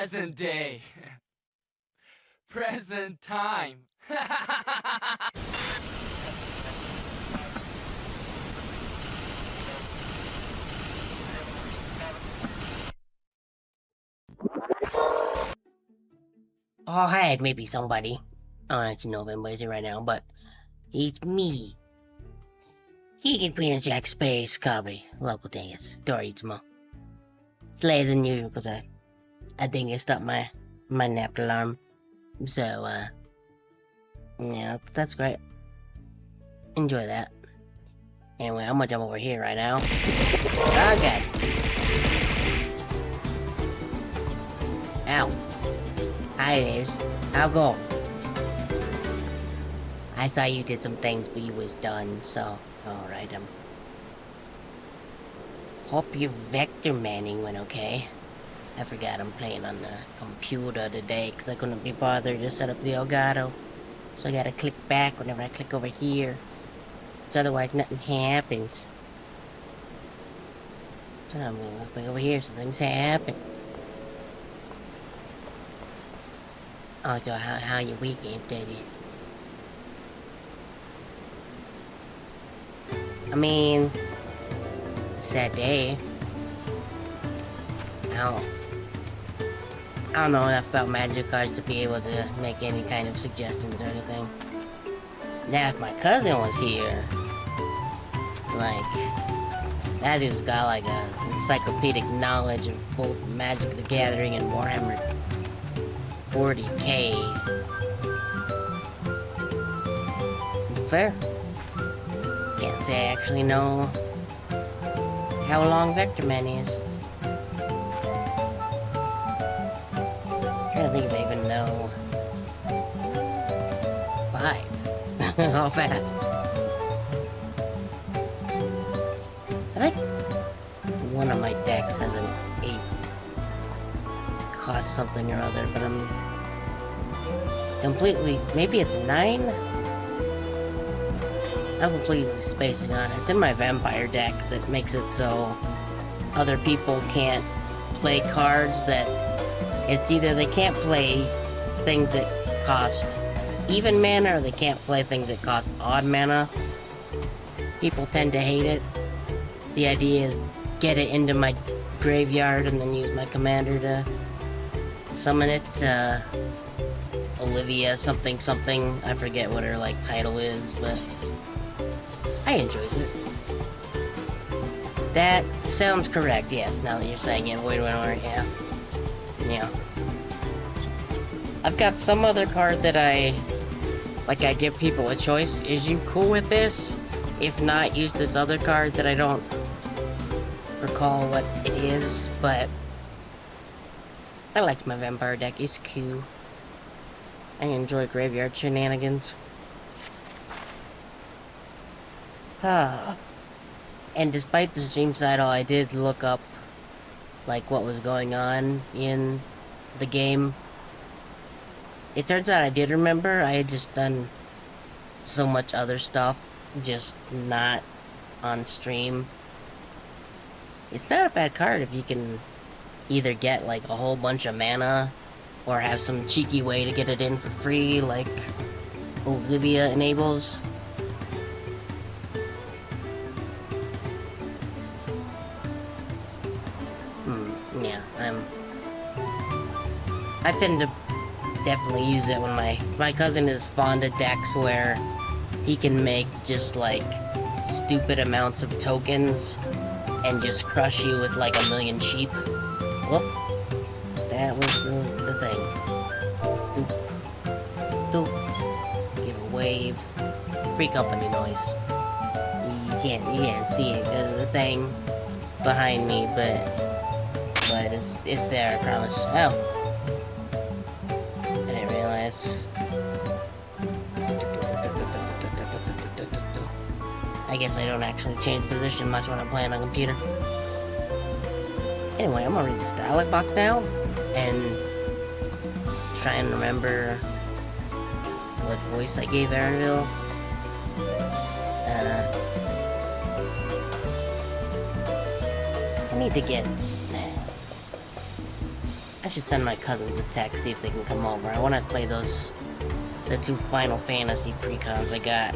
Present day. Present time. Oh, hi, maybe somebody. I don't actually know if anybody's here right now, but it's me. Keegan Peanut Jack Space Comedy. Local dance. Story tomorrow. It's later than usual because I think I stopped my nap alarm. So, yeah, that's great. Enjoy that. Anyway, I'm gonna jump over here right now. Okay. Ow. Hi, it is. I'll go. I saw you did some things, but you was done, so... Alright, hope your vector manning went okay. I forgot I'm playing on the computer today, because I couldn't be bothered to set up the Elgato. So I gotta click back whenever I click over here. So otherwise nothing happens. So I'm gonna look back over here so things happen. Oh, so how your weekend, Teddy? I mean, sad day. I don't know enough about magic cards to be able to make any kind of suggestions or anything. Now, if my cousin was here, like, that dude's got like a encyclopedic knowledge of both Magic the Gathering and Warhammer 40k. Fair. Can't say I actually know how long Vector Man is. Trying to think if I even know 5. How fast? I think one of my decks has an 8. It costs something or other, but I'm completely... Maybe it's 9? I'm completely spacing on it. It's in my vampire deck that makes it so other people can't play cards that... It's either they can't play things that cost even mana, or they can't play things that cost odd mana. People tend to hate it. The idea is get it into my graveyard and then use my commander to summon it. Olivia something something. I forget what her like title is, but I enjoys it. That sounds correct, yes, now that you're saying it. Wait, yeah. Yeah. I've got some other card that I give people a choice. Is you cool with this? If not, use this other card that I don't recall what it is, but I liked my vampire deck. It's cool. I enjoy graveyard shenanigans. And despite the stream title, I did look up like what was going on in the game. It turns out I did remember. I had just done so much other stuff, just not on stream. It's not a bad card if you can either get like a whole bunch of mana or have some cheeky way to get it in for free, like Olivia enables. Yeah, I tend to definitely use it when my cousin is fond of decks where he can make just like stupid amounts of tokens and just crush you with like 1,000,000 sheep. Whoop. That was the thing. Doop. Doop. Give a wave. Free company noise. You can't see it because of the thing behind me, but it's there, I promise. Oh. I didn't realize. I guess I don't actually change position much when I'm playing on a computer. Anyway, I'm gonna read this dialog box now, and try and remember what voice I gave Aaronville. I need to get... I should send my cousins a text, see if they can come over. I want to play the 2 Final Fantasy precons I got.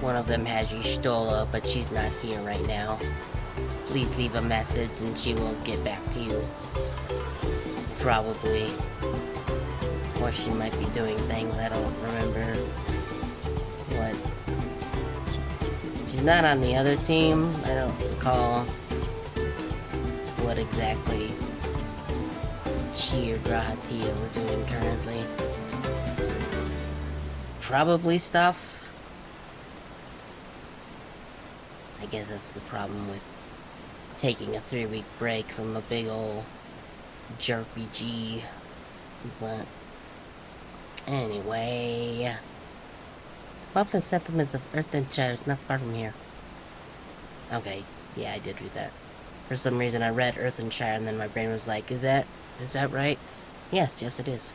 One of them has Y'shtola, but she's not here right now. Please leave a message and she will get back to you. Probably. Or she might be doing things, I don't remember what. She's not on the other team, I don't recall what exactly she or Grahatia were doing currently. Probably stuff. I guess that's the problem with taking a 3-week break from a big ol' JRPG. But anyway, Muffin Settlement of Earthenshire is not far from here. Okay, yeah, I did read that. For some reason I read Earthenshire and then my brain was like, is that right? Yes it is.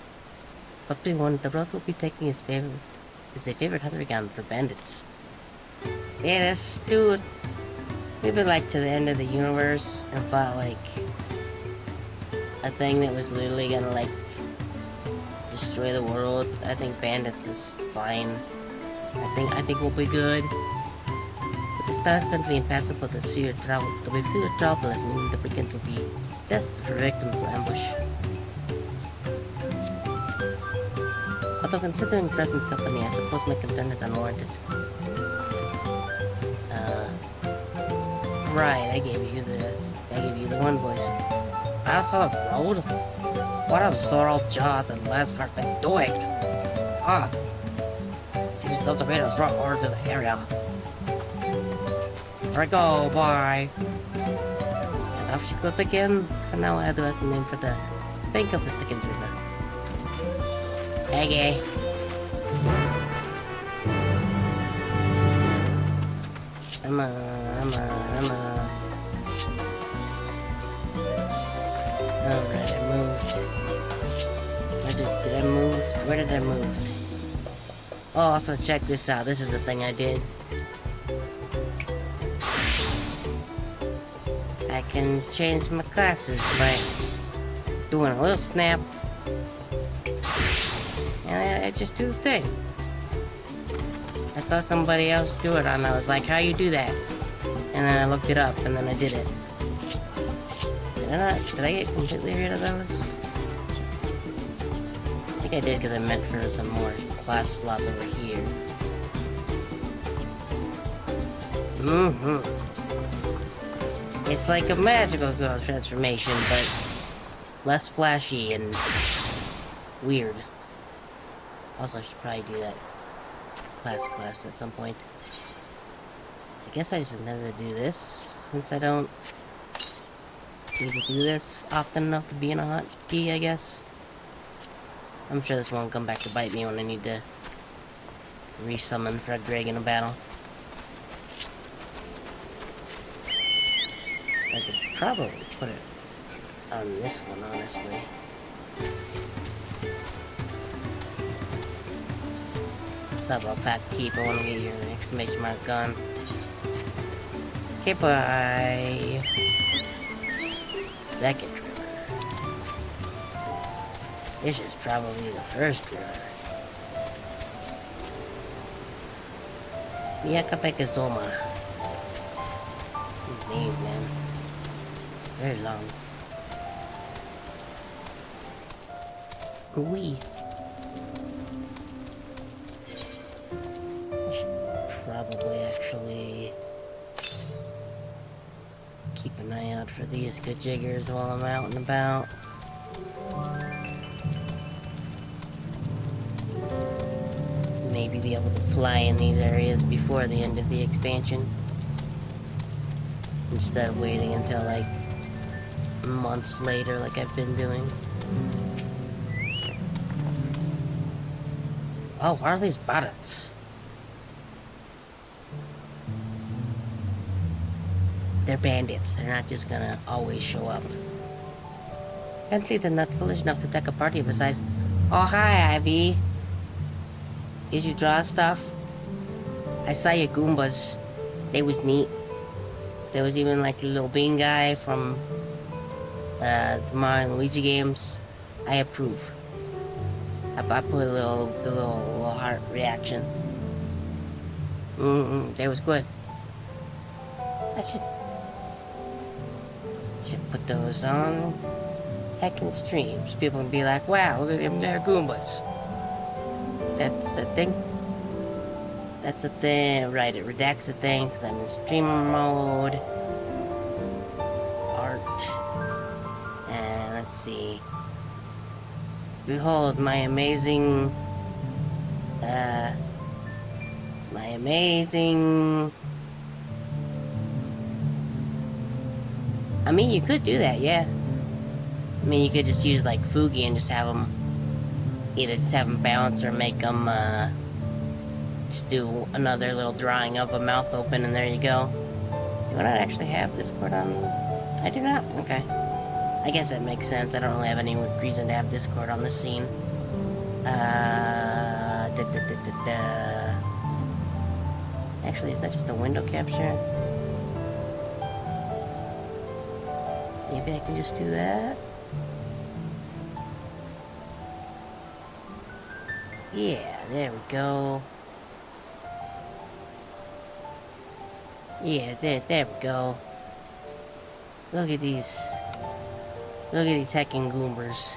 But please warn, the road we'll be taking is a favorite hunting ground for bandits. Yeah, that's dude. We've been like to the end of the universe and fought like a thing that was literally gonna like destroy the world. I think bandits is fine. I think we'll be good. With the stars currently impassable, there'll be fewer travelers, meaning the brigand will be desperate for victims to ambush. Although considering present company, I suppose my concern is unwarranted. Right, I gave you the one voice. I saw the road. What a sorrel jaw the last cart been doing. Ah, seems the tomatoes brought over to the area. There I go, bye. And off she goes again. For now, I have the name for the bank of the second river. Okay. I'm Alright, I moved. Where did I move? Oh, also check this out. This is the thing I did. I can change my classes by doing a little snap. And I just do the thing. I saw somebody else do it and I was like, how you do that? And then I looked it up and then I did it. Did I get completely rid of those? I think I did because I meant for some more class slots over here. It's like a magical girl transformation, but less flashy and weird. Also, I should probably do that class at some point. I guess I just intended to do this, since I don't need to do this often enough to be in a hotkey, I guess. I'm sure this won't come back to bite me when I need to resummon Fred Greg in a battle. I could probably put it on this one, honestly. Sub-up pack keep, I want to get your exclamation mark gun. Okay, bye. Second river. This is probably the first river. Miyakapekazoma. Name, man. Very long. Wee. I should probably actually keep an eye out for these good jiggers while I'm out and about. Maybe be able to fly in these areas before the end of the expansion, instead of waiting until like months later like I've been doing. Oh, what are these barrets? They're bandits. They're not just gonna always show up. Apparently they're not foolish enough to attack a party of a size. Oh, hi, Ivy. Did you draw stuff? I saw your Goombas. They was neat. There was even like a little bean guy from The Mario and Luigi games, I approve. I put the little heart reaction. That was good. I should put those on heckin' streams. People can be like, wow, look at them there Goombas. That's the thing. That's the thing. Right, it redacts the thing, because I'm in stream mode. Art. And let's see. Behold my amazing... I mean, you could do that, yeah. I mean, you could just use, like, Fugi and just have them... Either just have them bounce or make them, just do another little drawing of a mouth open, and there you go. Do I not actually have Discord on? I do not? Okay. I guess that makes sense. I don't really have any reason to have Discord on this scene. Actually, is that just a window capture? Maybe I can just do that? Yeah, there we go. Yeah, there we go. Look at these heckin' goombers.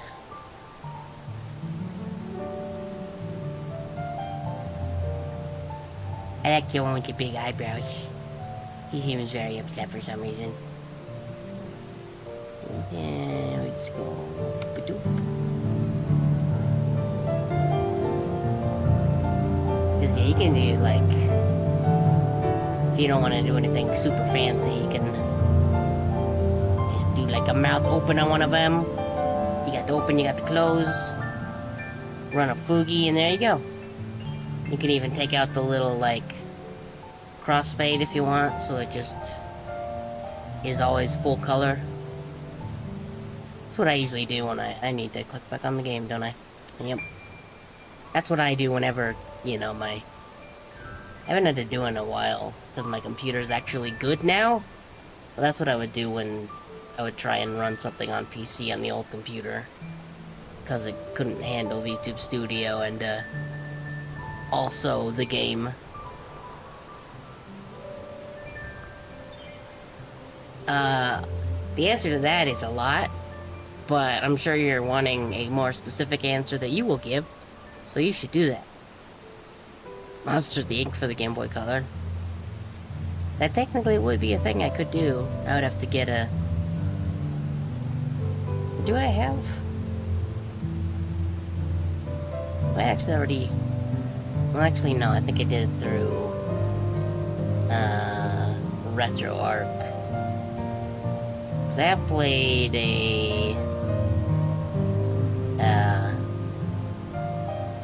I like the one with the big eyebrows. He seems very upset for some reason. And then we just go ba-doop. Cause yeah, you can do like, if you don't want to do anything super fancy, you can just do like a mouth open on one of them. You got the open, you got the close. Run a Fugi, and there you go. You can even take out the little, like, crossfade if you want, so it just is always full color. That's what I usually do when I need to click back on the game, don't I? Yep. That's what I do whenever, you know, I haven't had to do it in a while, because my computer's actually good now. But that's what I would do when I would try and run something on PC on the old computer. Because it couldn't handle VTube Studio and, also the game. The answer to that is a lot, but I'm sure you're wanting a more specific answer that you will give, so you should do that. Monsters Inc. for the Game Boy Color. That technically would be a thing I could do. I would have to get a... Do I have... I actually already... Well, actually, no. I think I did it through... RetroArch. Because I have played a...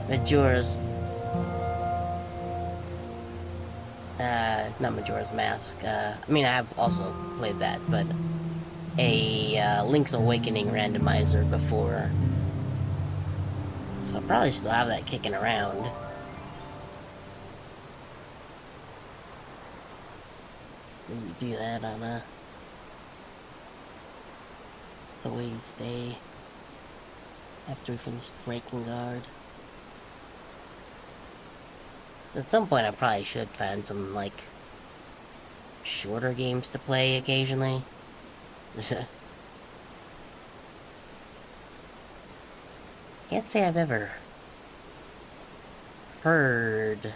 Majora's... not Majora's Mask. I mean, I have also played that, but... a Link's Awakening randomizer before. So I'll probably still have that kicking around. Maybe do that on the Wednesday after we finish Breaking Guard. At some point I probably should find some, like, shorter games to play occasionally. Can't say I've ever heard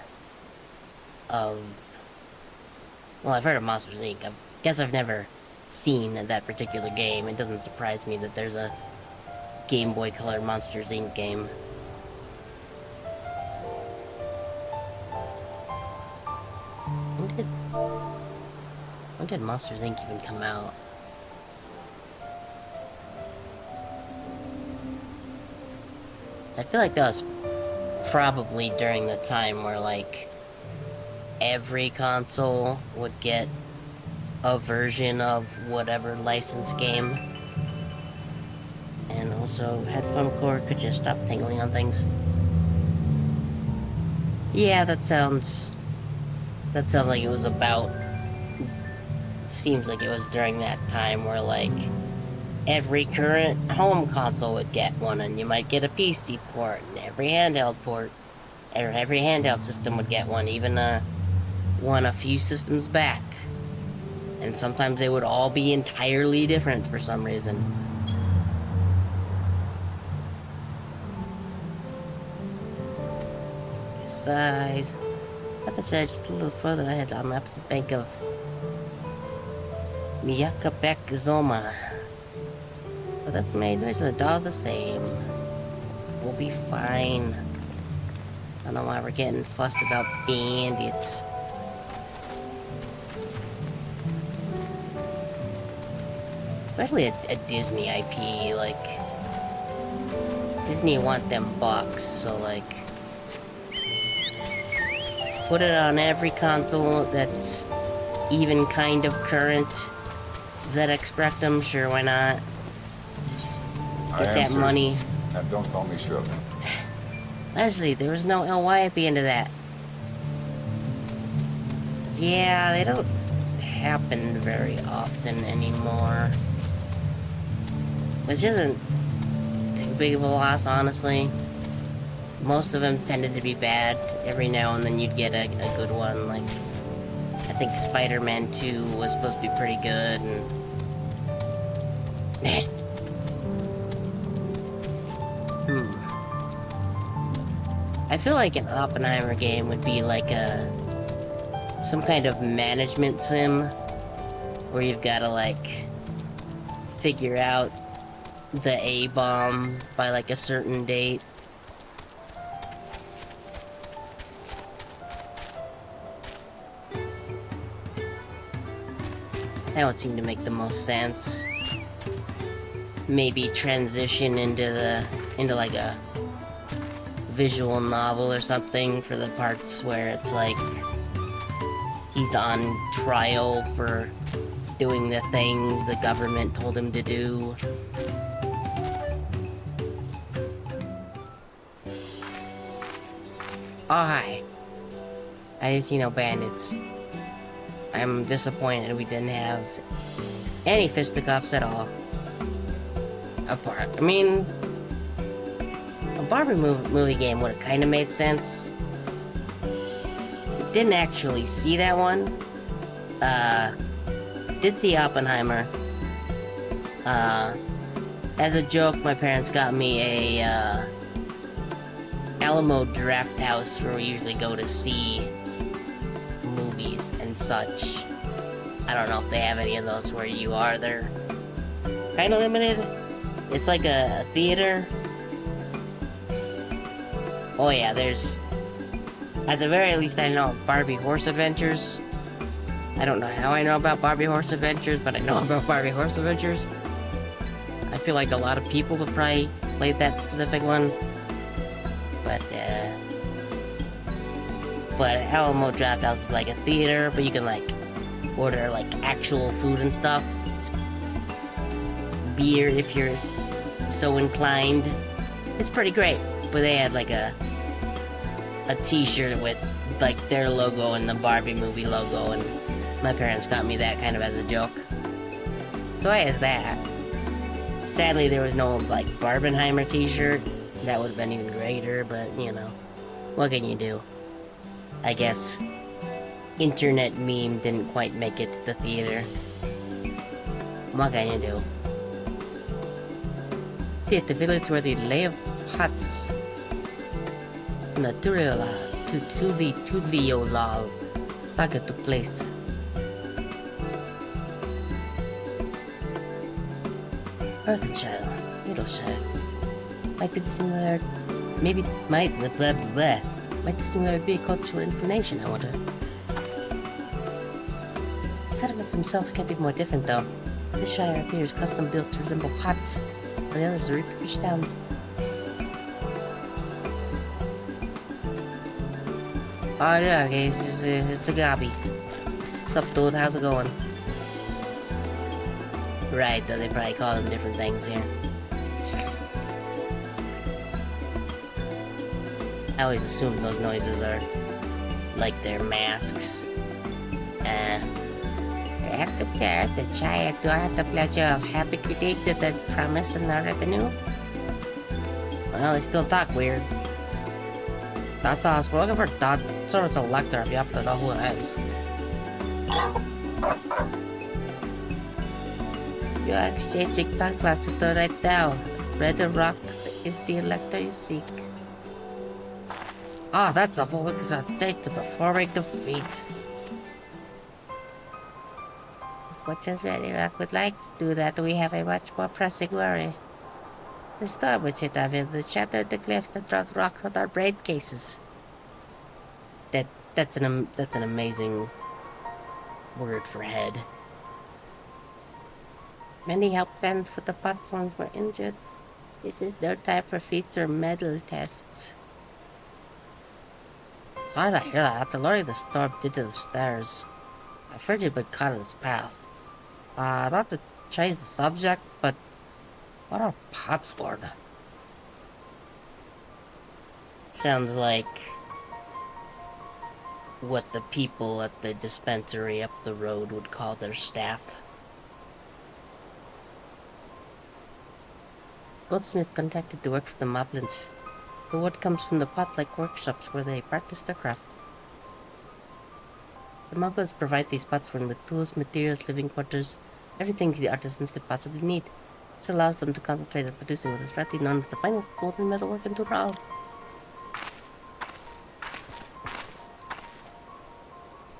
of... Well, I've heard of Monsters Inc. I guess I've never seen that particular game. It doesn't surprise me that there's a Game Boy Color Monsters Inc. game. When did Monsters Inc. even come out? I feel like that was probably during the time where, like, every console would get a version of whatever licensed game. And also, headphone cord could just stop tingling on things. Yeah, that sounds like it was about... Seems like it was during that time where, like, every current home console would get one, and you might get a PC port, and every handheld port, or every handheld system would get one, even one a few systems back. And sometimes they would all be entirely different for some reason. Size. At the search just a little further ahead on maps the bank of Miyakabek Zoma. But that's made the all the same. We'll be fine. I don't know why we're getting fussed about bandits. Especially a Disney IP, like... Disney want them bucks, so like... Put it on every console that's even kind of current. ZX Spectrum, sure, why not? Get that money. Now don't call me Shirley. Leslie, there was no LY at the end of that. Yeah, they don't happen very often anymore. Which isn't too big of a loss, honestly. Most of them tended to be bad. Every now and then you'd get a good one. Like, I think Spider-Man 2 was supposed to be pretty good, and... I feel like an Oppenheimer game would be like some kind of management sim, where you've got to, like, figure out the A-bomb by, like, a certain date. That would seem to make the most sense. Maybe transition into like a visual novel or something for the parts where it's like he's on trial for doing the things the government told him to do. Oh, hi. I didn't see no bandits. I'm disappointed we didn't have any fisticuffs at all. I mean, a Barbie movie game would have kind of made sense. Didn't actually see that one. Did see Oppenheimer. As a joke, my parents got me a Alamo Draft House where we usually go to see movies and such. I don't know if they have any of those where you are. They're kind of limited. It's like a theater. Oh yeah, there's... At the very least, I know Barbie Horse Adventures. I don't know how I know about Barbie Horse Adventures, but I know about Barbie Horse Adventures. I feel like a lot of people have probably played that specific one. But Alamo Draft House is like a theater, but you can like order like actual food and stuff. It's beer if you're so inclined. It's pretty great. But they had like a t-shirt with like their logo and the Barbie movie logo, and my parents got me that kind of as a joke. So I has that. Sadly, there was no like Barbenheimer t-shirt. That would have been even greater, but you know, what can you do? I guess internet meme didn't quite make it to the theater. What can you do? Stay at the village where the lay of pots Naturala to the Olal saga took place. Earth Child, Middleshire. Might be the similar, might the similar be a cultural inclination, I wonder. The settlements themselves can't be more different though. This shire appears custom built to resemble pots, while the others are refurbished down. Oh yeah, okay, it's a Gabi. Sup dude, how's it going? Right, though they probably call them different things here. I always assume those noises are like their masks. accepted the child do I have the pleasure of having predicted the promise in the retinue? Well, they still talk weird. That's all. We're looking for that sort of selector if you have to know who it is. You are exchanging tongue class with her right now. Red Rock is the elector you seek. Ah, that's a full week of date performing the feat. As much as Red Rock would like to do that, we have a much more pressing worry. The storm which hit our village shattered the cliffs and dropped rocks on our brain cases. That's an amazing word for head. Many helped fend, but the Potsons were injured. This is no time for feats or medal tests. It's hard to hear that. After luring the storm into the stairs, I've heard you've been caught in its path. Not to change the subject, but what are Potsworn? Sounds like what the people at the dispensary up the road would call their staff. Goldsmith contracted to work for the Moblins. The wood comes from the pot-like workshops where they practice their craft. The Moblins provide these Potsworn with tools, materials, living quarters, everything the artisans could possibly need. This allows them to concentrate on producing what is rightly known as the finest golden metalwork in Dawntrail.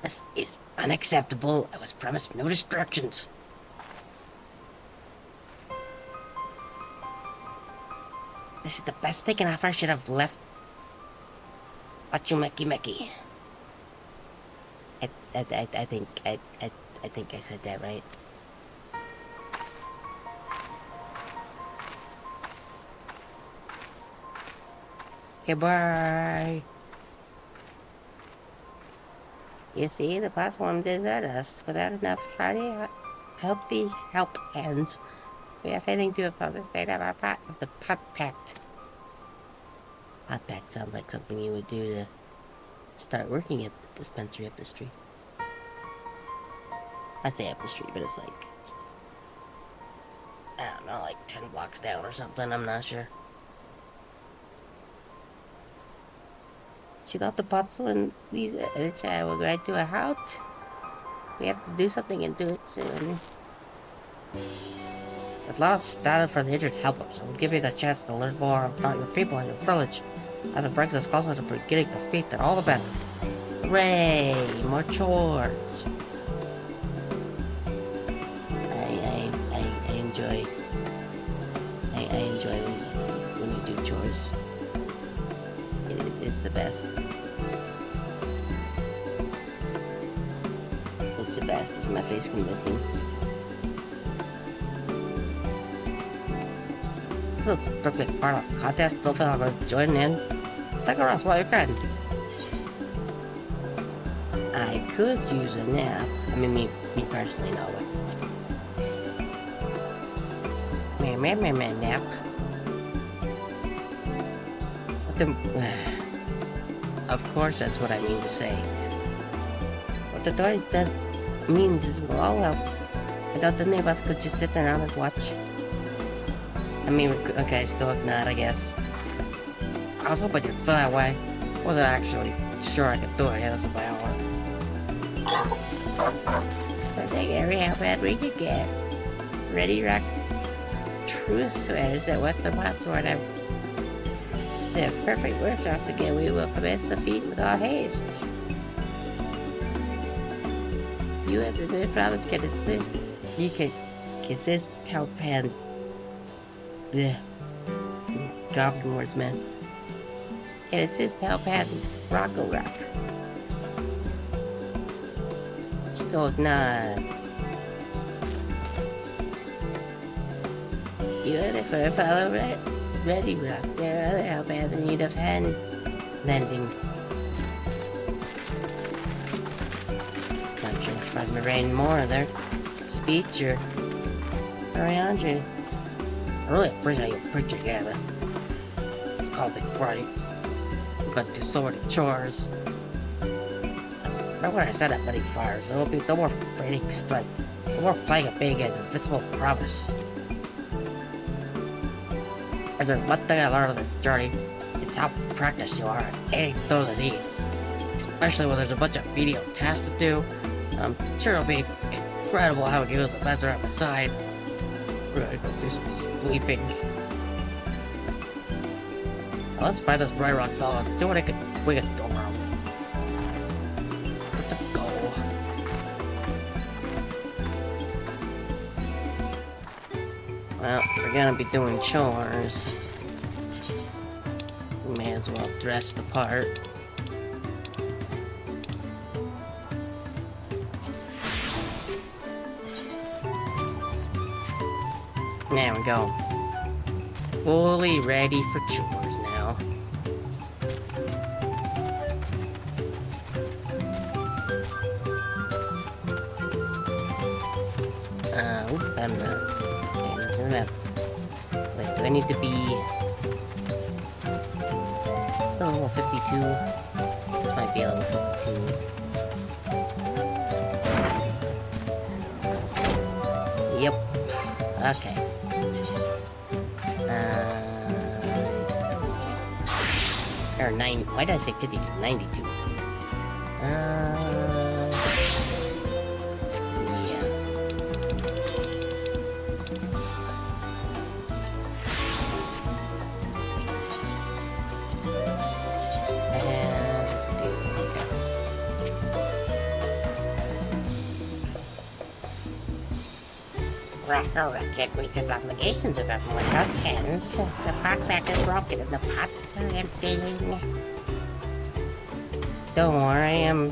This is unacceptable. I was promised no distractions. This is the best they can offer. I should have left. Wachumeki. I think I said that right. Okay, bye. You see, the Potsworn desert us without enough healthy help hands. We are failing to uphold the state of our the pot pact. Pot pact sounds like something you would do to start working at the dispensary up the street. I say up the street, but it's like, I don't know, like 10 blocks down or something, I'm not sure. She thought the Potsworn leaves the child will ride to a halt. We have to do something and do it soon. There's a lot of data for the injured help, so we'll give you the chance to learn more about your people and your village. If it brings us closer to getting the feat, then all the better. Hooray! More chores! I enjoy... I enjoy when you do chores. It's the best. It's the best. Is my face convincing? So it's strictly part of the contest. Don't feel like joining in. Take a rest while you can. I could use a nap. I mean, me personally, no. But nap. What the? Of course, that's what I mean to say. What the door that means is we'll all help. I thought any of us could just sit around and watch. I mean, okay, still not, I guess. I was hoping you'd feel that way. Wasn't actually sure I could do it. Yeah, that's about one. I think every how bad we could get. Ready, Rock? True swears that what's the Potsworn of the perfect workshops again. We will commence the feat with all haste. You and the new brothers can assist. You can assist, help, and the goblin words, man. Can assist, help, and Rocco Rock. Still not. You and the fur fellow, right? Ready, Rock. There are other help hands in need of hand lending. Not sure if I've rain more of their speech or around you. I really appreciate you preaching together. It's called it right. We've got to do sort of chores. Remember when I said that many fires? There will be no more fading strike. No more playing a big and invisible promise. If there's one thing I learned on this journey, it's how practiced you are at aiding those in need. Especially when there's a bunch of medium tasks to do. I'm sure it'll be incredible having you as a messer at my side. We're gonna go do some sleeping. Now let's find this bright rock fella. Let's do what I can. We can go around. Let's go. Well, we're gonna be doing chores. We may as well dress the part. There we go. Fully ready for chores now. Oop, I'm not paying attention to the map. Wait, do I need to be... It's not level 52. This might be level 52. Yep. Okay. Or 9. Why did I say 52? 92. Yeah. Can't reach his obligations without more tokens. The pot rack is broken and the pots are emptying. Don't worry,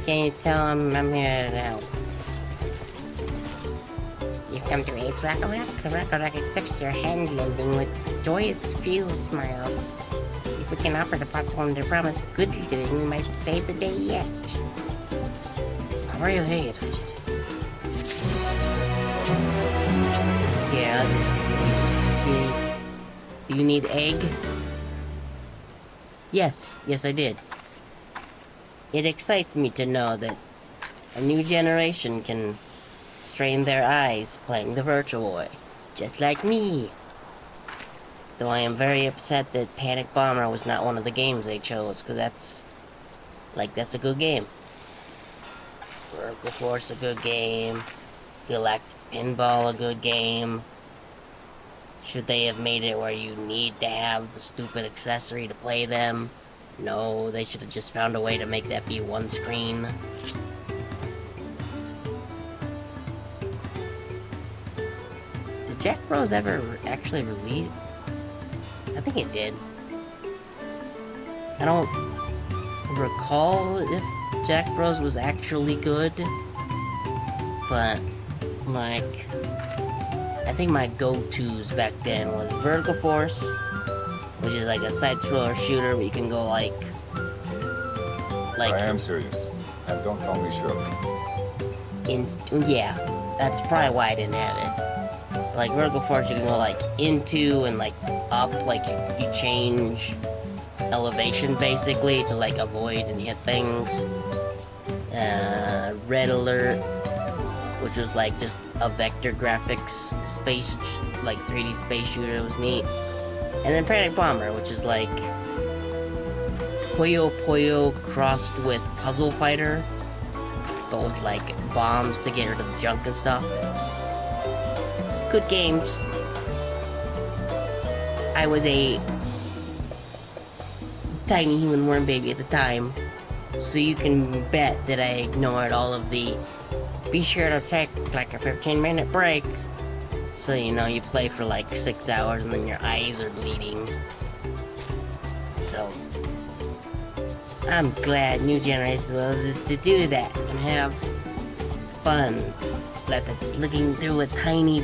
can you tell him I'm here to help? You've come to aid Rakarak. Rakarak accepts your hand lending with joyous, few smiles. If we can offer the pots home their promise, good living, we might save the day yet. How are you paid? Yeah, I'll just... Do you need egg? Yes, I did. It excites me to know that a new generation can strain their eyes playing the Virtual Boy, just like me. Though I am very upset that Panic Bomber was not one of the games they chose, because that's a good game. Vertical Force, a good game. Galactic Pinball, a good game. Should they have made it where you need to have the stupid accessory to play them? No, they should have just found a way to make that be one screen. Did Jack Bros ever actually release? I think it did. I don't recall if Jack Bros was actually good, but like, I think my go-tos back then was Vertical Force, which is like a side-scroller shooter where you can go like... I am serious. And don't call me Shirley. Yeah, that's probably why I didn't have it. Like Vertical Force, you can go like into and like up, like you change elevation basically to like avoid and hit things. Red Alert, which was like just a vector graphics space, like 3D space shooter. It was neat. And then Panic Bomber, which is like Puyo Puyo crossed with Puzzle Fighter, but with like bombs to get rid of the junk and stuff. Good games. I was a tiny human worm baby at the time, so you can bet that I ignored all of the be sure to take like a 15-minute break. So, you know, you play for like 6 hours and then your eyes are bleeding. So, I'm glad new generations will able to do that and have fun. Looking through a tiny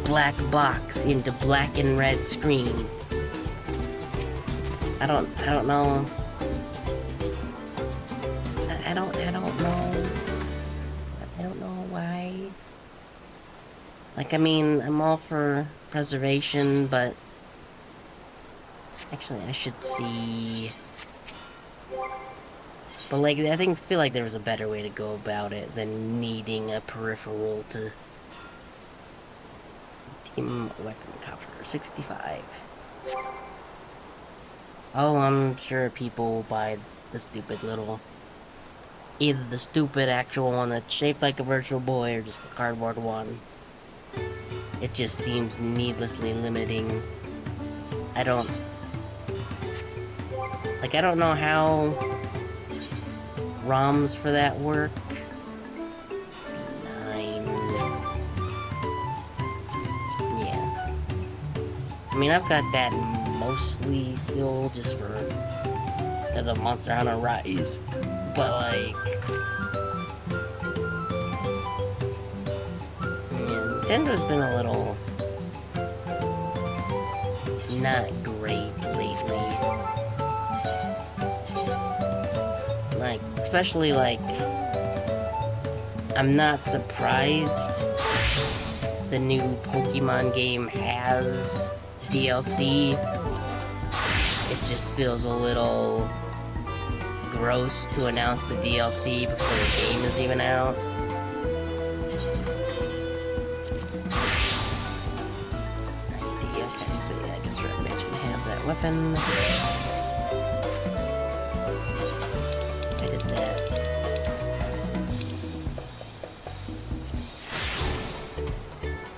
black box into black and red screen. I don't know. I don't know why. Like, I mean, I'm all for preservation, but actually I should see But like, feel like there was a better way to go about it than needing a peripheral to... Team weapon cover, 65. Oh, I'm sure people will buy the stupid little... Either the stupid actual one that's shaped like a Virtual Boy or just the cardboard one. It just seems needlessly limiting. I don't know how ROMs for that work. 9. Yeah. I mean, I've got that mostly still just for as a Monster Hunter Rise. But like, yeah, Nintendo's been a little not great lately. Like, especially like, I'm not surprised the new Pokemon game has DLC. It just feels a little gross to announce the DLC before the game is even out. Okay, so yeah, I guess Red Mage can have that weapon. I did that.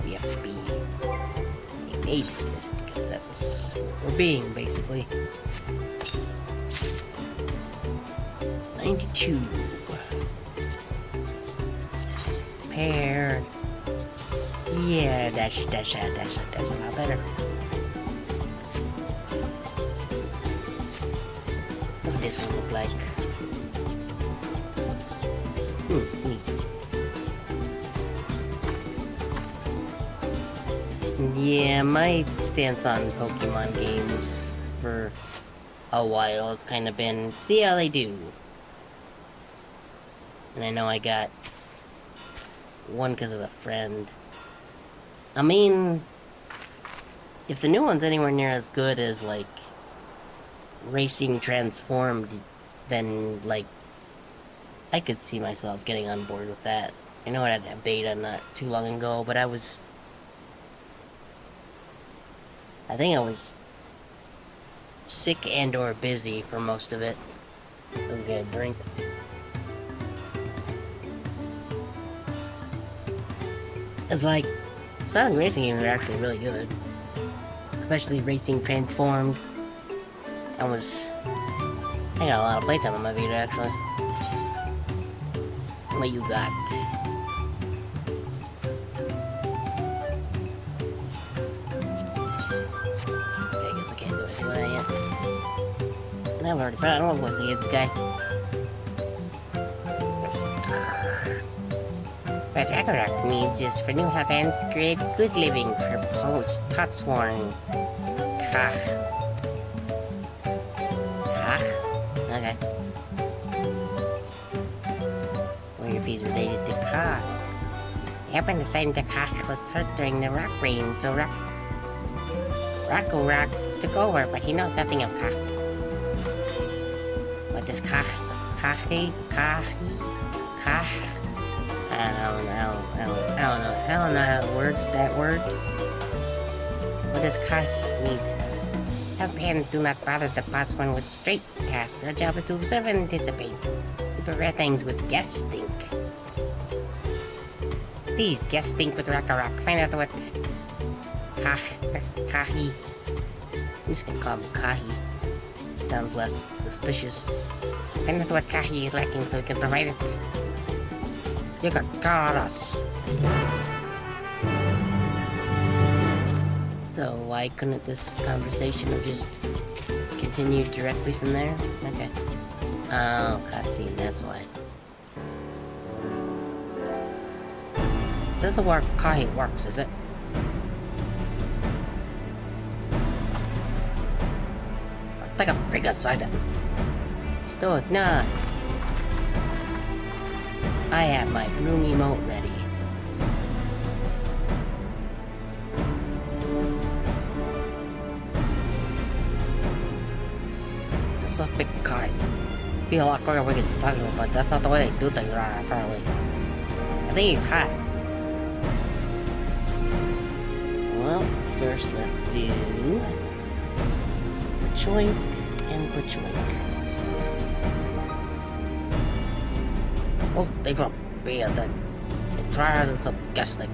We have to be made for this because that's what we're being, basically. 92. Pair. Yeah, dash a lot better. What does this one look like? Neat. Yeah, my stance on Pokemon games for a while has kind of been, see how they do. And I know I got one because of a friend. I mean, if the new one's anywhere near as good as, like, Racing Transformed, then, like, I could see myself getting on board with that. I know I had a beta not too long ago, but I think I was sick and or busy for most of it. Go get a drink. It's like, Sonic racing games are actually really good. Especially Racing Transformed. I got a lot of playtime on my Vita, actually. What you got? Okay, I guess I can't do anything with that yet. And I've already found out I don't want to see this guy. What Ragnarok needs is for new fans to create a good living for potsworn. Kach. Okay. Wonder if he's related to Kach. It happened to say that Kach was hurt during the rock rain, so Rock took over, but he knows nothing of Kach. What does Kach? Kachi? I don't know how it works, that word. What does Kach mean? Help hands do not bother the botsman with straight tasks. Our job is to observe and anticipate. To prepare things with guess think. Please, guess think with Rock. Find out what Kahi. I'm just gonna call him Kahi. Sounds less suspicious. Find out what Kahi is lacking so we can provide it. You got us. So why couldn't this conversation have just continued directly from there? Okay. Oh, cutscene, that's why. Doesn't work how it works, is it? I'll take a bigger side. Still not. I have my broom emote ready. That's a big card. be a lot quicker if we could just talk to him, but that's not the way they do things around, apparently. I think he's hot. Well, first let's do Pachoink and Pachoink. Oh, they from the trials is some gastic.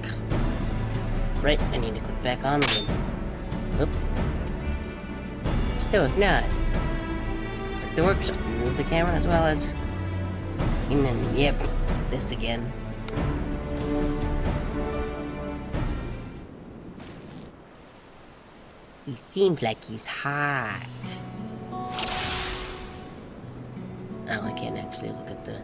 Right, I need to click back on again. Oop. Still not. Click the workshop, move the camera as well as. And then, yep, this again. He seems like he's hot. Oh, I can't actually look at the.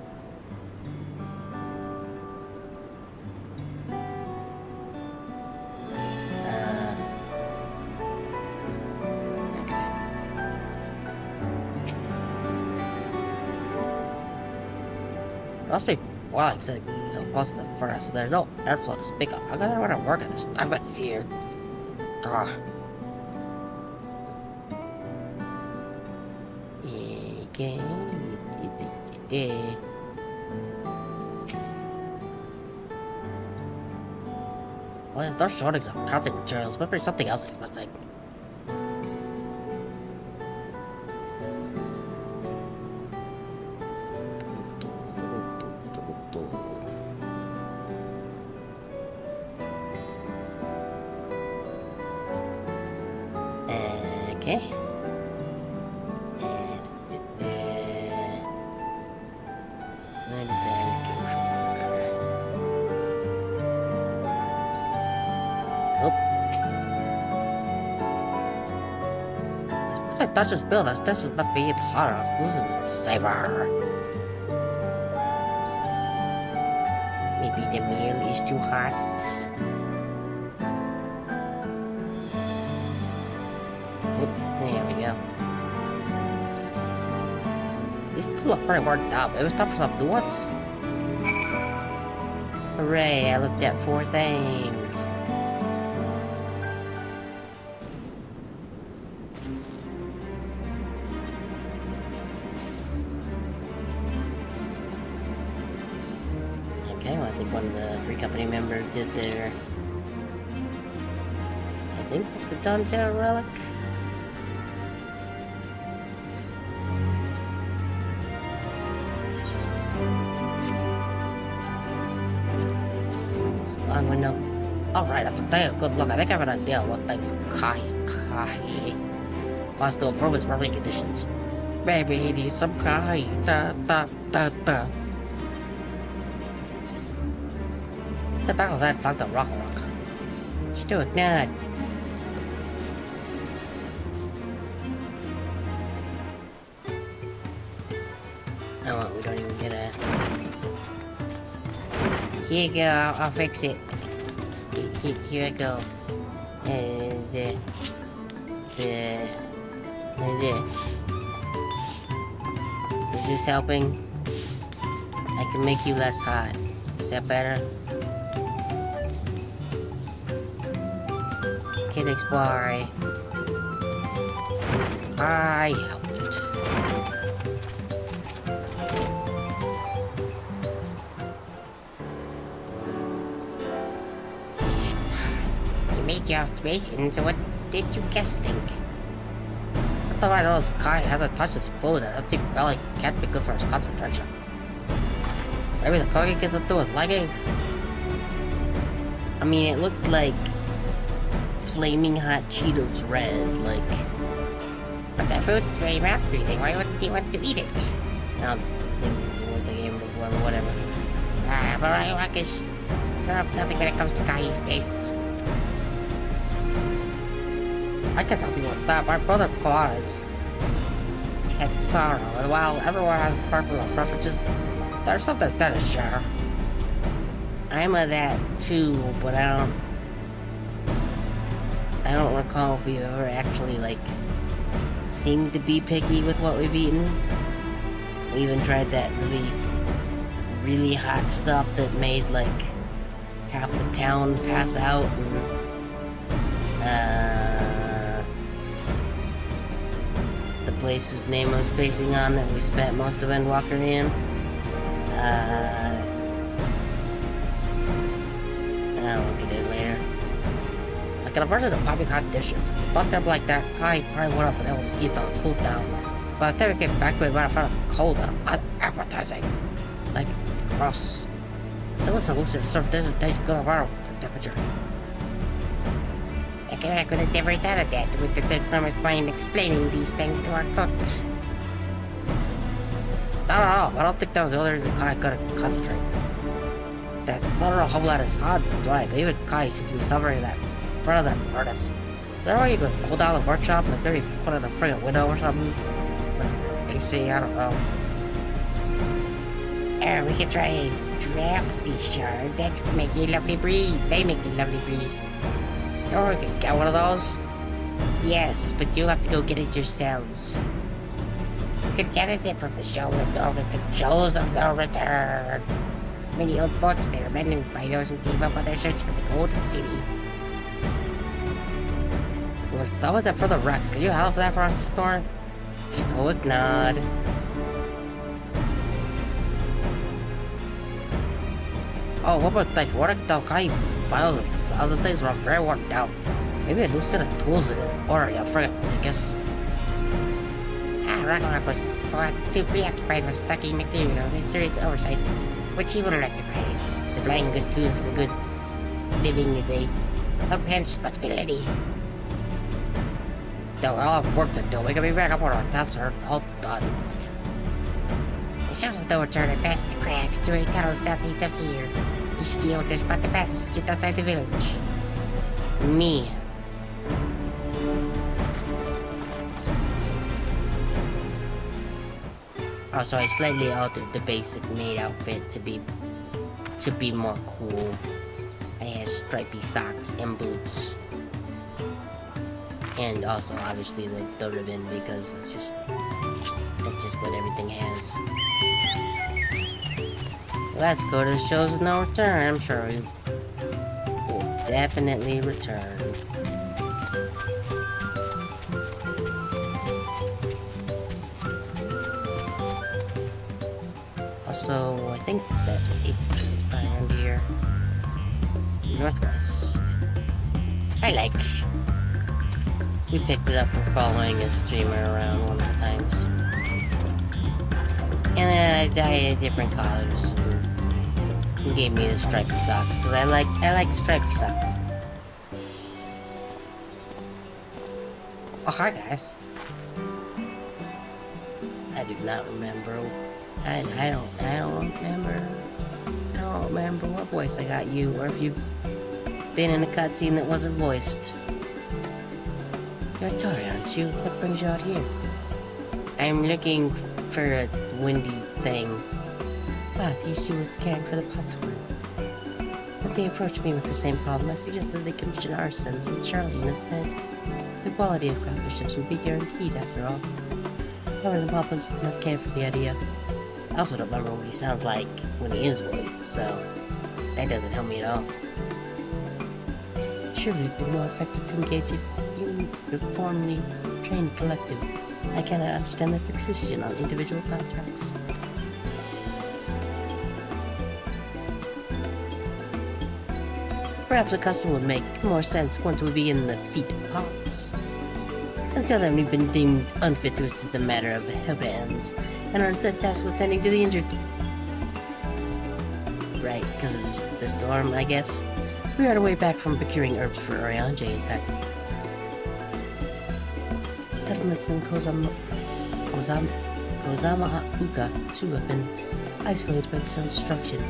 Must be well, it's so close to the furnace, so there's no airflow to speak of. I gotta want to work at this. I'm not here. Ah. Okay. Well, if there's shortage of crafting materials, maybe something else is missing. Okay. That's just build. That's just about being hotter. This is safer. Maybe the meal is too hot. Oop, there we go. These two look pretty worked up. It was time for some new ones. Hooray! I looked at 4 things. Okay, well, I think one of the free company members did their. I think it's the Dawntrail relic. Long window. Alright, after taking a good look, I think I have an idea of what makes Kai wants to improve his working conditions. Maybe he needs some Kai. Sit back with that, talk to Rock. Just do it, nod. Oh, well, we don't even get a. Here you go, I'll fix it. Here I go. Is this helping? I can make you less hot. Is that better? Okay, thanks, bye. I helped. Made your observation, so what did you guys think? I thought this guy hasn't touched his food. I don't think belly can't be good for his concentration. Maybe the cooking isn't through his liking. I mean, it looked like flaming hot Cheetos red, like. But that food is very mouth pleasing. Why wouldn't you want to eat it? I don't think this is the worst game before, but whatever. But I rockish. Nothing when it comes to Kai's tastes. I can help you with that. My brother koalas had sorrow, and while everyone has personal preferences, there's something that is sure. I'm a that too, but I don't recall if we've ever actually like seemed to be picky with what we've eaten. We even tried that really hot stuff that made like half the town pass out, and the place whose name I'm spacing on that we spent most of Endwalker in. I'll look at it later. Like, in a version of popping hot dishes. Bucked up like that, Kai probably went up and able to eat the cool down. By the time we get back to it, I found it cold and unappetizing. Like, gross. Still a solution to serve this taste good around the temperature. I came back with a different attitude with the third premise mind explaining these things to our cook. Not at all. I don't think that was the only reason Kai couldn't concentrate. That's not a whole lot as hard to drive. Even Kai seemed to be suffering that in front of that furnace. Is that why you could cool down the workshop and maybe put in a friggin' window or something? With AC, I don't know. We could try a drafty shard. That would make a lovely breeze. They make a lovely breeze. Or we could get one of those. Yes, but you'll have to go get it yourselves. You could get it from the show of the shows of the return. Many old boats there abandoned by those who gave up on their search for the golden city. So was that for the wrecks? Could you help that for us, store? Stoic nod. Oh, what about like what if the Kai files and thousand things were very worked out? Maybe a new set of tools in it. Or yeah, forget, I guess. Ragnarok was too preoccupied with stacking materials and serious oversight, which he will rectify. Supplying good tools for good living is a upend responsibility. Though we all have work to do, we can be back up when our tasks are all done. The shows of the return are past the cracks to a tunnel southeast of here. You should be able to spot the passage just outside the village. Me. Also, I slightly altered the basic maid outfit to be more cool. I had stripy socks and boots. And also, obviously, the ribbon, because that's just what everything has. Let's go to the shows of no return. I'm sure we will definitely return. Also, I think that it's around here. Northwest. I like. We picked it up for following a streamer around one of the times. And then I dyed different colors. He gave me the stripy socks because I like the stripy socks. Oh, hi guys. I do not remember. I don't remember what voice I got you, or if you've been in a cutscene that wasn't voiced. You're Tori, aren't you? What brings you out here? I'm looking for a windy thing. The issue with caring for the potsworn. If they approached me with the same problem, I suggested they commission arsons and Charlene instead. The quality of craftsmanship would be guaranteed, after all. However, the mob does not care for the idea. I also don't remember what he sounds like when he is voiced, so that doesn't help me at all. Surely it would be more effective to engage if you formally trained collective. I cannot understand their fixation on individual contracts. Perhaps a custom would make more sense once we begin the feat of parts. Until then, we've been deemed unfit to assist the matter of the helphands, and are instead tasked with tending to the injured. Right, because of the storm, I guess. We are on our way back from procuring herbs for Oriange, in fact. Settlements in Kozamahuka, too, have been isolated by this destruction.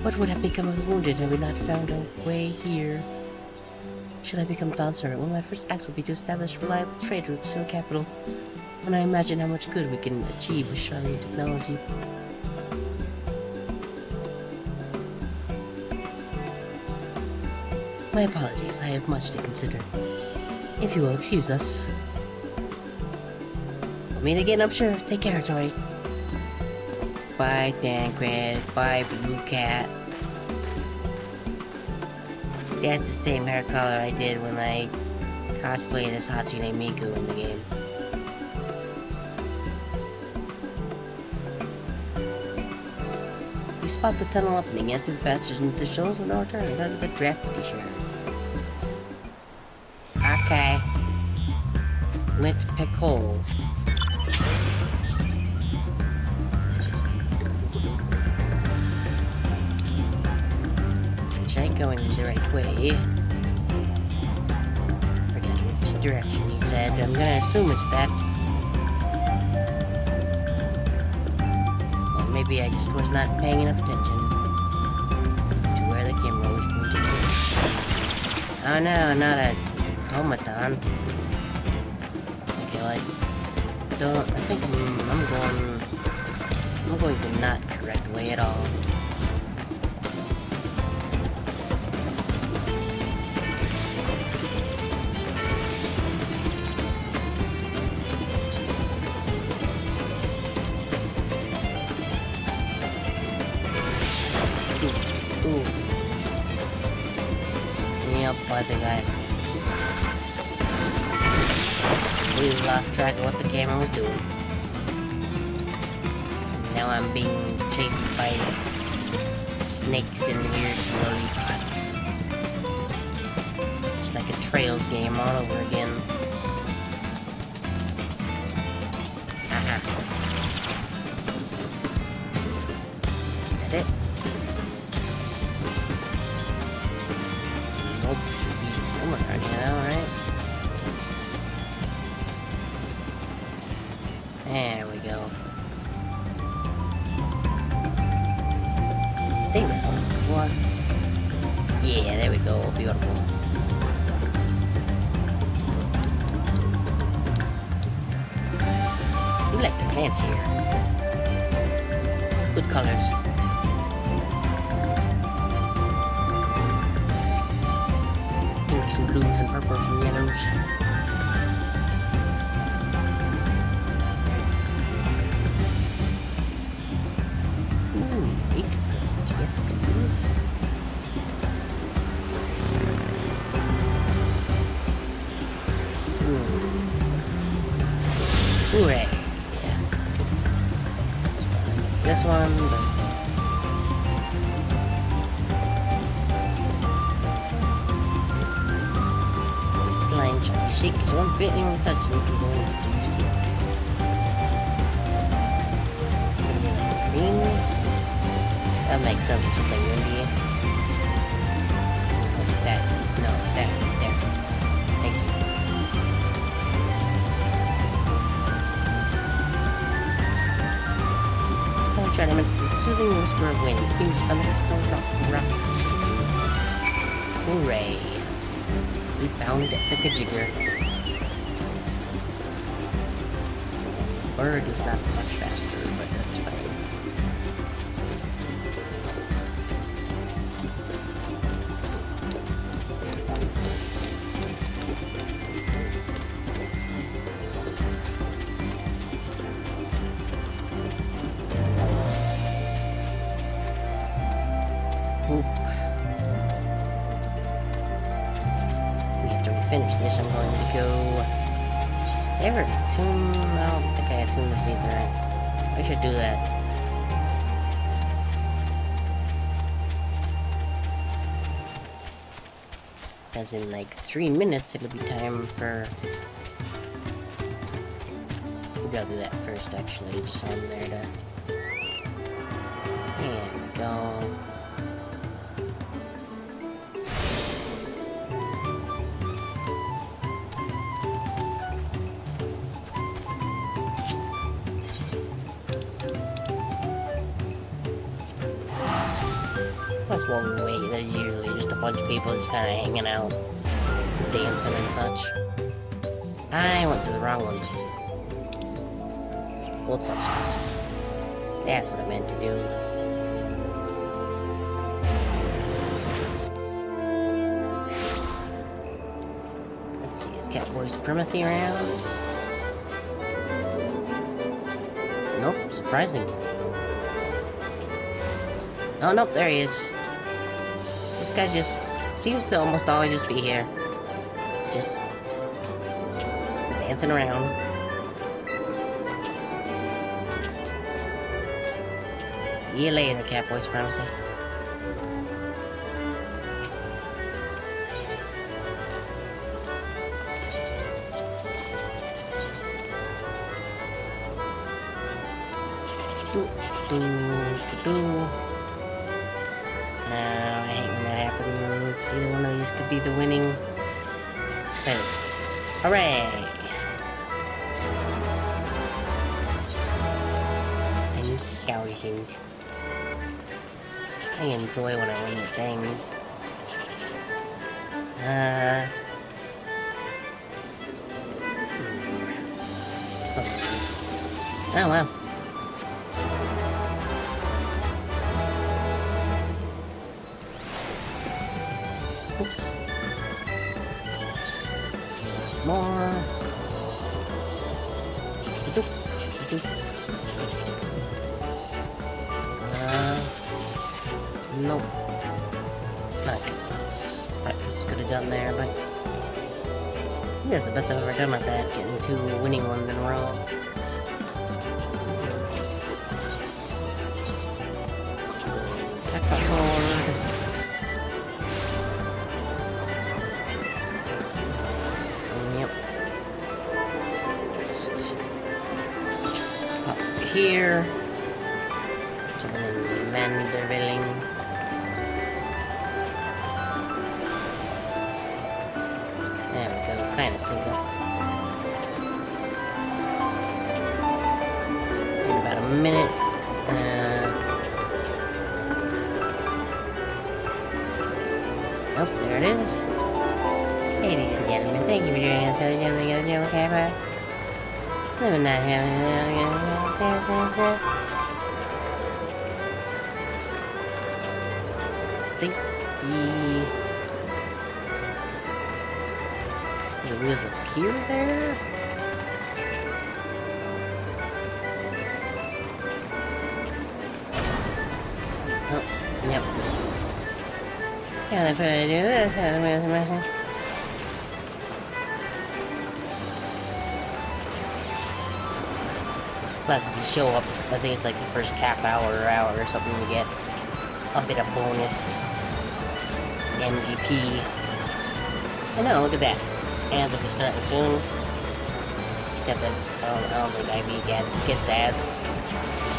What would have become of the wounded had we not found a way here? Should I become Dawntrail, one of my first acts will be to establish reliable trade routes to the capital. When I imagine how much good we can achieve with Charlene technology. My apologies, I have much to consider. If you will excuse us. We'll meet again, I'm sure. Take care, Tori. Bye, Dancred. Bye, Blue Cat. That's the same hair color I did when I cosplayed as Hatsune Miku in the game. spot the tunnel opening. Enter the passage into the shoals and return under the draft t-shirt. Okay. Let's pick holes. Try going the right way. Forget which direction he said. I'm gonna assume it's that. Or maybe I just was not paying enough attention to where the camera was pointing. Oh no, not a automaton. Okay, well, I think I'm going the not correct way at all. Ooh. Yep, I think I completely lost track of what the camera was doing. Now I'm being chased by snakes and weird blurry pots. It's like a Trails game all over again. Haha. Is that it? Nope, should be somewhere around here now, right? There we go. I think that's one. Yeah, there we go. Beautiful. You like the plants here. Good colors. Pinks and blues and purples and yellows. Yes, please. Hooray! Yeah. This one, but... This line shall shake, so one fitting touch me to go into seek. Green. That makes sense for something windy. That, no, that, there. Thank you. Spell try to mix the soothing whisper of wind. Beams thunderstorm rock. Hooray. We found the Kajigger. Bird is not much faster, but that's fine. Finish this, I'm going to go there. Tune. I don't think I tuned the seeds right. I should do that. As in like 3 minutes, it'll be time for. Maybe I'll do that first, actually, just so I'm there to. There we go. That's one way. There's usually just a bunch of people just kind of hanging out, dancing and such. I went to the wrong one. Well, such. That's what I meant to do. Let's see, is Catboy Supremacy around? Nope, surprising. Oh, nope, there he is. This guy just seems to almost always just be here. Just dancing around. See you later, Catboy Supremacy. I hate when that happens. Either one of these could be the winning. Yes. Hooray! $10,000. I enjoy when I win the things. Oh wow. Oops. More. Nope. Okay, that's breakfast could have done there, but yeah, it's the best I've ever done with that, getting 2 winning ones in a row. Attack the horde. Yep. Just up here. Jumping in Mandervilling. There we go, kind of single. In about a minute. Oh, there it is. Ladies and gentlemen, thank you for joining us for the Gentlemen Together Joe Camera. Living that think the wheels appear there? Oh, yep. Yeah, they probably do this. Plus, if you show up, I think it's like the first half hour or something to get a bit of bonus MGP. I know, look at that. Ads will be starting soon. Except that I don't think IB gets ads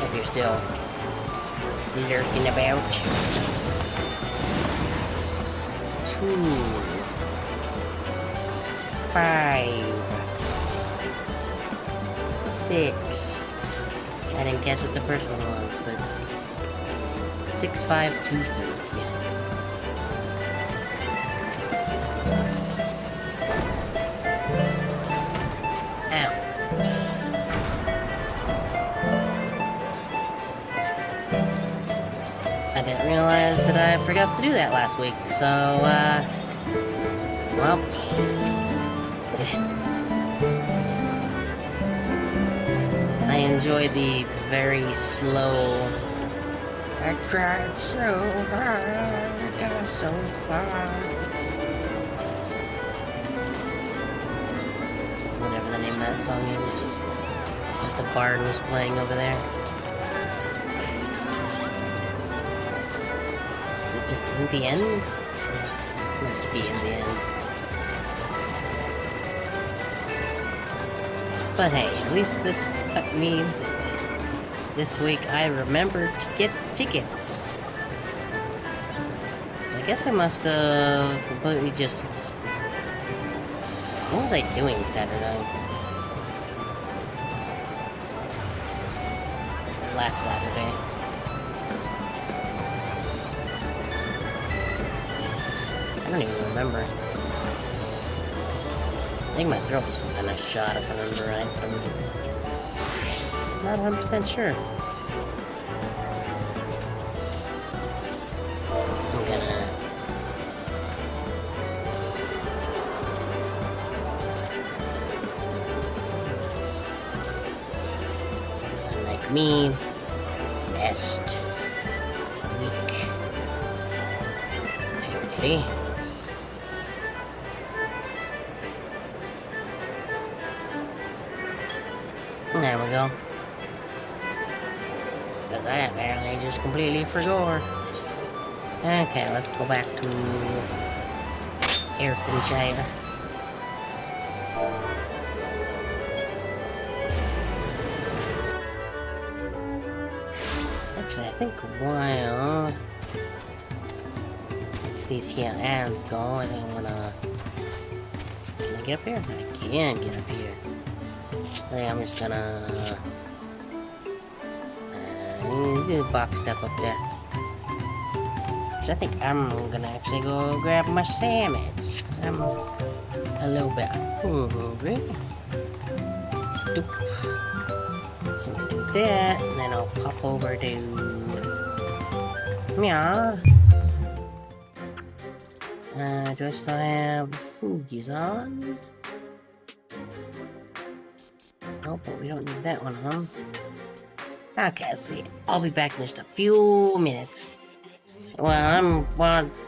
if you're still lurking about. 2, 5, 6. I didn't catch what the first one was, but 6, 5, 2, 3. Ow. I didn't realize that I forgot to do that last week, so, well. I enjoy the very slow. I tried so hard, I got so far. Whatever the name of that song is, that the bard was playing over there. Is it just in the end? It will just be in the end. But hey, at least this means it. This week I remembered to get tickets. So I guess I must have completely just... What was I doing Saturday? Last Saturday. I don't even remember. I think my throat was kind of shot if I remember right, but I'm not 100% sure. I'm gonna... Unlike me, best week. Apparently. There we go. Because I apparently just completely forgot. Okay, let's go back to Ayrtonshire. Actually, I think while these here ants go, I think I'm gonna... Can I get up here? I can get up here. I think I'm just gonna... do a box step up there. So I think I'm gonna actually go grab my sandwich, because I'm a little bit hungry. Doop. So we'll do that, and then I'll pop over to... Meow. Do I still have Fuji's on? Nope, but we don't need that one, huh? Okay, let's see. I'll be back in just a few minutes. Well,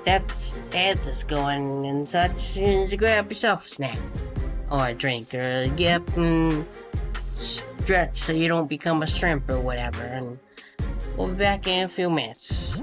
that's Dad's is going and such. So grab yourself a snack. Or a drink, or get up and stretch so you don't become a shrimp or whatever. And we'll be back in a few minutes.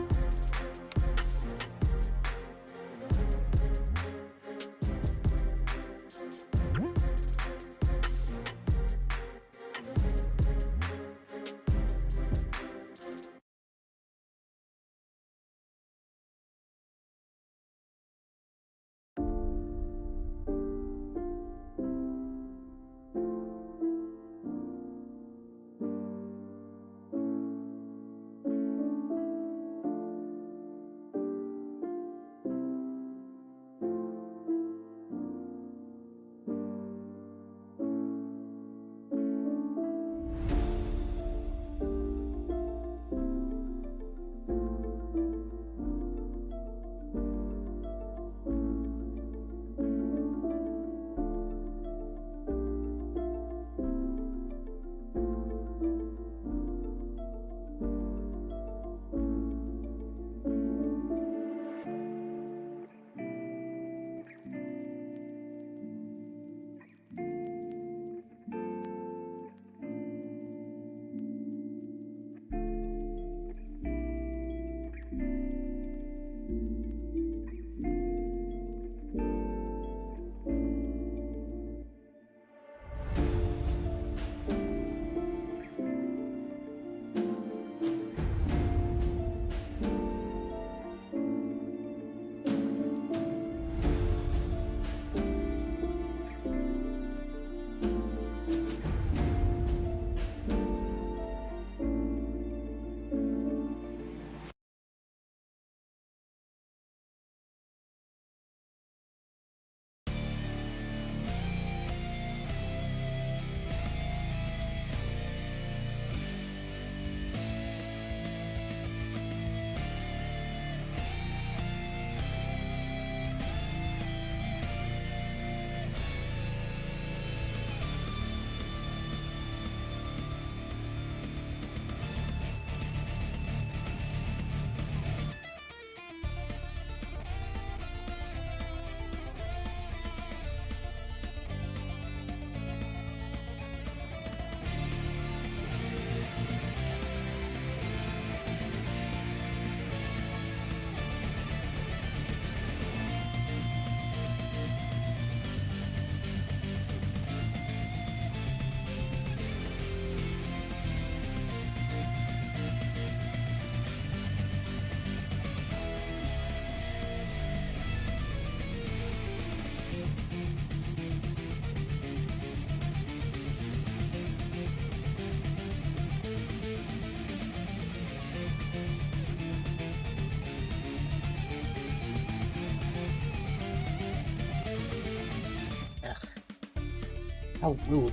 How rude.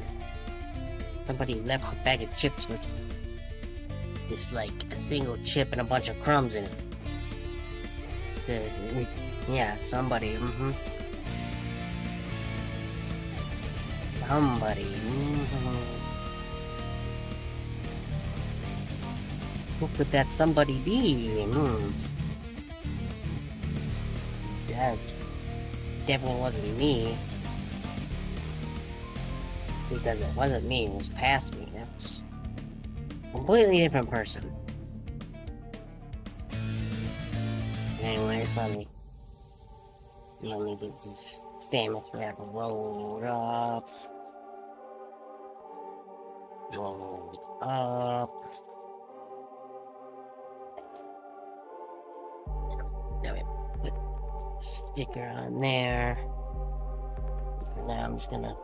Somebody left a bag of chips with just like a single chip and a bunch of crumbs in it. Says, yeah, somebody, Somebody, Who could that somebody be? That definitely wasn't me. Because it wasn't me, it was past me. That's a completely different person. just let me get this sandwich wrap rolled up. Rolled up. Now we put a sticker on there. For now, I'm just gonna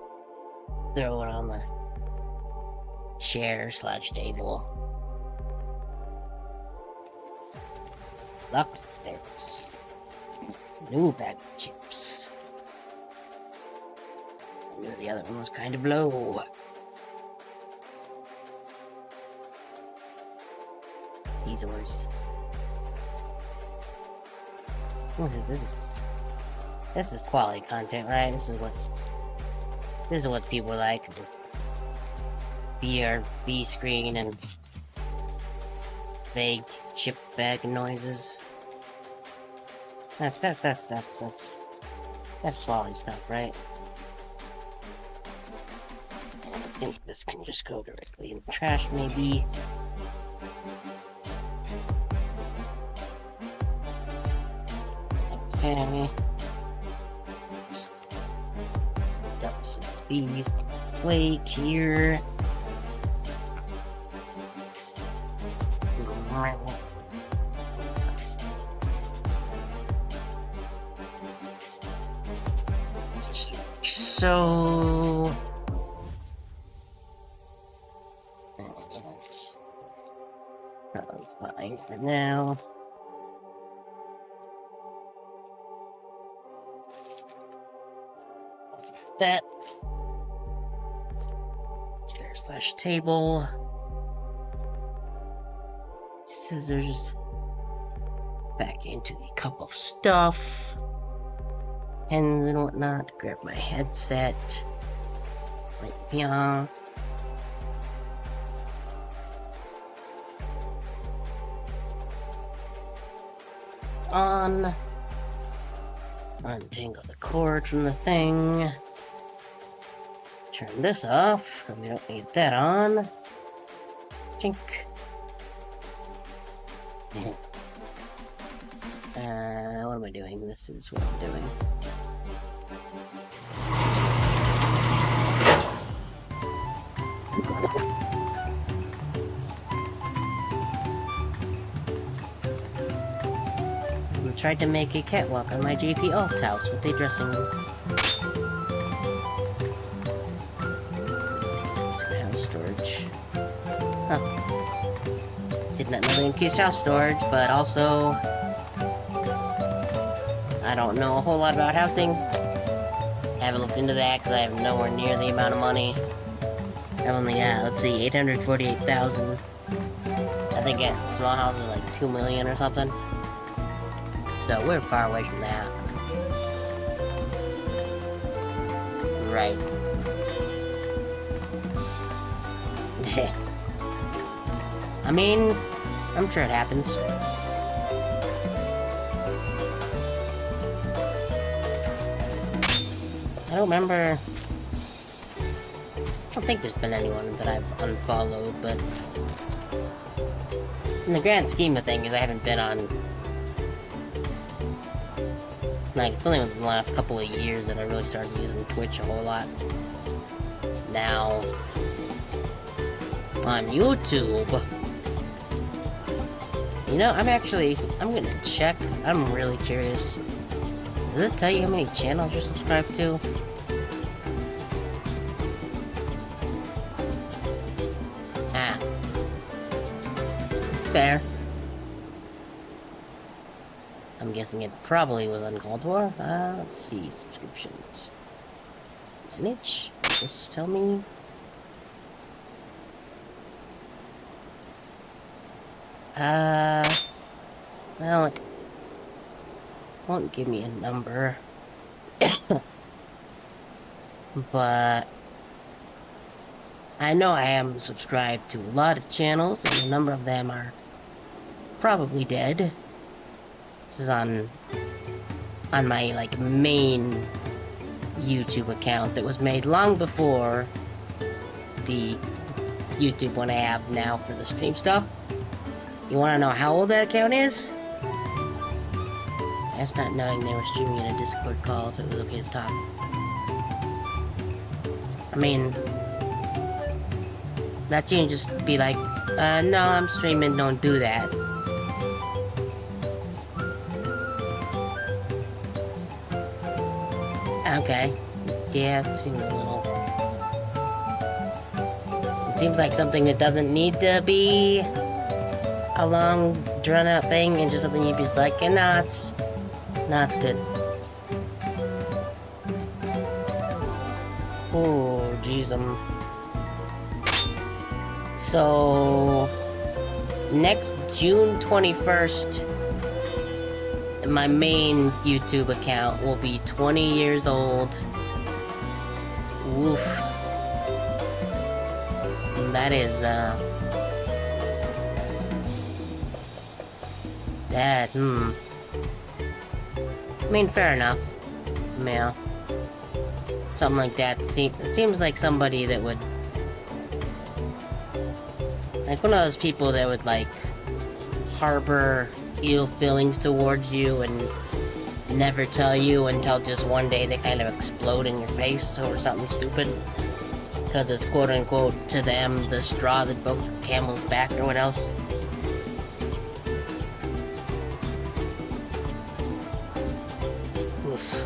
throw it on the chair/table. Locked upstairs. New bag of chips. I knew the other one was kind of low. These are worse. This is quality content, right? This is what people like. B screen and vague chip bag noises. That's quality stuff, right? And I think this can just go directly in the trash, maybe. Okay. Just dump some of these on the plate here. Just like so. That's probably fine for now. That chair/table. Scissors back into the cup of stuff, pens and whatnot. Grab my headset right here. On. Untangle the cord from the thing. Turn this off, because we don't need that on. Tink. What am I doing? This is what I'm doing. I tried to make a catwalk on my JP Alt's house with a dressing room. House storage. Huh. Did not know they increased house storage, but also I don't know a whole lot about housing. I haven't looked into that because I have nowhere near the amount of money. I've only got, let's see, 848,000. I think at small houses like 2 million or something. So we're far away from that. Right. I mean, I'm sure it happens. I don't remember. I don't think there's been anyone that I've unfollowed, but in the grand scheme of things, I haven't been on. Like, it's only within the last couple of years that I really started using Twitch a whole lot. Now, on YouTube, you know, I'm gonna check. I'm really curious. Does it tell you how many channels you're subscribed to? Ah. Fair. I'm guessing it probably was uncalled for. Let's see, subscriptions. Manage? Does this tell me? Well, it won't give me a number. But I know I am subscribed to a lot of channels, and a number of them are probably dead. This is on my, like, main YouTube account that was made long before the YouTube one I have now for the stream stuff. You wanna know how old that account is? That's not knowing they were streaming in a Discord call if it was okay to talk. I mean, that's you just be like, no, I'm streaming, don't do that. Okay. Yeah, it seems a little... It seems like something that doesn't need to be a long, drawn-out thing, and just something you'd be like, nah, it's good. Oh, jeez, So... Next June 21st, my main YouTube account will be 20 years old. Woof. That is, I mean, fair enough. Yeah. Something like that. It seems like somebody that would... Like one of those people that would, like, harbor ill feelings towards you and never tell you until just one day they kind of explode in your face over something stupid. Because it's quote-unquote, to them, the straw that broke the camel's back or what else. Oof.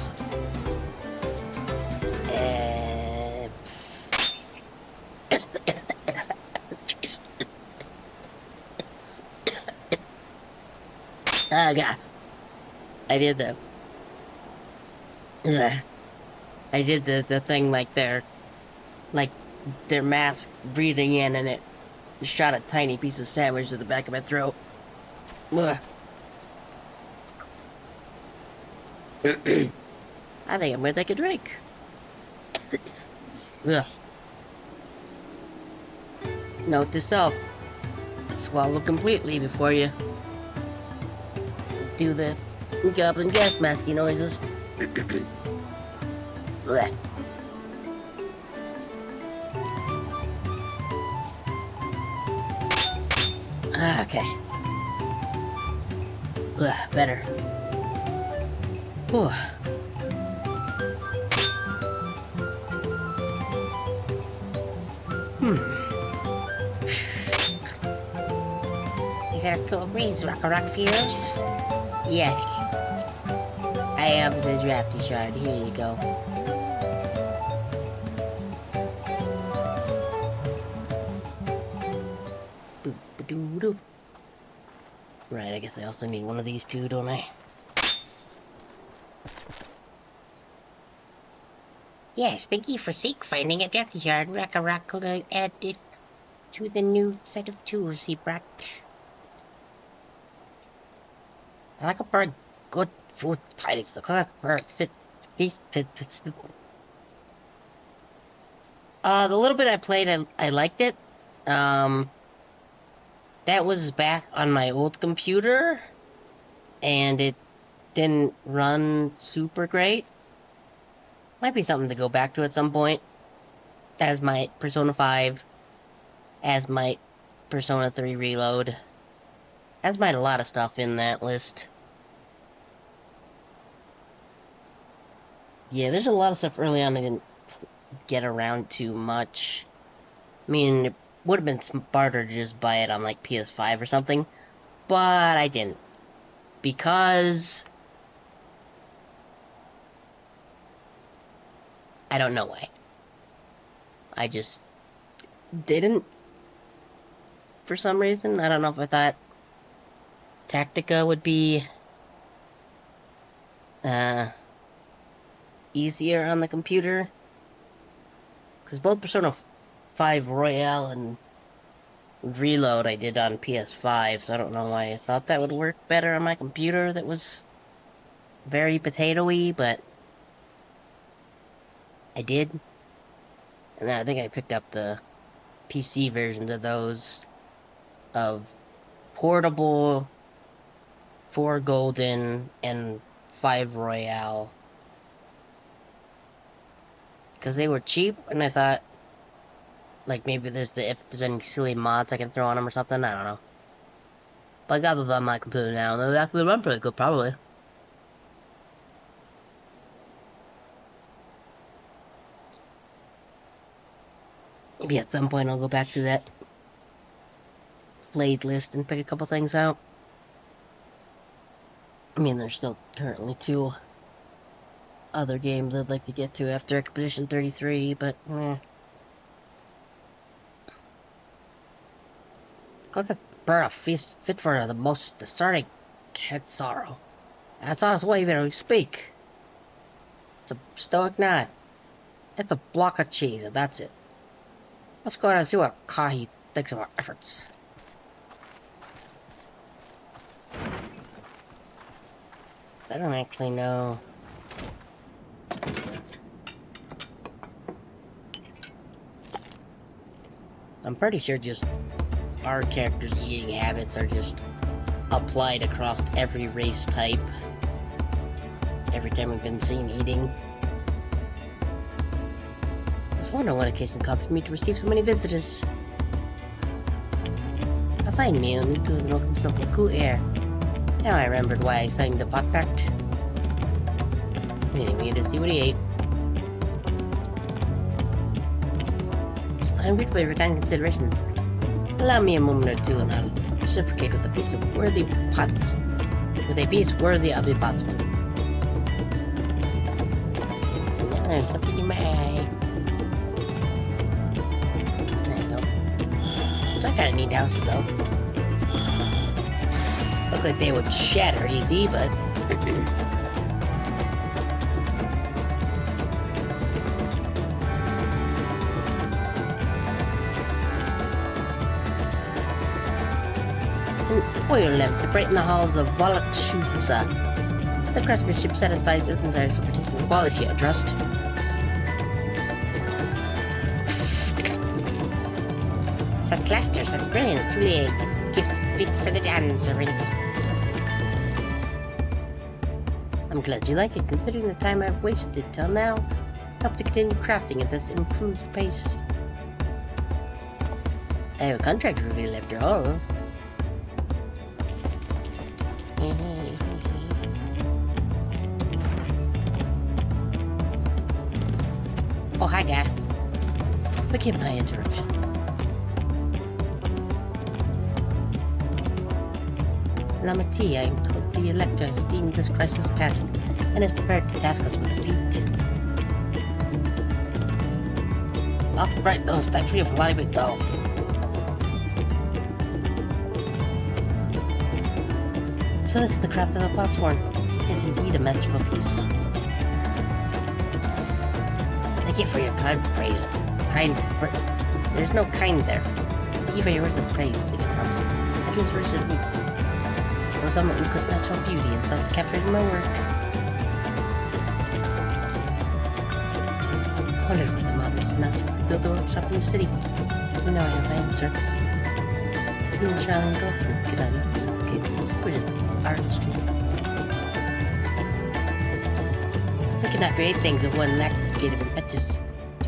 Oh god. I did the thing like their mask breathing in and it shot a tiny piece of sandwich to the back of my throat. Ugh. I think I'm gonna take a drink. Ugh. Note to self. Swallow completely before you do the goblin gas masky noises. Blech. Okay. Ugh, better. Whew. Is there a cool breeze, Rock Fields? Yes. I have the drafty shard. Here you go. Boop-a-doo-doo. Right, I guess I also need one of these too, don't I? Yes, thank you for finding a drafty shard. Rock will add it to the new set of tools he brought. I like a bird. Good food tidings. The little bit I played, I liked it. That was back on my old computer, and it didn't run super great. Might be something to go back to at some point. As might Persona 5. As might Persona 3 Reload. As might a lot of stuff in that list. Yeah, there's a lot of stuff early on I didn't get around to much. I mean, it would have been smarter to just buy it on, like, PS5 or something. But I didn't. Because... I don't know why. I just didn't. For some reason. I don't know if I thought Tactica would be easier on the computer. Because both Persona 5 Royale and Reload I did on PS5, so I don't know why I thought that would work better on my computer that was very potato-y, but I did. And then I think I picked up the PC versions of those, of Portable, 4 Golden, and 5 Royale. Because they were cheap, and I thought, like, maybe if there's any silly mods I can throw on them or something, I don't know. But I got those on my computer now, and they actually run pretty good, probably. Maybe at some point I'll go back to that flayed list and pick a couple things out. I mean, there's still currently 2 other games I'd like to get to after Expedition 33, but Cook Burra fit for the most starting head sorrow. That's on its way even as we speak. It's a stoic nod. It's a block of cheese, and that's it. Let's go ahead and see what Kahi thinks of our efforts. I don't actually know. I'm pretty sure just our characters' eating habits are just applied across every race type. Every time we've been seen eating. I was wondering what occasion called for me to receive so many visitors. A fine meal, new tools, and open himself in cool air. Now I remembered why I signed the contract. Meaning me to see what he ate. I'm grateful for your kind considerations. Allow me a moment or two and I'll reciprocate with a piece worthy of a potsman. Now there's something in my eye. There you go. So I kinda need houses though. Look like they would shatter easy, but oil lamp to brighten the halls of Volokshutsa. The craftsmanship satisfies your desires for particular quality, I trust. Such cluster, such brilliance, truly a gift fit for the dance servant. I'm glad you like it, considering the time I've wasted till now. I hope to continue crafting at this improved pace. I have a contract to reveal after all. Oh, hi there. Forgive my interruption. Lamati, I am told the Elector has deemed this crisis past and is prepared to task us with defeat. Off the bright nose, thank you for letting me go. So this is the craft of a potsworn. It is indeed a masterful piece. Thank you for your kind praise. There's no kind there. Thank you for your words of praise, singing promise. I choose verses me. It was some Uka's natural beauty and self-captured in my work. I wondered whether Modest not to build a workshop in the city. And now I have my answer. Being a traveling goldsmith could not easily replicate the secret artistry. We cannot create things of one lack of creative impetus.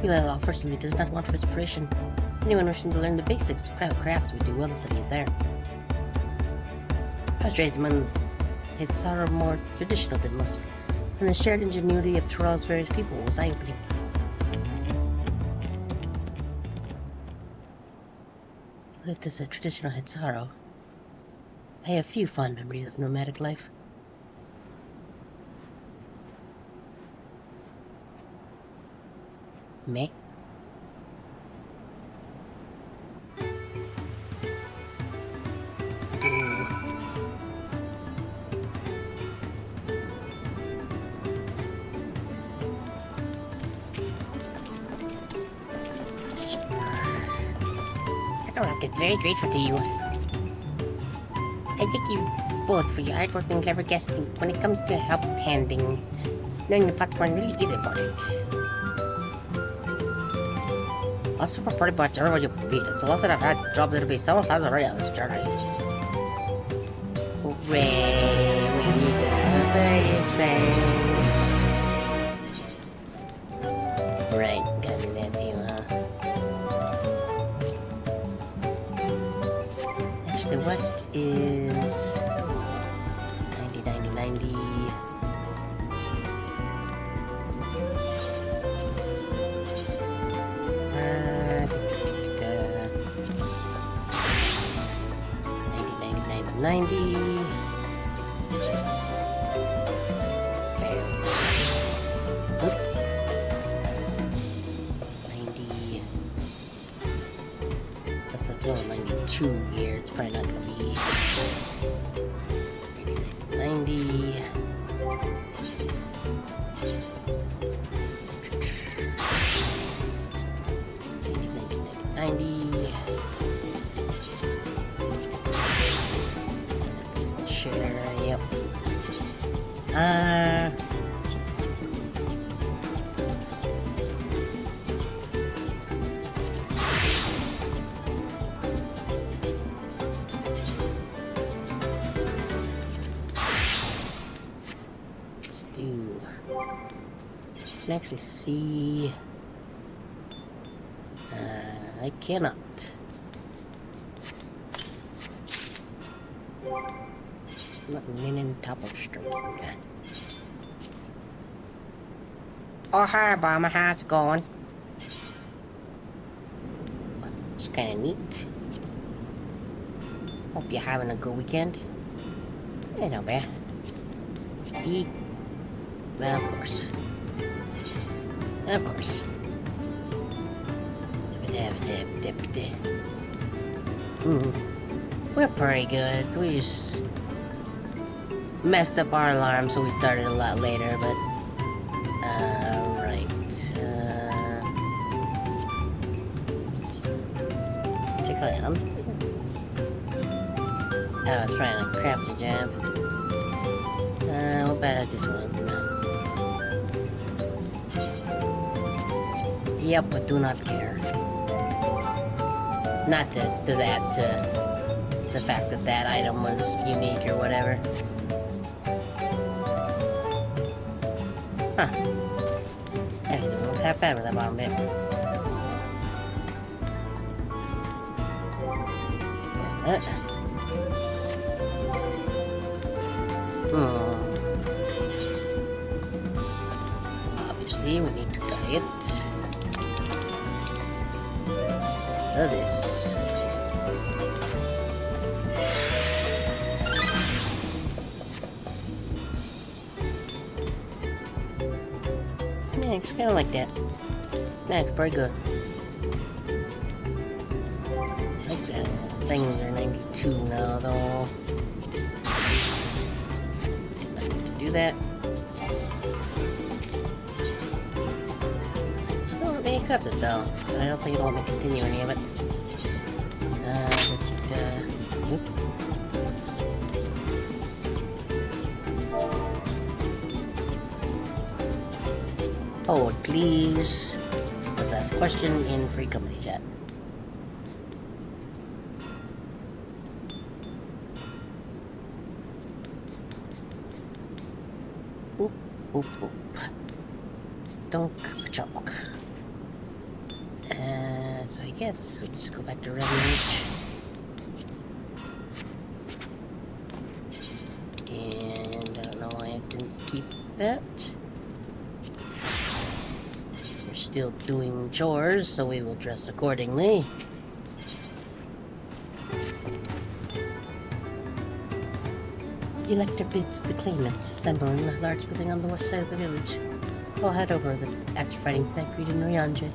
Law fortunately does not want for inspiration. Anyone wishing to learn the basics of craft would do well to study it there. I was raised among its sorrow more traditional than most, and the shared ingenuity of Tyrell's various people was eye-opening. I lived as a traditional Hitsaro. I have few fond memories of nomadic life. Me? It's very grateful to you. I thank you both for your hard work and clever guessing. When it comes to help handing, knowing the platform really is important. Also for party parts, everybody will beat it. So less than I've had jobs that'll be several times already on this journey. Hooray! We have a biggest thing. Right, got an empty, huh? Actually, what is 90, 90, 90? 90. Oop. 90. That's only 92 here. It's probably not gonna be 90. 90. Use the share, yep. Let's do. I can actually see. I cannot. Not leaning top of striking. Oh, hi, Obama. How's it going? It's kind of neat. Hope you're having a good weekend. Yeah, not bad. Well, of course. Of course. We're pretty good. We just messed up our alarm, so we started a lot later, but right. Particularly on something. Oh, I was trying to craft a jab. What about this one? Yep, but do not care. Not to the fact that that item was unique or whatever. Huh. Actually doesn't look half bad with that bottom bit. Obviously, we need to diet. This. Yeah, it's kind of like that. Yeah, it's pretty good. Like that. Things are 92 now, though. Nothing to do that. Still let me accept it, though. I don't think it'll let me continue any of it. Oop. Hold, please. Let's ask a question in free company chat. Oop, oop, oop. Dunk, chunk. So I guess we'll just go back to Red Ridge. And I don't know why I didn't keep that. We're still doing chores, so we will dress accordingly. Elector bids the claimants assemble in a large building on the west side of the village. We'll head over after fighting Thancred and Ryanje.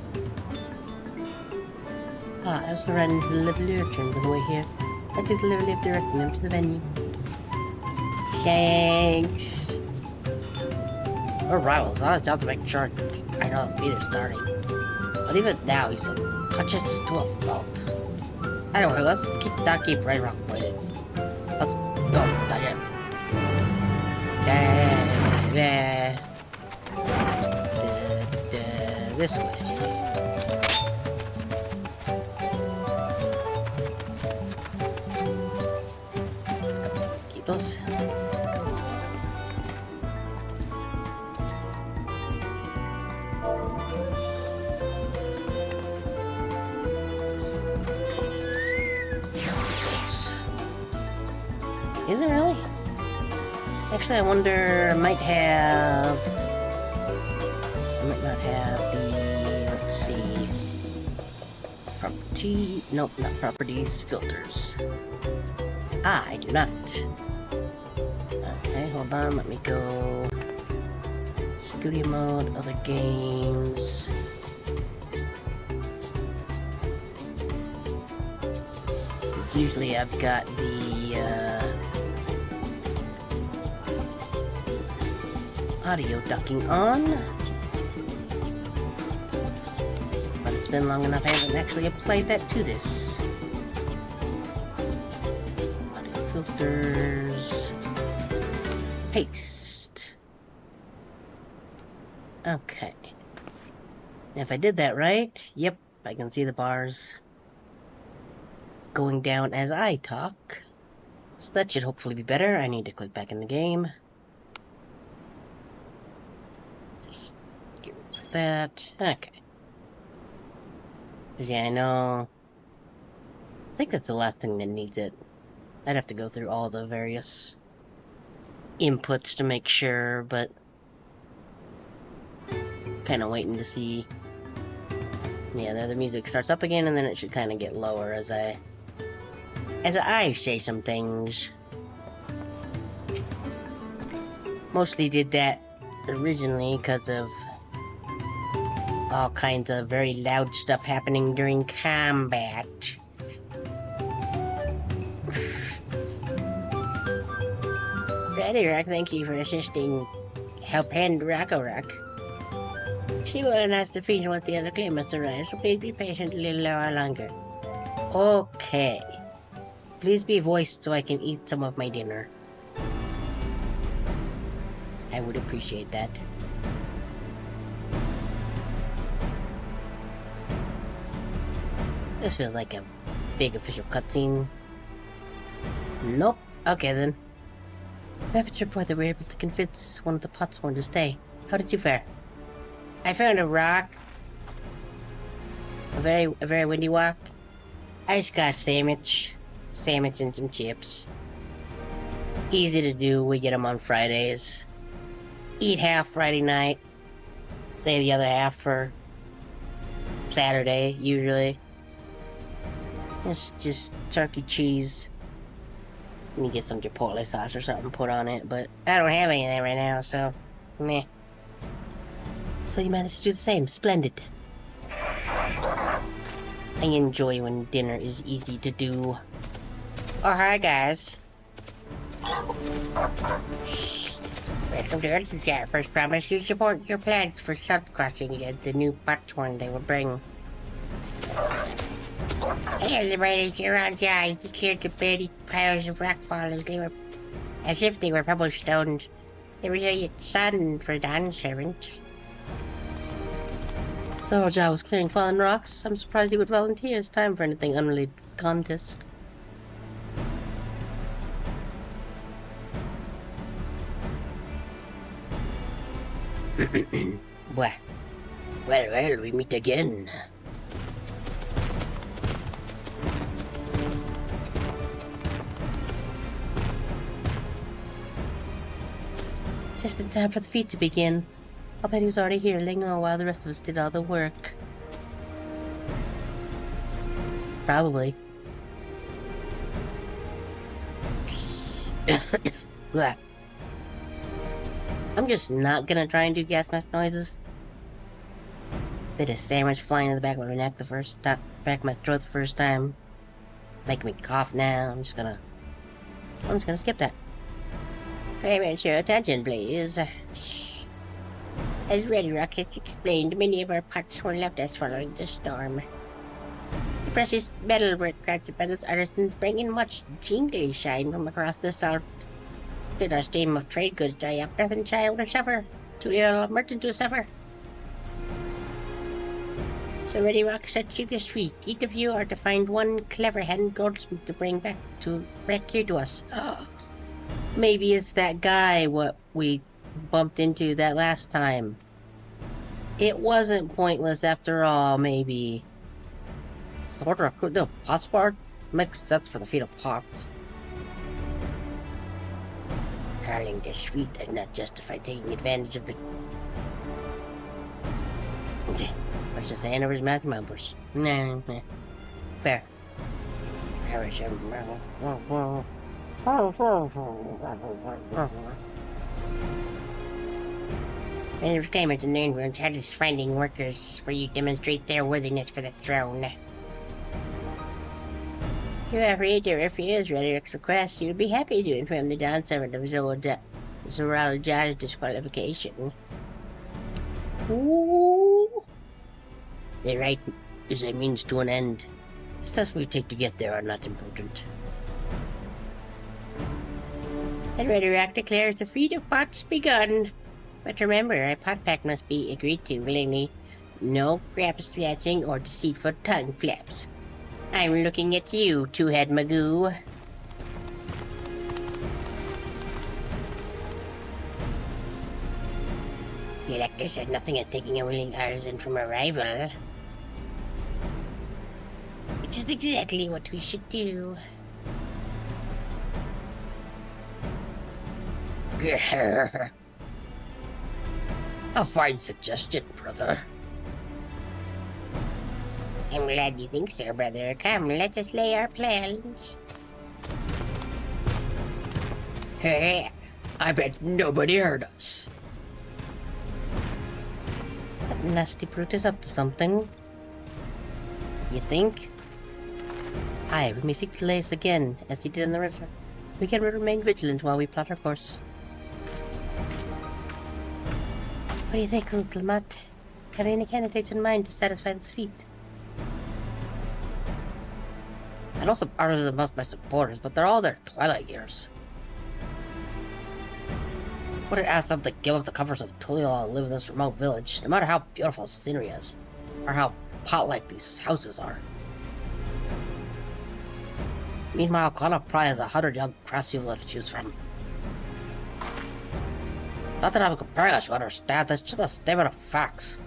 Ah, I was running to deliver the urchins on the way here. I took the liberty of directing them to the venue. Thanks. We're rivals. I'll have to make sure I know the beat is starting. But even now, he's conscious to a fault. Anyway, let's keep Red Rock pointed. Let's go, Diane. This way. Keep those. Is it really? Actually, I wonder, I might not have the, let's see, property, nope, not properties, filters. I do not. Okay, hold on, let me go. Studio mode, other games. Usually I've got the audio ducking on. But it's been long enough I haven't actually applied that to this. Audio filters. Paste. Okay. If I did that right, yep, I can see the bars going down as I talk. So that should hopefully be better. I need to click back in the game. Just get rid of that. Okay. 'Cause yeah, I know. I think that's the last thing that needs it. I'd have to go through all the various inputs to make sure, but kind of waiting to see. Yeah, the music starts up again, and then it should kind of get lower as I say some things. Mostly did that originally because of all kinds of very loud stuff happening during combat. Ready Rock, thank you for assisting help hand Rock. She will announce the fees once the other claimants arrive, so please be patient a little while longer. Okay. Please be voiced so I can eat some of my dinner. I would appreciate that. This feels like a big official cutscene. Nope. Okay then. Rabbits report that we were able to convince one of the Potsworn to stay. How did you fare? I found a rock. A very windy walk. I just got a sandwich and some chips. Easy to do. We get them on Fridays. Eat half Friday night. Save the other half for Saturday, usually. It's just turkey cheese. You get some chipotle sauce or something put on it, but I don't have any of that right now, so meh. So you managed to do the same. Splendid. I enjoy when dinner is easy to do. Oh, hi guys. Welcome to Earth. First promise you support your plans for sub crossings and the new Potsworn they will bring. Hey, the brightest around the eyes cleared the dirty piles of rockfall as if they were pebble stones. The resilient sun for Dawn servant. So our job was clearing fallen rocks. I'm surprised he would volunteer his time for anything unrelated to the contest. Well, we meet again. Just in time for the feat to begin. I'll bet he was already here, laying on while the rest of us did all the work. Probably. I'm just not gonna try and do gas mask noises. Bit of sandwich flying in the back of my neck back of my throat the first time. Making me cough now. I'm just gonna skip that. Payment your attention, please. As Red Rockets explained, many of our Potsworn left us following the storm. The precious metalwork crafted by those artisans bring in much jingly shine from across the south. Did our stream of trade goods dry up, earth and child will suffer. Too ill merchant to suffer. So Ready Rock sets you this feat. Each of you are to find one clever hand goldsmith to bring back here to us. Maybe it's that guy what we bumped into that last time. It wasn't pointless after all, maybe. So what recruit the Potsworn? Makes sense for the feat of pots. Hurling this feat does not justify taking advantage of the what's just hand over his math numbers. Nah. Fair. Entertainment and influence had us finding workers for you to demonstrate their worthiness for the throne. You are free to refuse Reddick's request. You would be happy to inform the Dawn servant of Zalera's disqualification. Ooh. The right is a means to an end. The steps we take to get there are not important. And Reddick declares the feat of pots begun. But remember, a pot pact must be agreed to willingly. No crap scratching or deceitful tongue flaps. I'm looking at you, two-head Magoo. The elector said nothing at taking a willing artisan from a rival. Which is exactly what we should do. A fine suggestion, brother. I'm glad you think so, brother. Come, let us lay our plans. Hey, I bet nobody heard us. That nasty brute is up to something. You think? Aye, we may seek to lay us again, as he did in the river. We can remain vigilant while we plot our course. What do you think, Uncle Matt? Have any candidates in mind to satisfy this feat? I know some artists amongst my supporters, but they're all their twilight years. Would it ask them to give up the comforts of Tulio and live in this remote village, no matter how beautiful the scenery is, or how pot-like these houses are? Meanwhile, Connor probably has 100 young craftspeople to choose from. Not that I'm comparing us, you understand, that's just a statement of facts.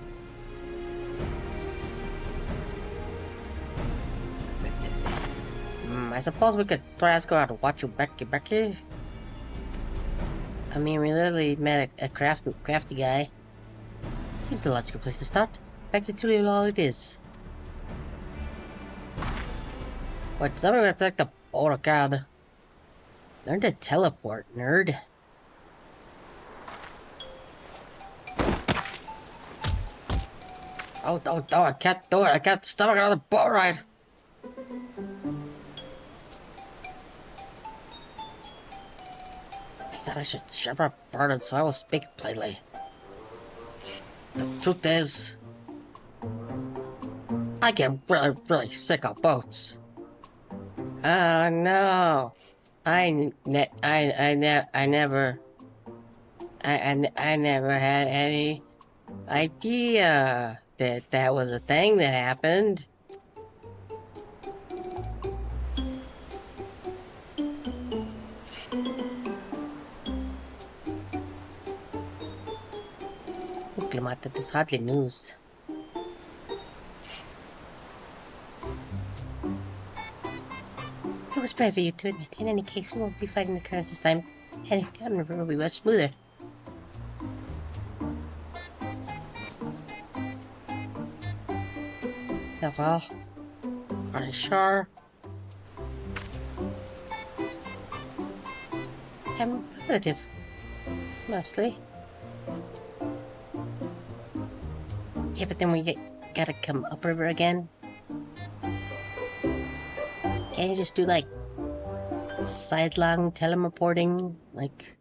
I suppose we could try to go out and watch you, Becky. I mean, we literally met a crafty guy. Seems a logical place to start. Back to Tulio all it is. What, somebody gonna take the boat account? Learn to teleport, nerd. Oh, I can't do it. I can't stomach another boat ride. I said I should share my burden, so I will speak plainly. The truth is, I get really sick of boats. Oh no, I never had any idea that was a thing that happened. That is hardly news. It was brave of you to admit. In any case, we won't be fighting the currents this time. Heading down the river will be much smoother. Yeah, well, are you sure? I'm relative, mostly. Yeah, but then we gotta come upriver again. Can't you just do like sidelong teleporting, like?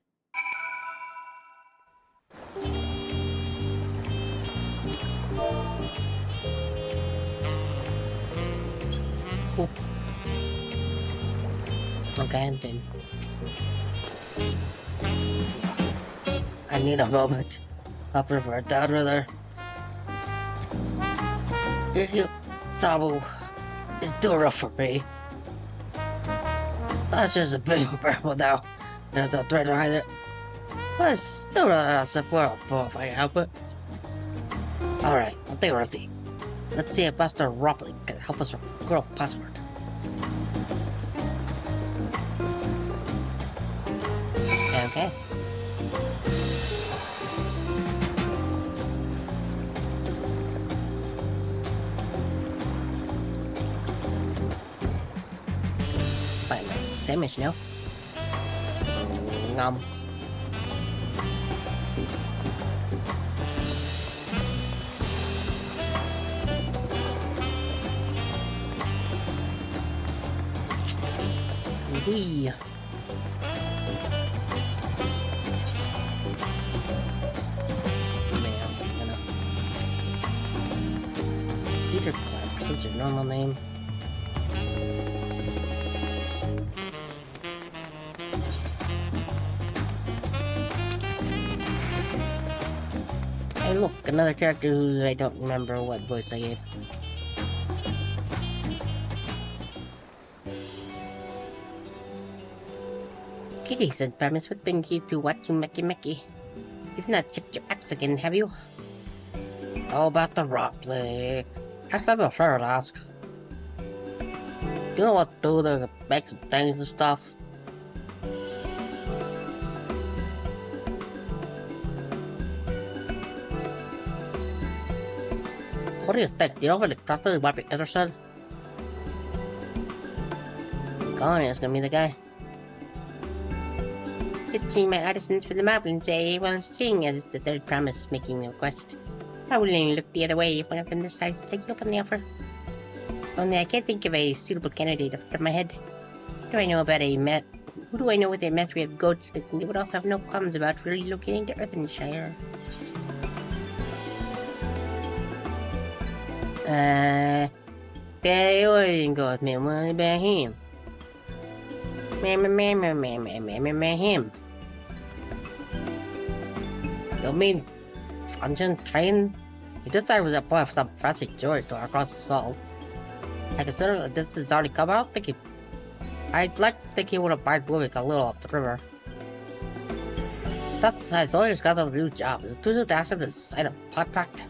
Oop. Okay, then. I need a moment. Upriver, downriver. Tabu is too rough for me. That's just a big problem now. There's a threat behind it. But it's still rather support if I can help it. Alright, I'll take a rough. Let's see if Master Ropley can help us grow password. Okay. Same mission, no? Nom. Wee. Peter Clark, such a normal name. Hey look, another character who I don't remember what voice I gave. Greetings and promise what brings you to what you Mecky. You've not chipped your axe again, have you? How about the roleplay? That's not a fair ask. Do you know what to do to make some things and stuff? What do you think? Do you know what exactly what the other said? Colin is gonna be the guy. Pitching my artisans for the mountains, eh? Well, seeing as the third promise making the request, I will only look the other way if one of them decides to take you up on the offer. Only I can't think of a suitable candidate off the top of my head. Who do I know with a mastery of goldsmithing and they would also have no qualms about relocating to Earthenshire? They always go with me. What about him? Him. You mean Argentine? He just thought it was a boy of some fancy jewelry store across the salt. I consider this has already come out. I'd like to think he would have bought Bluewick a little up the river. That's how Zoyer's got a new job. Is it too soon to ask him to sign a contract?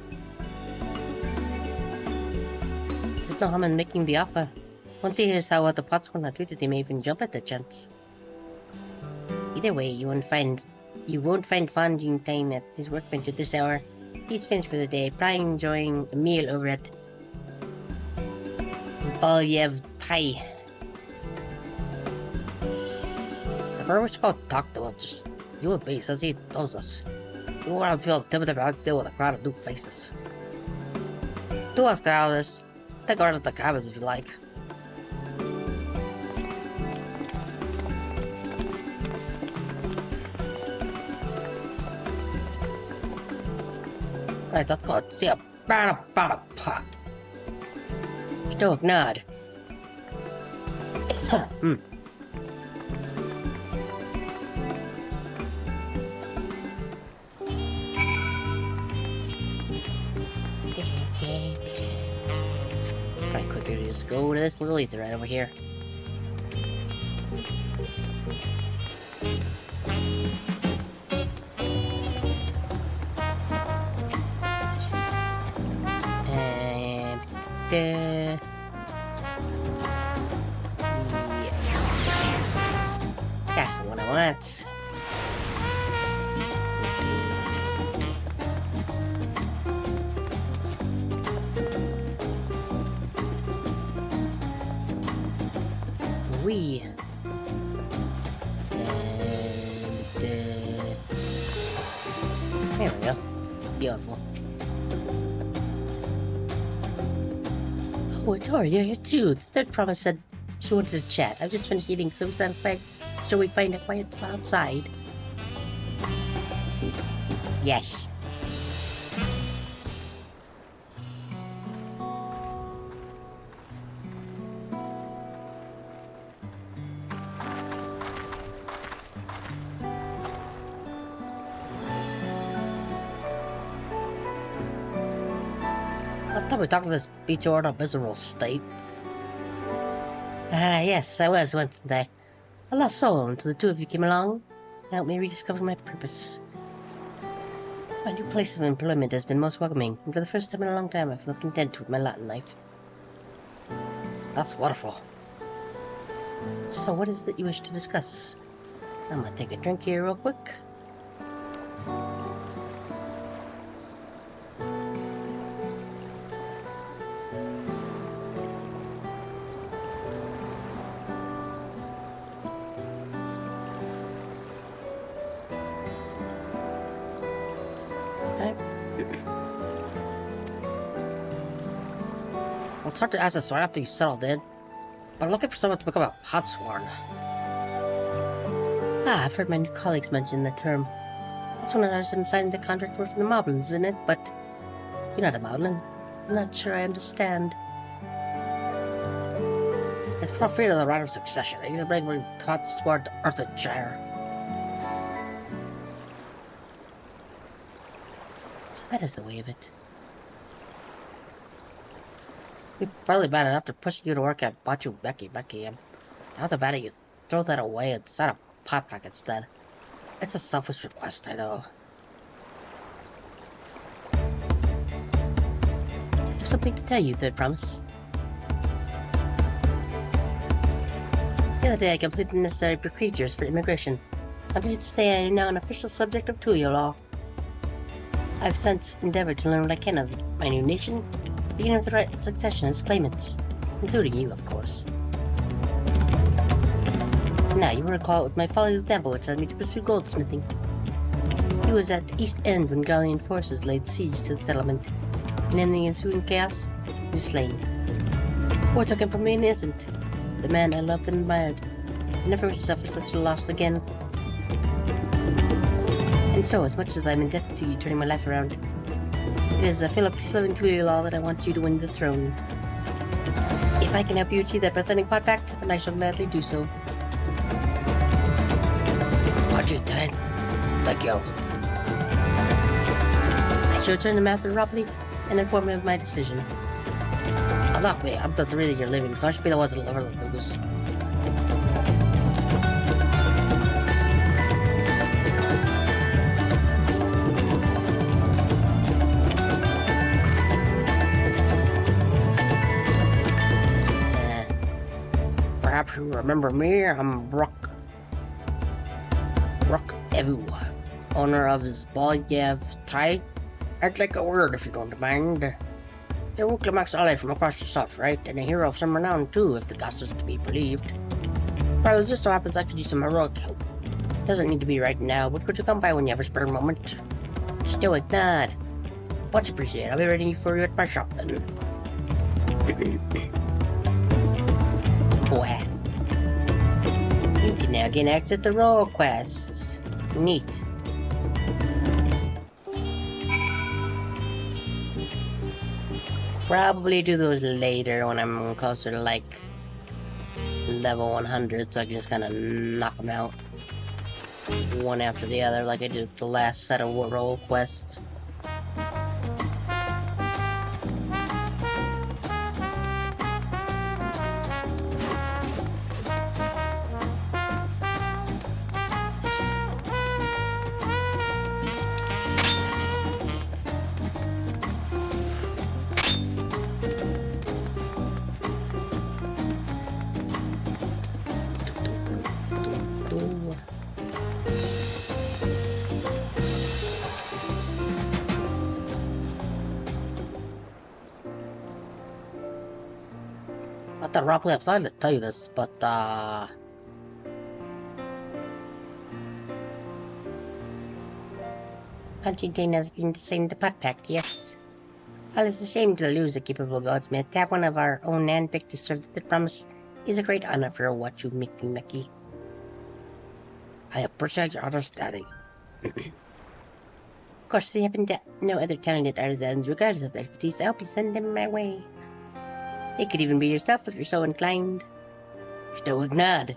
There's no harm in making the offer. Once he hears how the pot's gonna treat it, he may even jump at the chance. Either way, you won't find Fonjing time at his workbench at this hour. He's finished for the day, probably enjoying a meal over at Zbalyev's Thai. The bird was called talk to him, just you and me, says he knows us. You won't feel timid about deal with a crowd of new faces. Do us all this. Take over the cabins if you like. Right, let's go see a bada pop. Stoic nod. Probably quicker to just go to this little ether right over here. Yeah. That's the one I want. Wee. And there we go. Beautiful. Oh, Tori, you're here too. The third promise said she wanted to chat. I've just finished eating, so shall we find a quiet spot outside? Yes. Last time we talked to this beach or in a miserable state. Yes, I was once, and I lost soul until the two of you came along and helped me rediscover my purpose. My new place of employment has been most welcoming, and for the first time in a long time I feel content with my lot in life. That's wonderful. So what is it you wish to discuss? I'm gonna take a drink here real quick. Well, it's hard to ask us right after you settled in, but I'm looking for someone to become a potsworn. Ah, I've heard my new colleagues mention the term. That's when I was signing the contract for the Moblins, isn't it? But you're not a Moblin. I'm not sure I understand. It's for fear of the right of succession. I need to bring my potsworn to Arthurshire. So that is the way of it. We're probably bad enough to push you to work at Bachu Becky. Now the better you throw that away and start a pot pack instead. It's a selfish request, I know. I have something to tell you, Third Promise. The other day I completed the necessary procedures for immigration. I'm pleased to say I am now an official subject of Tuyo law. I've since endeavored to learn what I can of my new nation, beginning with the right of succession as claimants, including you, of course. Now, you will recall it was my father's example which led me to pursue goldsmithing. He was at the East End when Gallian forces laid siege to the settlement, and in the ensuing chaos, he was slain. War took him from me innocent, the man I loved and admired. I never wish to suffer such a loss again. And so, as much as I'm indebted to you turning my life around, it is a Philip-loving Tuyo law that I want you to win the throne. If I can help you achieve that by sending pot pact, then I shall gladly do so. Roger that. Thank you. I shall return to Master Robley and inform him of my decision. I'm not wait, I'm not really your living, so I should be the one to deliver the news. Perhaps you remember me, I'm Brock Evu, owner of Zbalyev Thai. I'd like a word if you don't mind. You're Wuklamax ally from across the south, right? And a hero of some renown too, if the gospel is to be believed. Well, it just so happens I could use some heroic help. Doesn't need to be right now, but could you come by when you have a spare moment? Stoic nod. Much appreciated. I'll be ready for you at my shop then. Well, you can now gain access to role quests. Neat. Probably do those later when I'm closer to like level 100, so I can just kind of knock them out one after the other, like I did with the last set of role quests. I thought Robley applied to tell you this, but Punching Dane has been to sing the pot pact, yes. While it's a shame to lose a capable goldsmith, to have one of our own handpicked to serve the promise is a great honor for what you make me, Mickey. I appreciate your understanding. Of course, if you happen to know other talented artisans, regardless of their expertise, I hope you send them my way. It could even be yourself if you're so inclined. Stoic nod.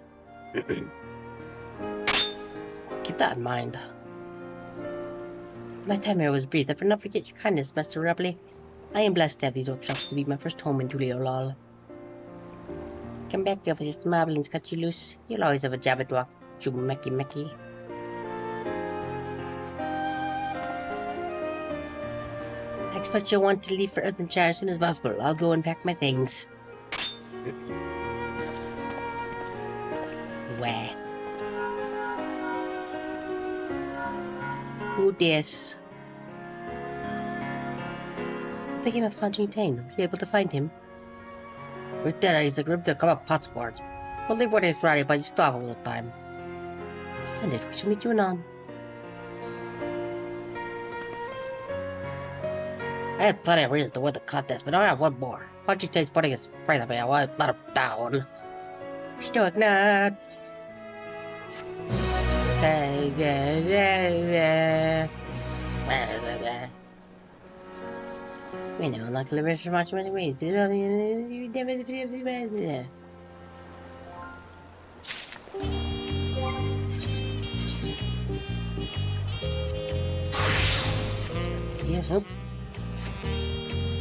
Keep that in mind. My time here was brief, but not forget your kindness, Master Robley. I am blessed to have these workshops to be my first home in Tuliolol. Come back to the office if the Moblins cut you loose. You'll always have a job at work, Chumeki. I expect you'll want to leave for Earthenshire as soon as possible. I'll go and pack my things. Where? Who this? Thinking of Punching Tane. Were you able to find him? With that, he's agreed to come up Potsport. We'll leave when he's ready, but you still have a little time. Splendid. We shall meet you anon. I had plenty of reasons to win the contest, but I have one more. Why don't you take putting his friend of me? I want to let him down. Stoic nut. We know, like the rest of much money. Yep.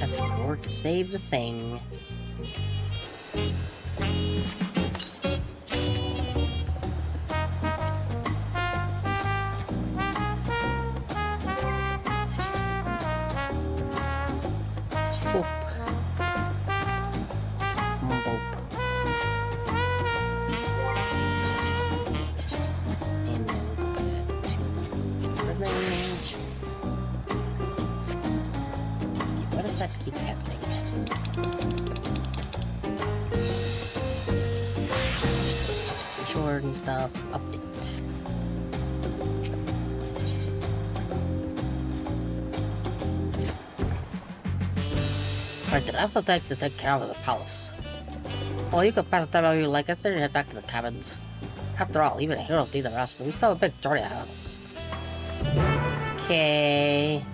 I forgot to save the thing. Boop. Boop. And then we'll go back to revenge. What does that keep happening? Short and stuff. Update. Alright, then I also take to take care of the palace. Well, you can pass the time how you like us and head back to the cabins. After all, even the heroes need their rest, but we still have a big journey ahead of us. Okay.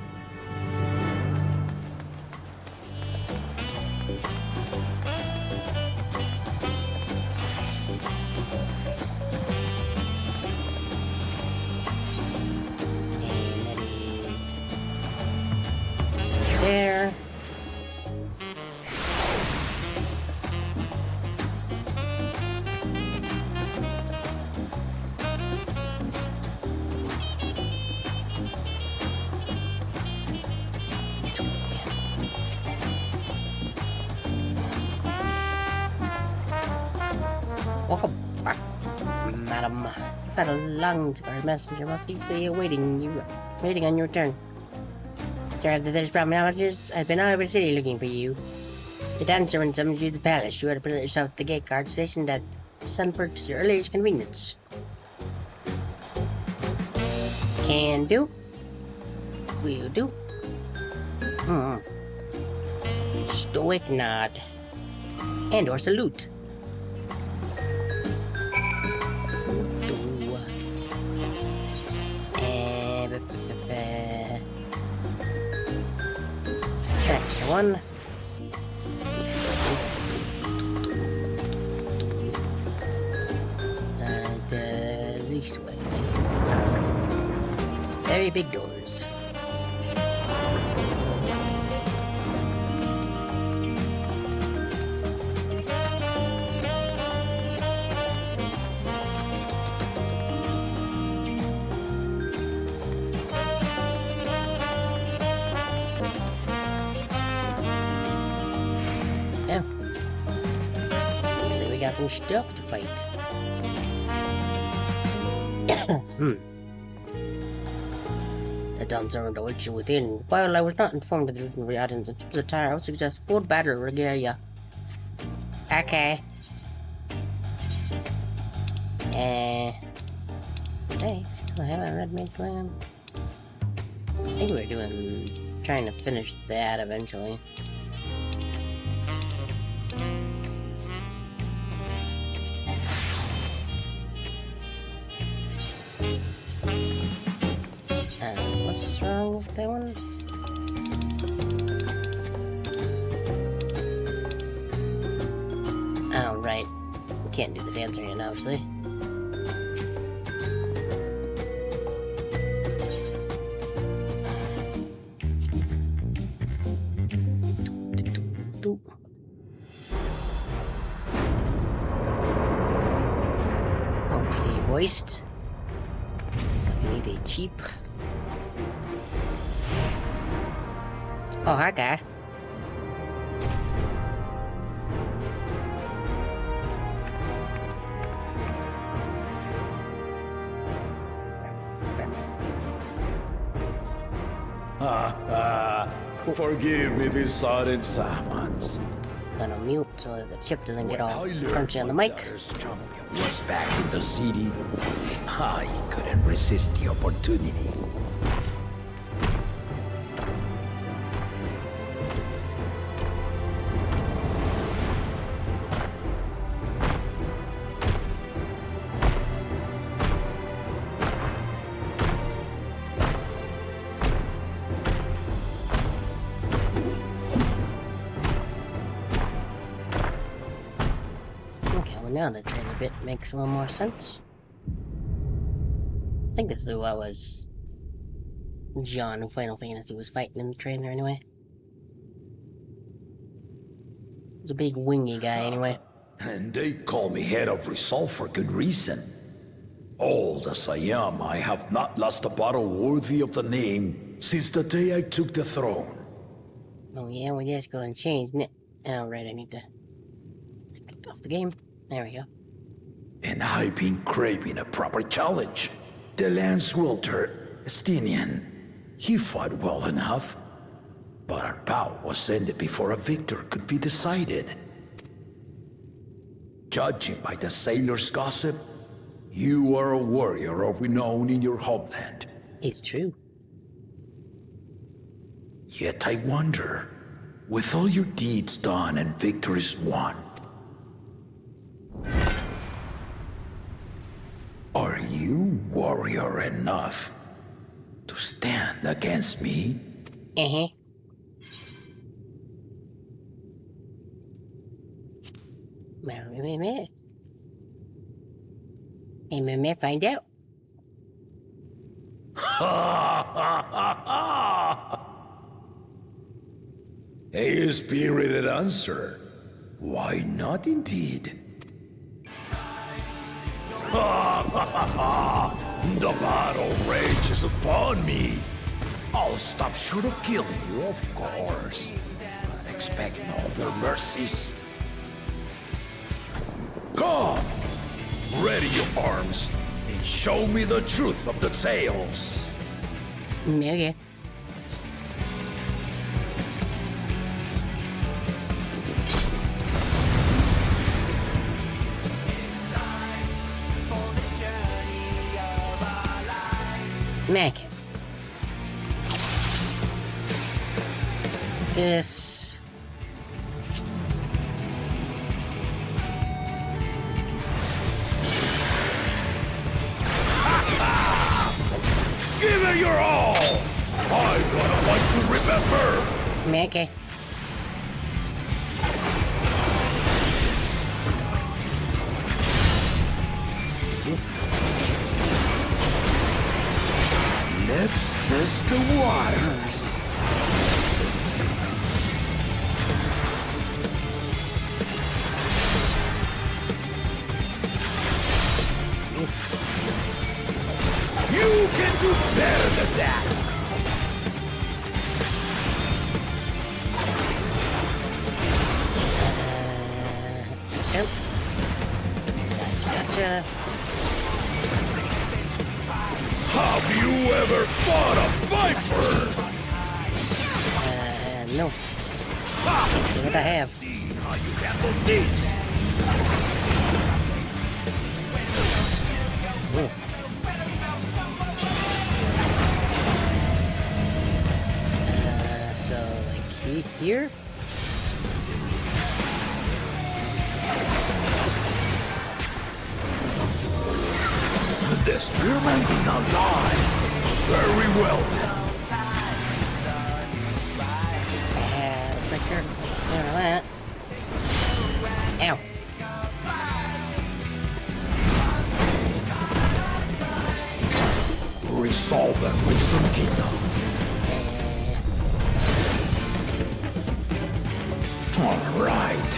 There. Welcome back, madam. You've had a long our messenger must easily waiting on your turn. Sir, after this promenades, I've been all over the city looking for you. The dancer summoned you to the palace. You had to present yourself at the gate guard stationed at Sunford to your earliest convenience. Can do. Will do. Stoic nod. And or salute. Extra one. And this way. Very big doors. Got some stuff to fight. The Dawntrail awaits you within. While I was not informed of the written items and the tire, I would suggest full battle regalia. Okay. Hey, still haven't read my plan. I think we're trying to finish that eventually. What's wrong with that one? Oh, right. We can't do the dancer yet, obviously. Hopefully voiced. So I need a cheap. Oh, hi, guy. Cool. Forgive me this sudden summons. Gonna mute so that the chip doesn't get all crunchy on the mic. Champion was back in the city. I couldn't resist the opportunity. Well, now the trailer bit makes a little more sense. I think this is who I was. John in Final Fantasy was fighting in the trailer anyway. He's a big wingy guy anyway. And they call me head of Resolve for good reason. Old as I am, I have not lost a battle worthy of the name since the day I took the throne. Oh yeah, we just go and change it. Oh right, I need to click off the game. There we go. And I've been craving a proper challenge. The Lance Wilter, Estinian, he fought well enough, but our bout was ended before a victor could be decided. Judging by the sailors' gossip, you are a warrior of renown in your homeland. It's true. Yet I wonder, with all your deeds done and victories won, are you warrior enough to stand against me? Uh-huh. Hey, find out. A spirited answer. Why not indeed? The battle rages upon me. I'll stop short of killing you, of course. But expect no other mercies. Come! Ready your arms and show me the truth of the tales. Okay. Mac. This. Give it your all! I'm gonna want to remember! Okay. Let's test the waters. You can do better than that! Yep. Gotcha. Have you ever fought a viper? No. Let's see what I have. See how you handle this. So, like here? The spearman did not lie. Very well then. Flicker. Clear that. Ow. Resolve that with some kingdom. All right.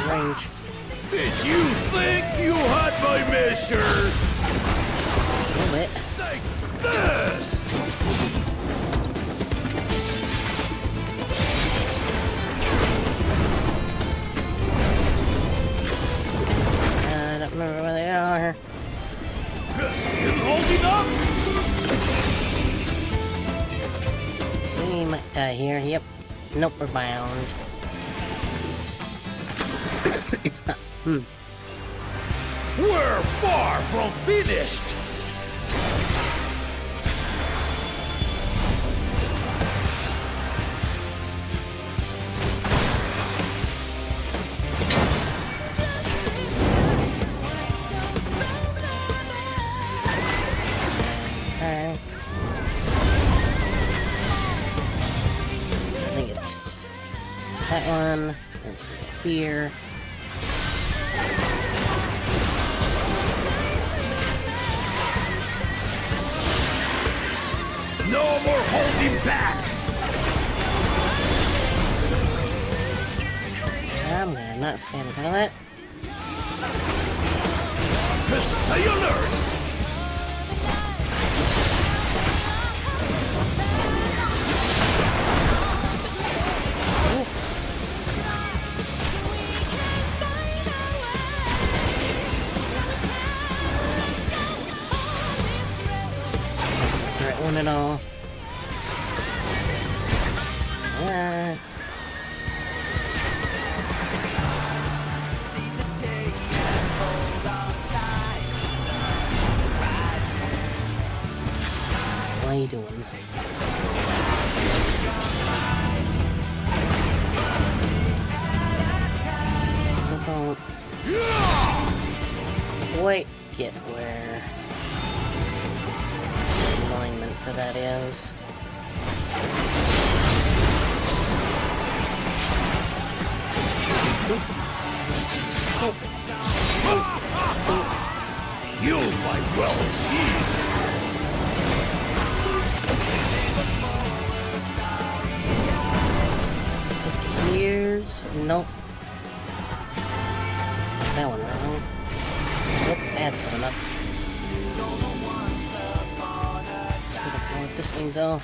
Range. Did you think you had my measure? A little bit. Take this! I don't remember where they are. Is it holding up? We might die here. Yep. Nope, we're bound. We're far from finished! here. No more holding back! I'm gonna not stand in front of that. Stay alert! That's not the right one at all. What are you doing? Still don't quite get where the alignment for that is. You might well indeed! Here's... Nope. That one wrong. Nope, that's coming up. Still don't know what this means though.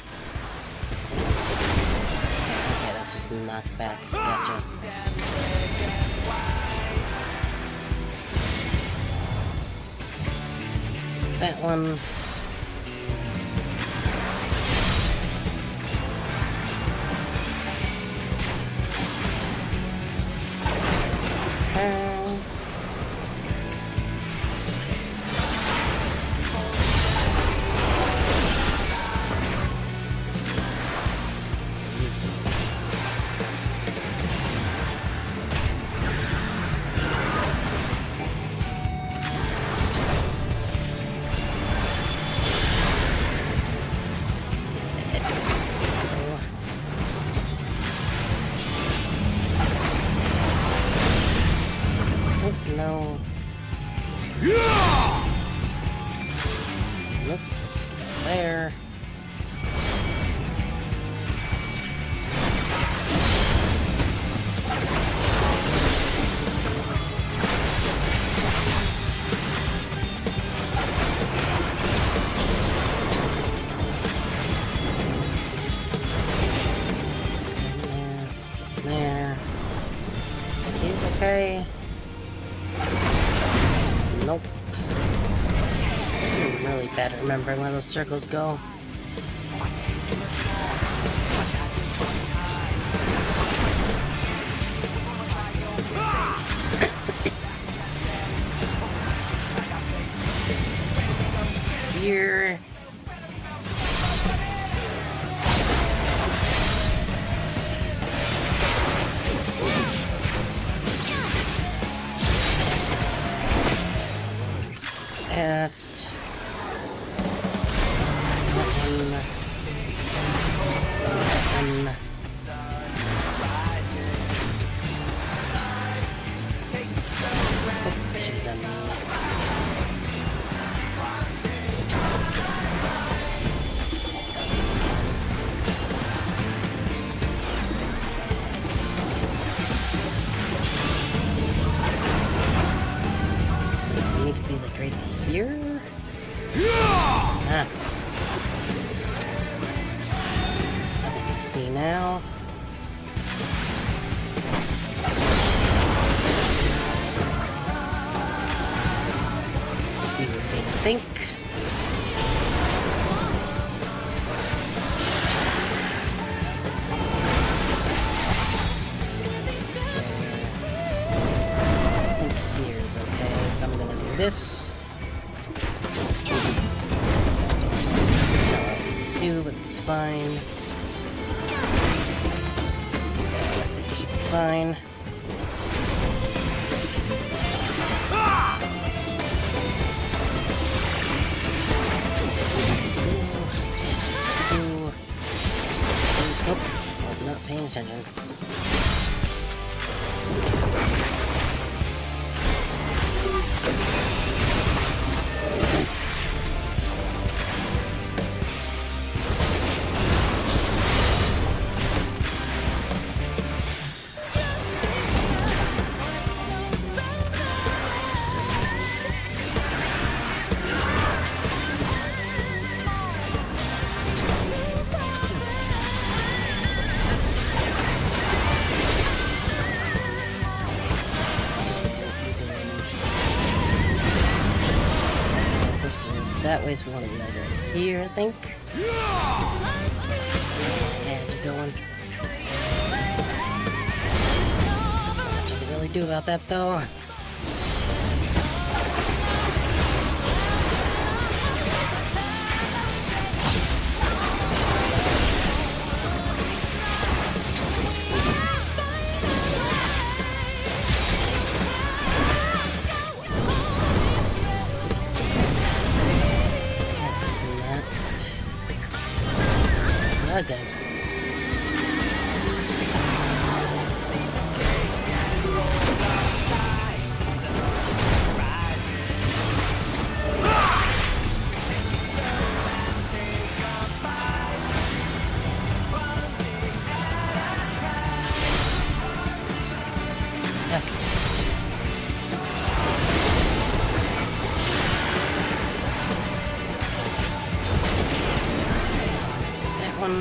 Okay, that's just knocked back. Gotcha. Let's do that one. No. Nope, let's get there. Stay there. He's okay. Nope. I'm really bad at remembering where those circles go. Here. At should have done that. Do we need to be like right here? Ah. I can see now. I think. I think here's okay. I'm gonna do this. It's not what I need to do, but it's fine. I think it should be fine. Nope, was not paying attention. that way, so we want to go right here, I think. Hands are going. What you can really do about that, though? Okay. That one.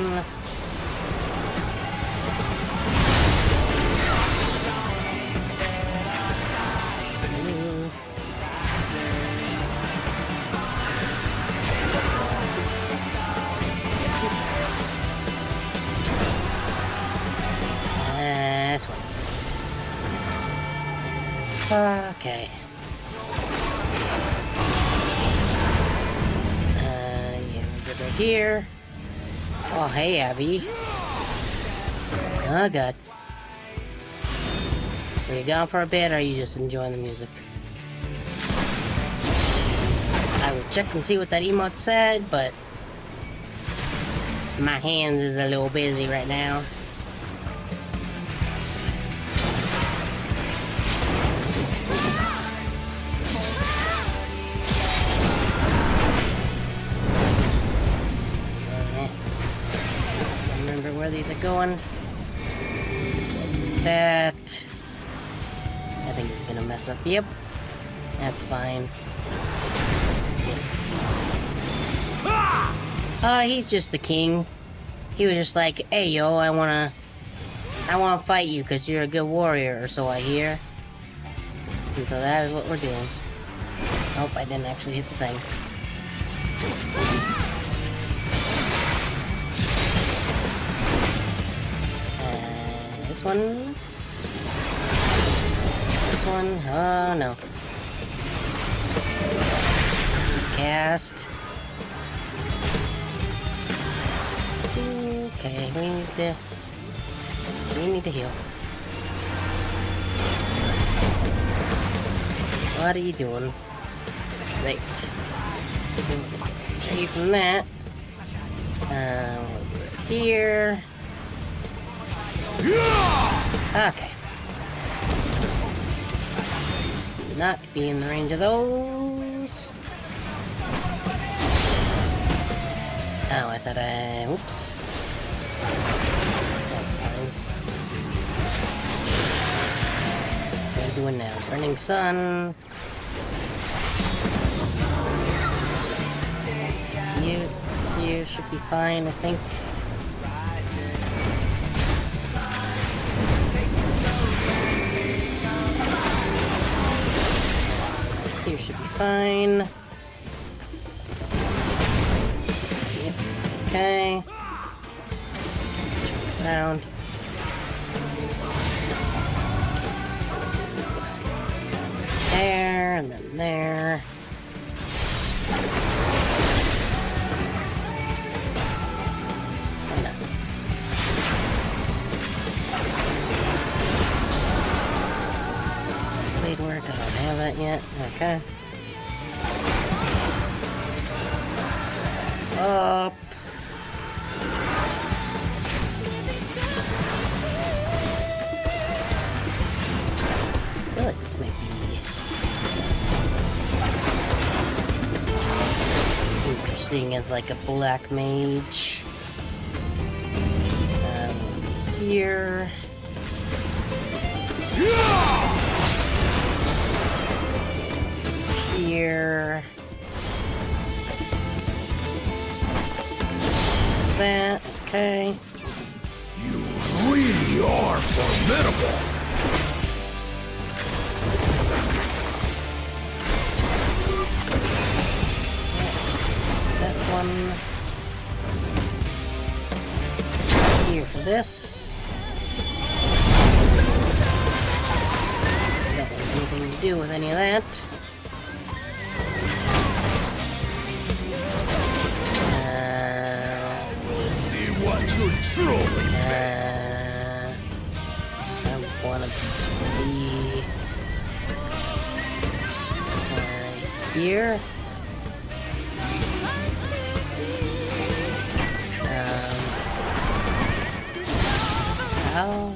This one. Okay. Yeah, good right here. Oh, hey, Abby. Oh, God. Are you gone for a bit, or are you just enjoying the music? I would check and see what that emote said, but my hands is a little busy right now. Remember where these are going. Let's go do that. I think it's gonna mess up. Yep. That's fine. He's just the king. He was just like, hey yo, I wanna fight you because you're a good warrior, or so I hear. And so that is what we're doing. Nope, I didn't actually hit the thing. This one? This one? Oh no. Cast. Okay, we need to heal. What are you doing? Right. Away from that. Here. Okay. Let's not be in the range of those. Oh, I thought whoops. That's fine. What are you doing now? Burning sun. Here should be fine, I think. Here should be fine. Yep. Okay. Let's turn around. There, and then there. Blade work, I don't have that yet. Okay. Up. I feel like this might be interesting as like a black mage. Here. Here. That, okay. You really are formidable. this. Don't want anything to do with any of that. We'll see what you're truly I want to be here. Oh.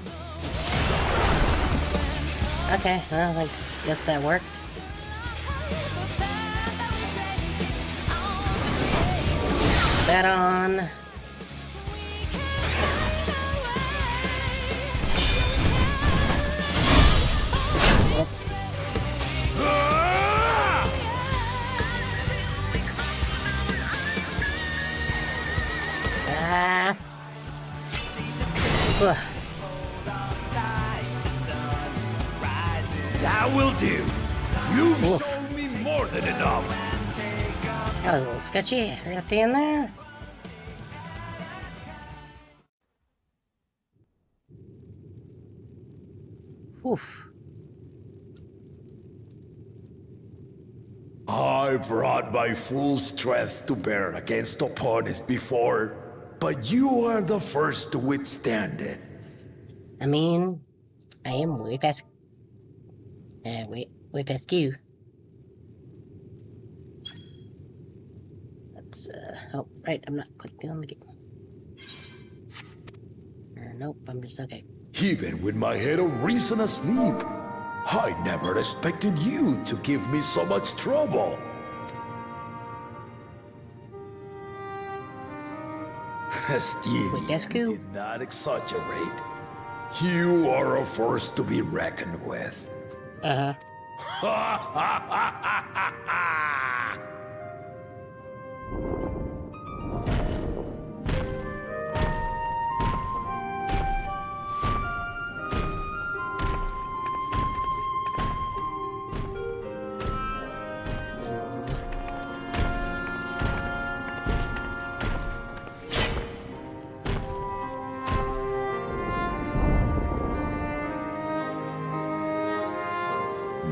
Okay, well, I guess that worked. That on. Ah. Ugh. That will do. You've shown me more than enough. That was a little sketchy right at the end there. Oof. I brought my full strength to bear against opponents before, but you are the first to withstand it. I mean, I am way past. Way past you. That's oh, right. I'm not clicking on the game. Nope. I'm just okay. Even with my head of reason asleep, I never expected you to give me so much trouble. Steve, did not exaggerate. You are a force to be reckoned with. Uh-huh.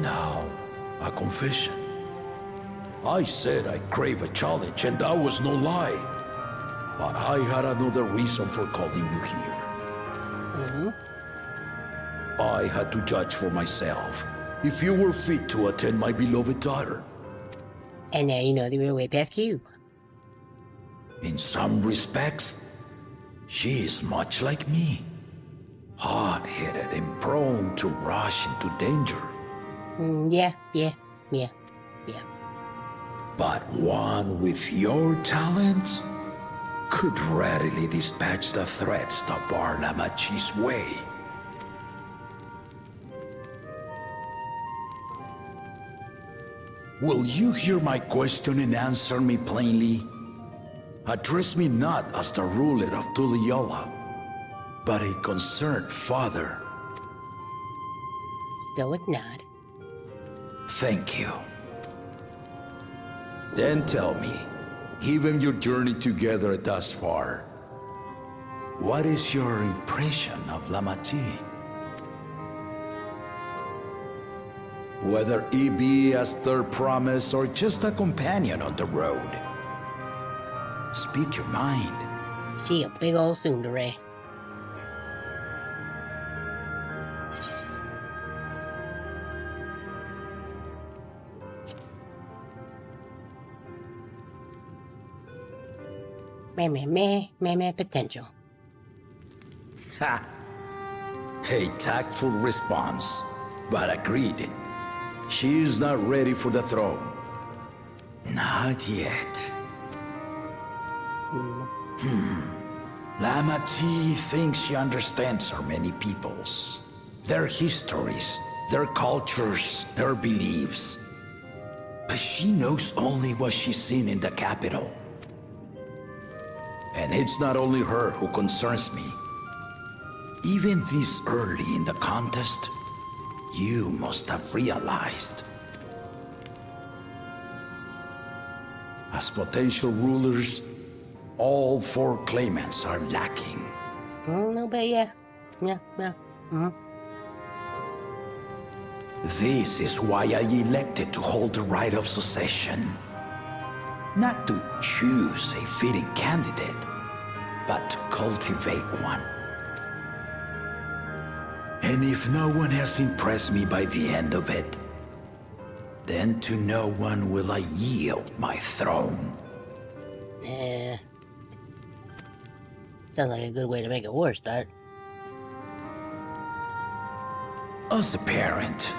Now, a confession. I said I crave a challenge, and that was no lie. But I had another reason for calling you here. I had to judge for myself if you were fit to attend my beloved daughter. And now you know that we're way past you. In some respects, she is much like me. Hard-headed and prone to rush into danger. Yeah. But one with your talents could readily dispatch the threats that bar Lamachi's way. Will you hear my question and answer me plainly? Address me not as the ruler of Tuliola, but a concerned father. Stoic nod. Thank you. Then tell me, given your journey together thus far, what is your impression of Lamachi? Whether he be as their promise or just a companion on the road. Speak your mind. She a big old tsundere. Meh, potential. Ha! A tactful response, but agreed. She is not ready for the throne. Not yet. Lamachi thinks she understands her many peoples. Their histories, their cultures, their beliefs. But she knows only what she's seen in the capital. And it's not only her who concerns me. Even this early in the contest, you must have realized. As potential rulers, all four claimants are lacking. No, but yeah. Yeah. Mm-hmm. This is why I elected to hold the right of succession. Not to choose a fitting candidate, but to cultivate one. And if no one has impressed me by the end of it, then to no one will I yield my throne. Yeah. Sounds like a good way to make a war start. As a parent,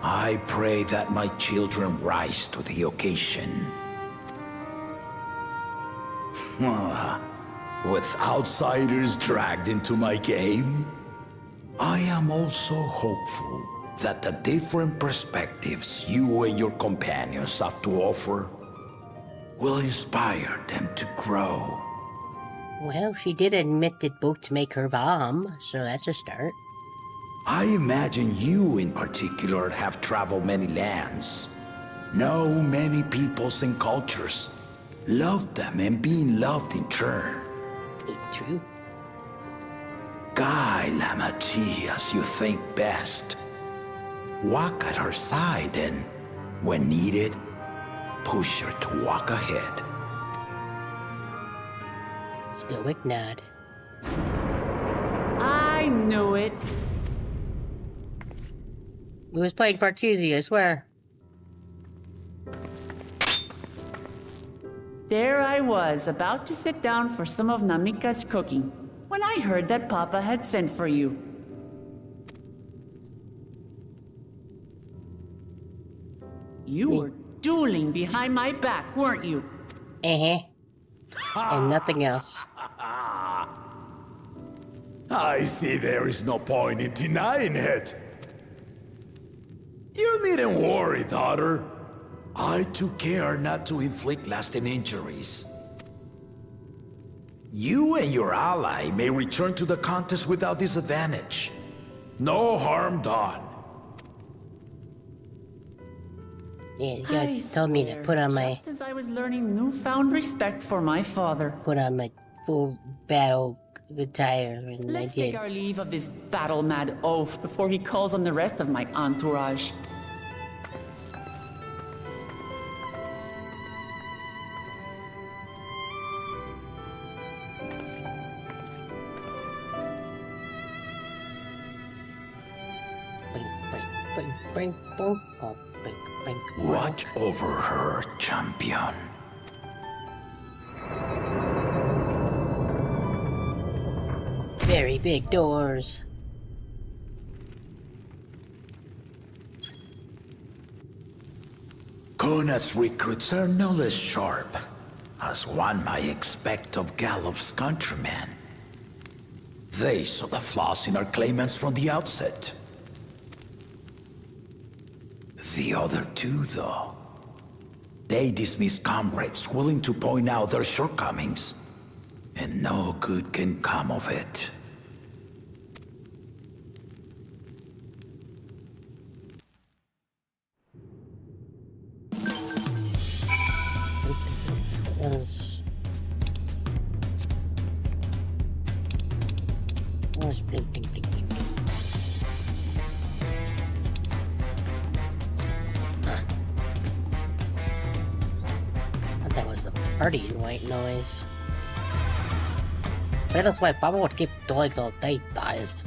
I pray that my children rise to the occasion. With outsiders dragged into my game, I am also hopeful that the different perspectives you and your companions have to offer will inspire them to grow. Well, she did admit that books make her calm, so that's a start. I imagine you in particular have traveled many lands, know many peoples and cultures, loved them and being loved in turn. It's true. Guide Lamachi as you think best. Walk at her side and, when needed, push her to walk ahead. Stoic nod. I knew it. We was playing Parcheesi, I swear. There I was, about to sit down for some of Namika's cooking, when I heard that Papa had sent for you. You were dueling behind my back, weren't you? And nothing else. I see there is no point in denying it. You needn't worry, daughter. I took care not to inflict lasting injuries. You and your ally may return to the contest without disadvantage. No harm done. Yeah, you guys told me to put on my just as I was learning newfound respect for my father. full battle attire, and Let's I did. take our leave of this battle-mad oaf before he calls on the rest of my entourage. Watch over her, champion. Very big doors. Kona's recruits are no less sharp, as one might expect of Galloff's countrymen. They saw the flaws in our claimants from the outset. The other two, though, they dismiss comrades willing to point out their shortcomings, and no good can come of it. Was blink, blink, blink, blink. Huh. I thought that was the party white noise. Maybe that's why Papa would keep doing all day dives.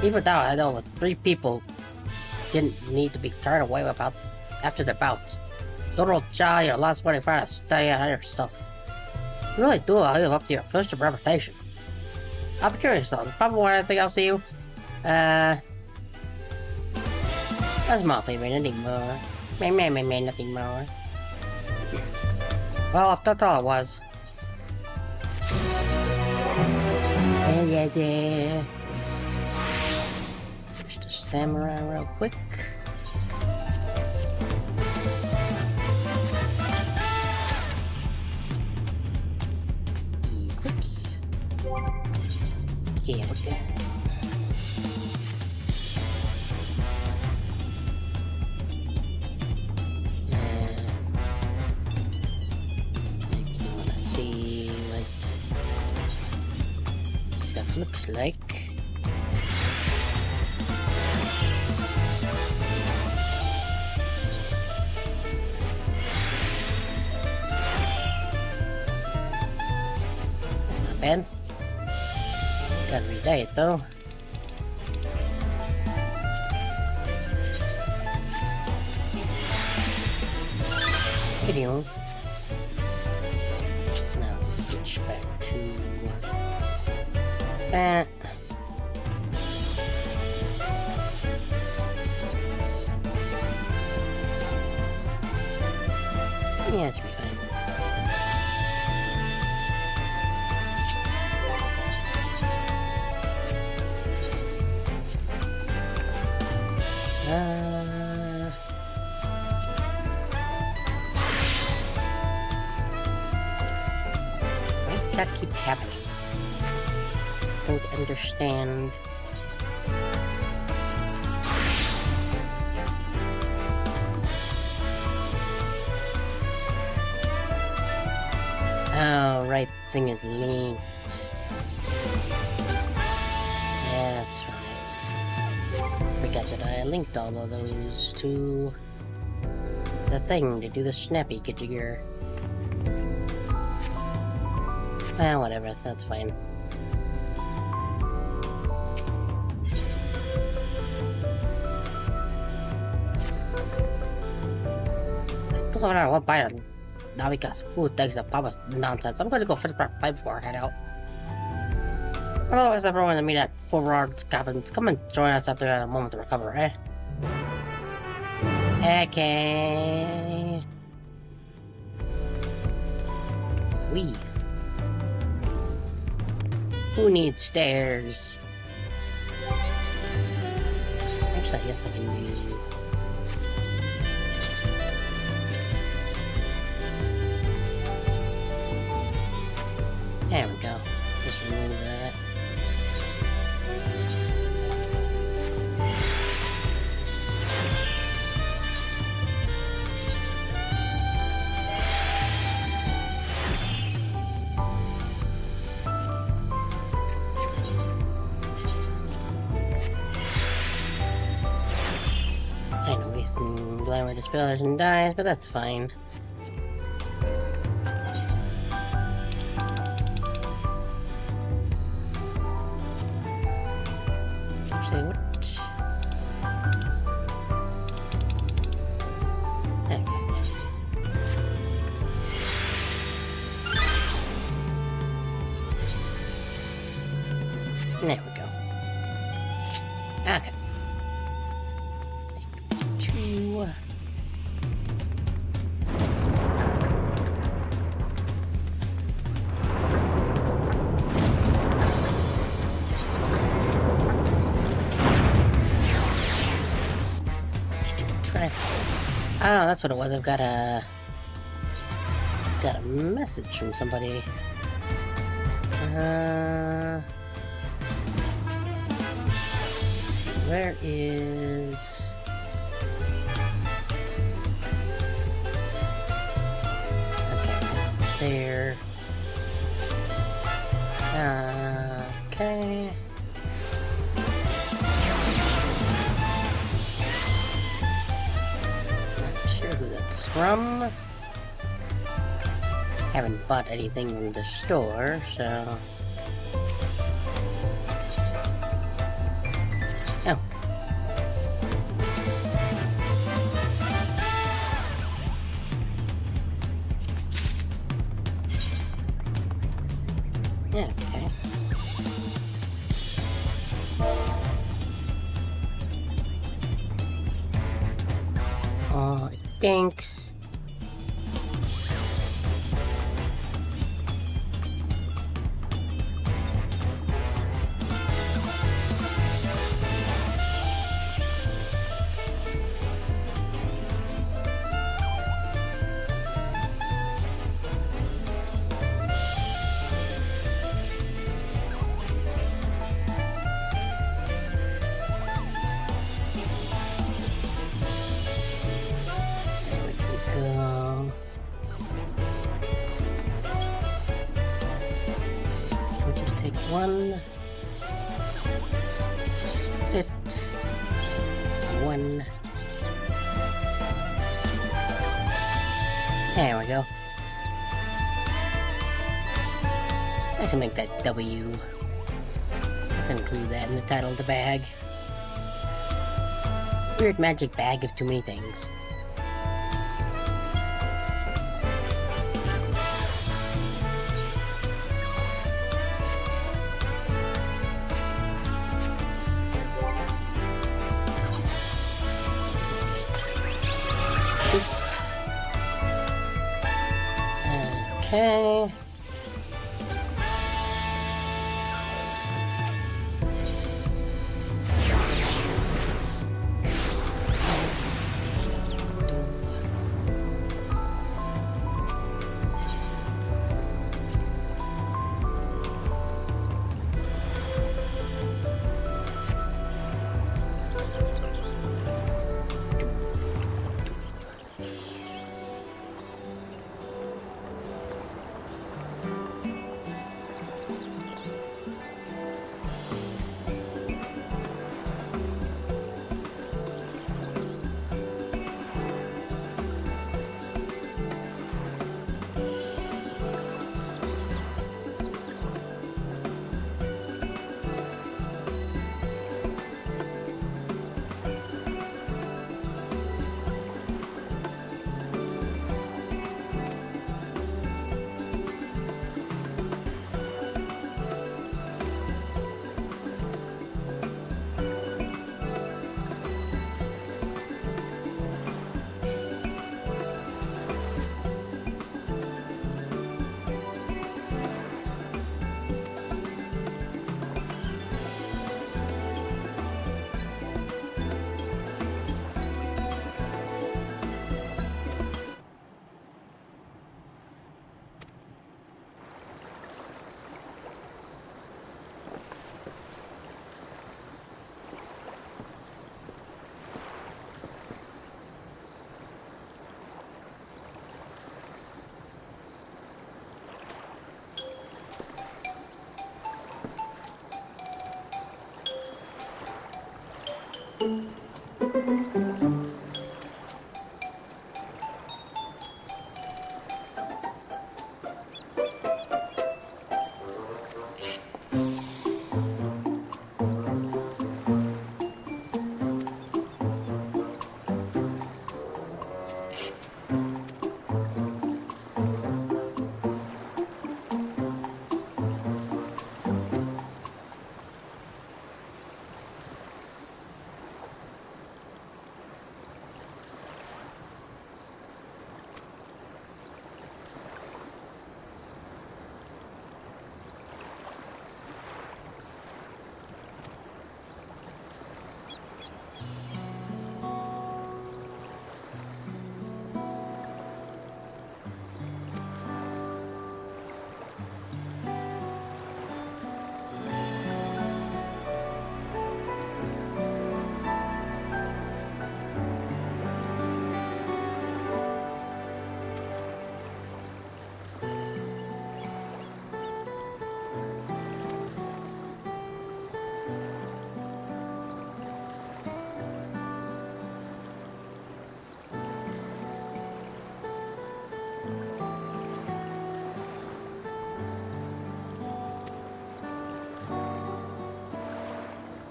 Even though I know 3 people didn't need to be carried away about after their bouts. Zoro Cha, your last one in front of study out yourself. You really do live up to your first reputation. I'm curious though, does Papa want anything else of you? That's my favorite, nothing more. Man, nothing more. Well, if that's all it was. Yeah. Switch to samurai real quick. Equips. Yeah, okay. looks like. That's not bad. Gotta re-dye it though. Video. Now let's switch back to that. Yeah, it should be fine. Why does that keep happening? Don't understand. Oh, right, thing is linked. Yeah, that's right. Forgot that I linked all of those to the thing to do the snappy configure. Ah, whatever, that's fine. I still haven't had one bite of Navika's food thanks to Papa's nonsense. I'm gonna go finish my pipe before I head out. Otherwise, everyone to meet at Forward's cabins. Come and join us after a moment to recover, eh? Okay. We. Who needs stairs? Actually, I guess I can do. There we go. Just remove that. I know, wasting glamour dispellers and dyes, but that's fine. Actually, what? Okay. There we go. Okay. Two. Oh, that's what it was. I've got a message from somebody. Let's see, where is? Okay, there. Okay. Who that's from. Haven't bought anything from the store, so. Oh. Yeah, okay. Oh, thanks. One. There we go. I can make that W. Let's include that in the title of the bag. Weird magic bag of too many things. Okay.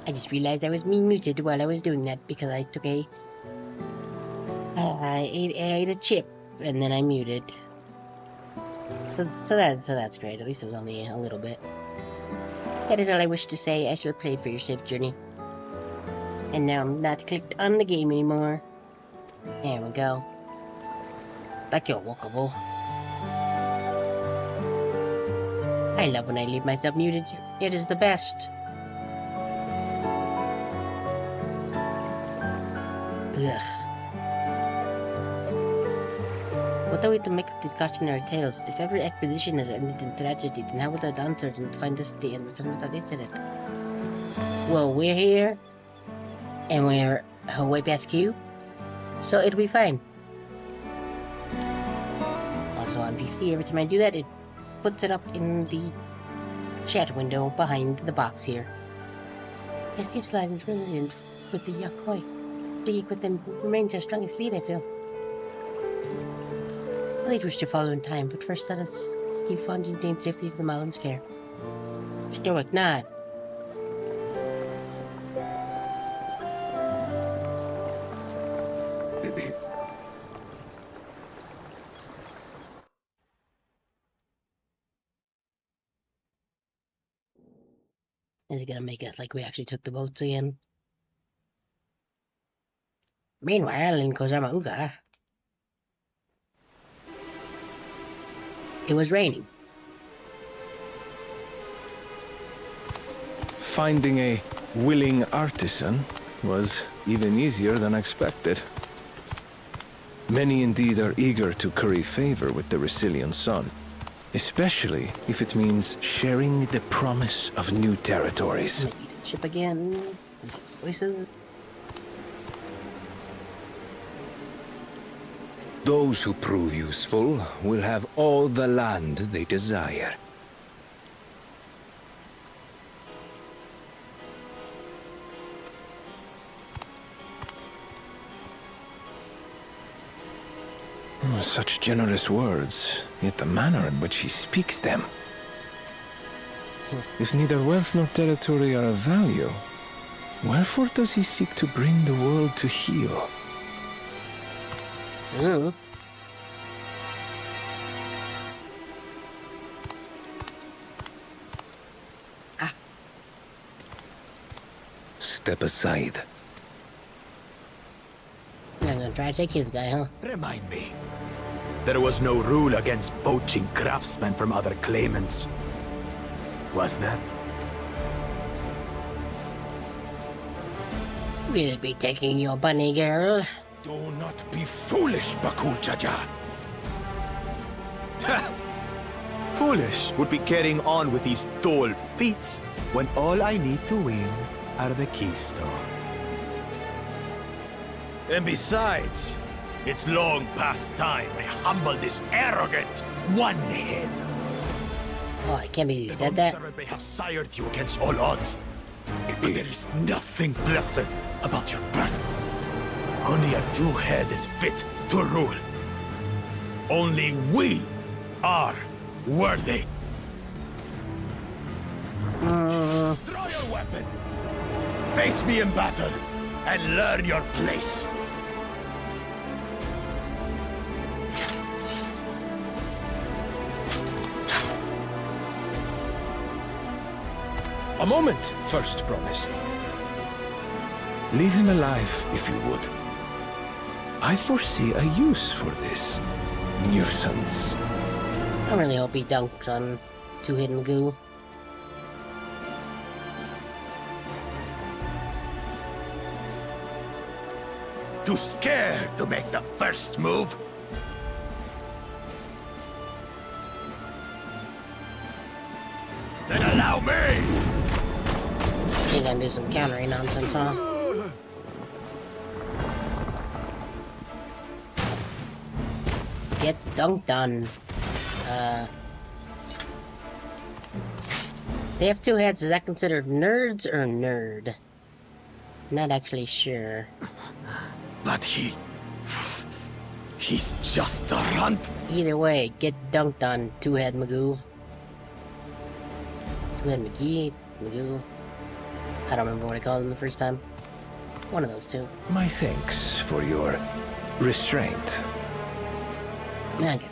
I just realized I was muted while I was doing that because I took a... I ate a chip and then I muted. So that's great. At least it was only a little bit. That is all I wish to say. I shall play for your safe journey. And now I'm not clicked on the game anymore. There we go. Like you're walkable. I love when I leave myself muted. It is the best. Ugh. What are we to make of these cautionary tales? If every expedition has ended in tragedy, then how would the Dawntrail find us the end return without incident? Well, we're here, and we're way past Q, so it'll be fine. Also on PC, every time I do that, it puts it up in the chat window behind the box here. It seems like it's brilliant with the Yakoi. Big with them remains our strongest lead, I feel. village was to follow in time, but first let us Steve found you gain safely to the mountain's care. Stoic nod. Is it gonna make us like we actually took the boats again? Meanwhile, in Kozamauga, it was raining. Finding a willing artisan was even easier than expected. Many indeed are eager to curry favor with the Resilian sun, especially if it means sharing the promise of new territories. I'm gonna eat a chip again. These voices. Those who prove useful will have all the land they desire. Such generous words, yet the manner in which he speaks them. If neither wealth nor territory are of value, wherefore does he seek to bring the world to heel? Mm. Step aside. I'm gonna try to take his guy, huh? Remind me. There was no rule against poaching craftsmen from other claimants. Was there? We'll be taking your bunny girl. Do not be foolish, Bakul Jaja. Foolish would be carrying on with these dull feats when all I need to win are the keystones. And besides, it's long past time I humble this arrogant one-head. Oh, I can't believe you The said that. Dawntrail may have sired you against all odds, but there is nothing blessed about your birth. Only a two-head is fit to rule. Only we are worthy. Draw your weapon. Face me in battle and learn your place. A moment, first promise. Leave him alive, if you would. I foresee a use for this nuisance. I really hope he dunks on two-hit Magoo. Too scared to make the first move? Then allow me! He's gonna do some countering nonsense, huh? Get dunked on. They have two heads. Is that considered nerds or nerd? Not actually sure. But he's just a runt. Either way, get dunked on, two-head Magoo. Two-head Magoo. I don't remember what I called him the first time. One of those two. My thanks for your restraint. Okay.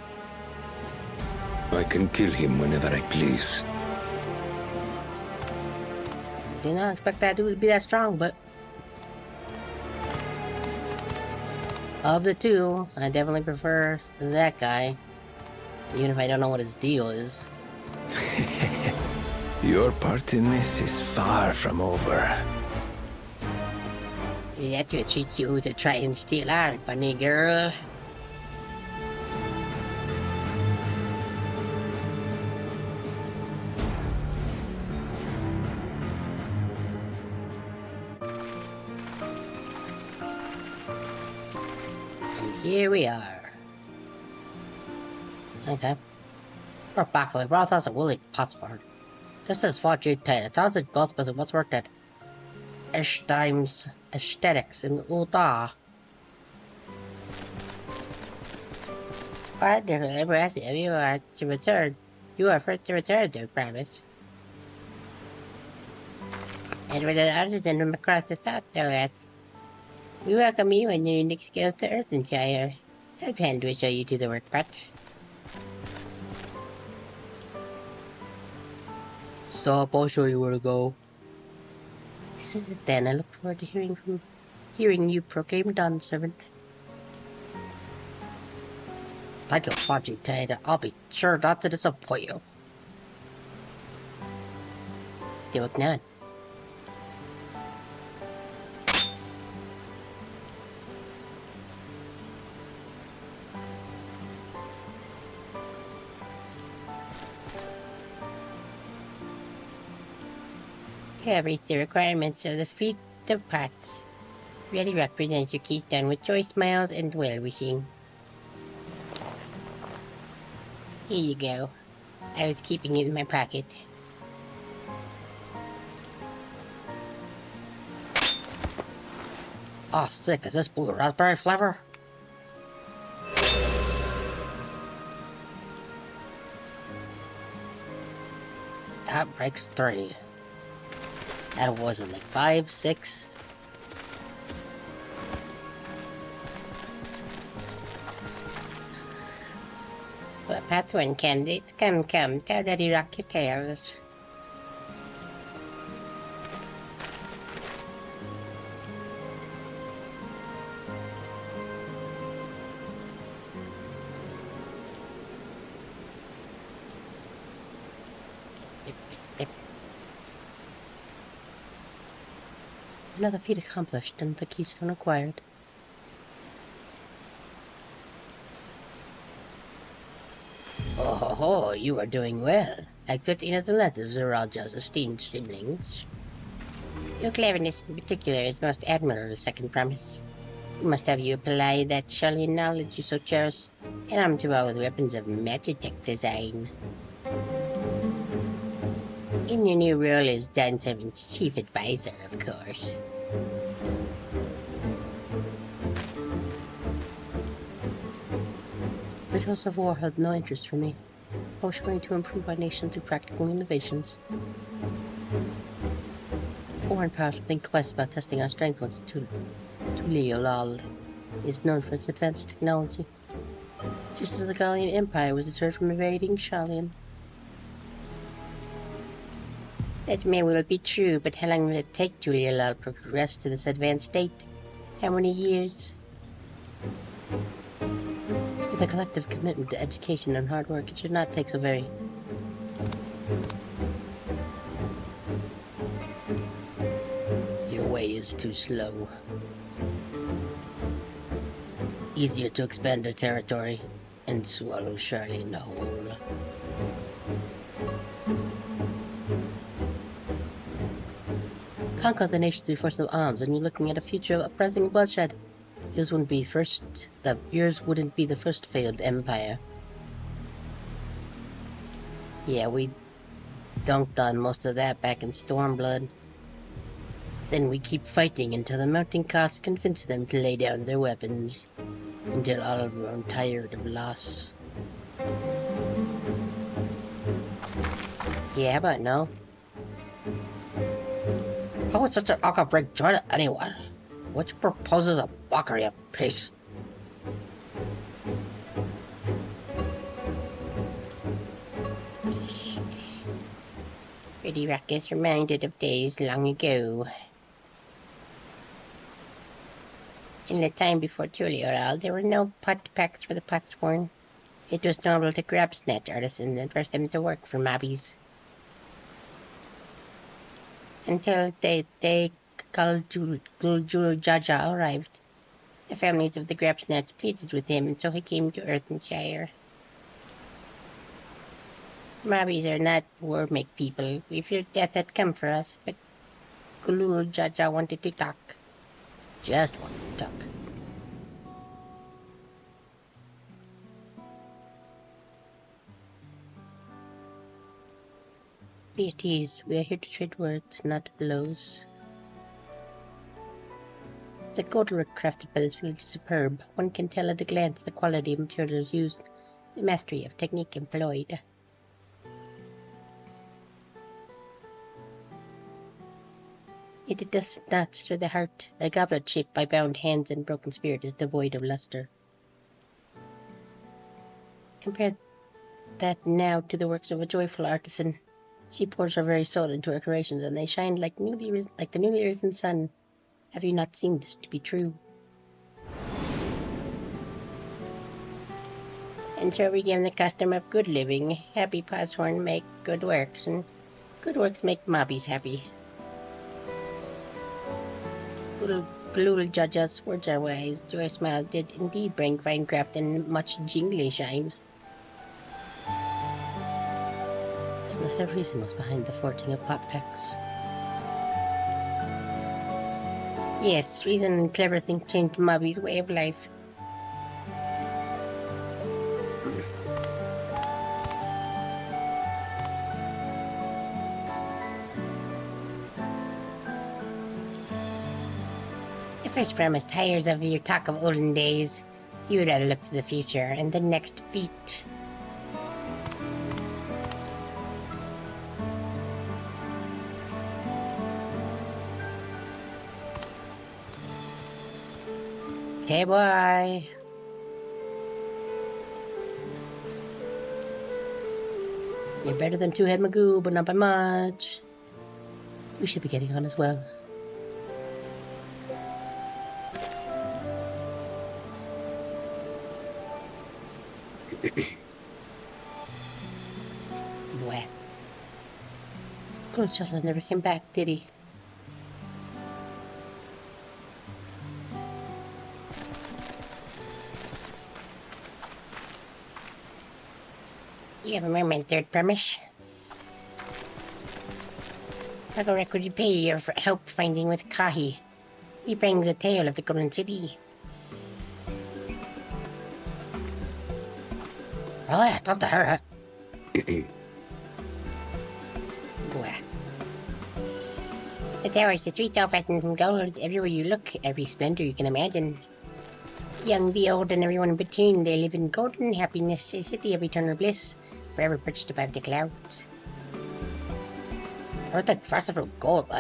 I can kill him whenever I please. Did not expect that dude to be that strong, but of the two, I definitely prefer that guy. Even if I don't know what his deal is. Your part in this is far from over. That's what treats you to try and steal our funny girl. And here we are. Okay. We're back away. Brought us a woolly Potspard. Just as far too tight. I thought it goes with what's worked at Times Aesthetics in Uta. Wonderful, impressive. You are to return. You are first to return, I promise. And with an artisan from across the south, no less. We welcome you and your unique skills to Earthenshire. I plan to show you to the work part. Stop, I'll show you where to go. This is it then. I look forward to hearing you proclaim done, servant. Thank you, Podgy Ted. I'll be sure not to disappoint you. Do it none. You have reached the requirements of the feat of pots. Really represents your keystone with choice smiles and well-wishing. Here you go. I was keeping it in my pocket. Oh, sick. Is this blue raspberry flavor? That breaks 3. That wasn't like 5, 6. But Pathwin candidates, come, tell Daddy rock your tails. Another feat accomplished and the keystone acquired. Oh ho ho, you are doing well, accepting at the length of Zaraja's esteemed siblings. Your cleverness in particular is most admirable, second promise. We must have you apply that Charlian knowledge you so cherish, and arm to all with weapons of magitech design. In your new role as Dawntrail's chief advisor, of course. The tools of war held no interest for me. I was willing to improve our nation through practical innovations. Foreign powers would think twice about testing our strength once Tuliolal is known for its advanced technology. Just as the Gallian Empire was deterred from invading Charlian. That may well be true, but how long will it take Tuliolal to progress to this advanced state? How many years? With a collective commitment to education and hard work, it should not take so very. Your way is too slow. Easier to expand the territory and swallow Charlian whole. Conquer the nation through force of arms, and you're looking at a future of uprising bloodshed. Yours wouldn't be the first failed empire. Yeah, we dunked on most of that back in Stormblood. Then we keep fighting until the mounting costs convince them to lay down their weapons. Until all have grown tired of loss. Yeah, how about no? How would such an alcoholic join anyone? Which proposes a mockery of peace? Pretty Rock is reminded of days long ago. In the time before Tuliolal, there were no pot packs for the potsworn. It was normal to grab snatch artisans and force them to work for mobbies. Until they called Jaja arrived. The families of the Grabsnats pleaded with him, and so he came to Earthenshire. Mobbies are not war-make people. We feared death had come for us, but Gulul Jaja wanted to talk. Just wanted to talk. Be at ease. We are here to trade words, not blows. The goldwork crafted by this village is superb. One can tell at a glance the quality of materials used The mastery of technique employed. It does not stir the heart. A goblet shaped by bound hands and broken spirit is devoid of luster. Compare that now to the works of a joyful artisan. She pours her very soul into her creations, and they shine like the newly risen sun. Have you not seen this to be true? And so we begin the custom of good living. Happy Podshorn make good works, and good works make mobbies happy. Glul judge us, words are wise. Joy Smile did indeed bring Vinecraft and much jingly shine. It's not a reason was behind the forting of pot packs. Yes, reason and clever think changed Mobby's way of life. The first premise tires of your talk of olden days. You would rather look to the future and the next beat. Okay, boy. You're better than Two-Head Magoo, but not by much. We should be getting on as well. Boy. Good Shuttle never came back, did he? You have a moment, third premise. Cargo Wreck, would you pay your help finding with Kahi? He brings a tale of the Golden City. Well, I thought to her. Boy. The towers, the streets all fashioned from gold. Everywhere you look, every splendor you can imagine. The young, the old, and everyone in between, they live in golden happiness, a city of eternal bliss, forever perched above the clouds. I heard that first of gold,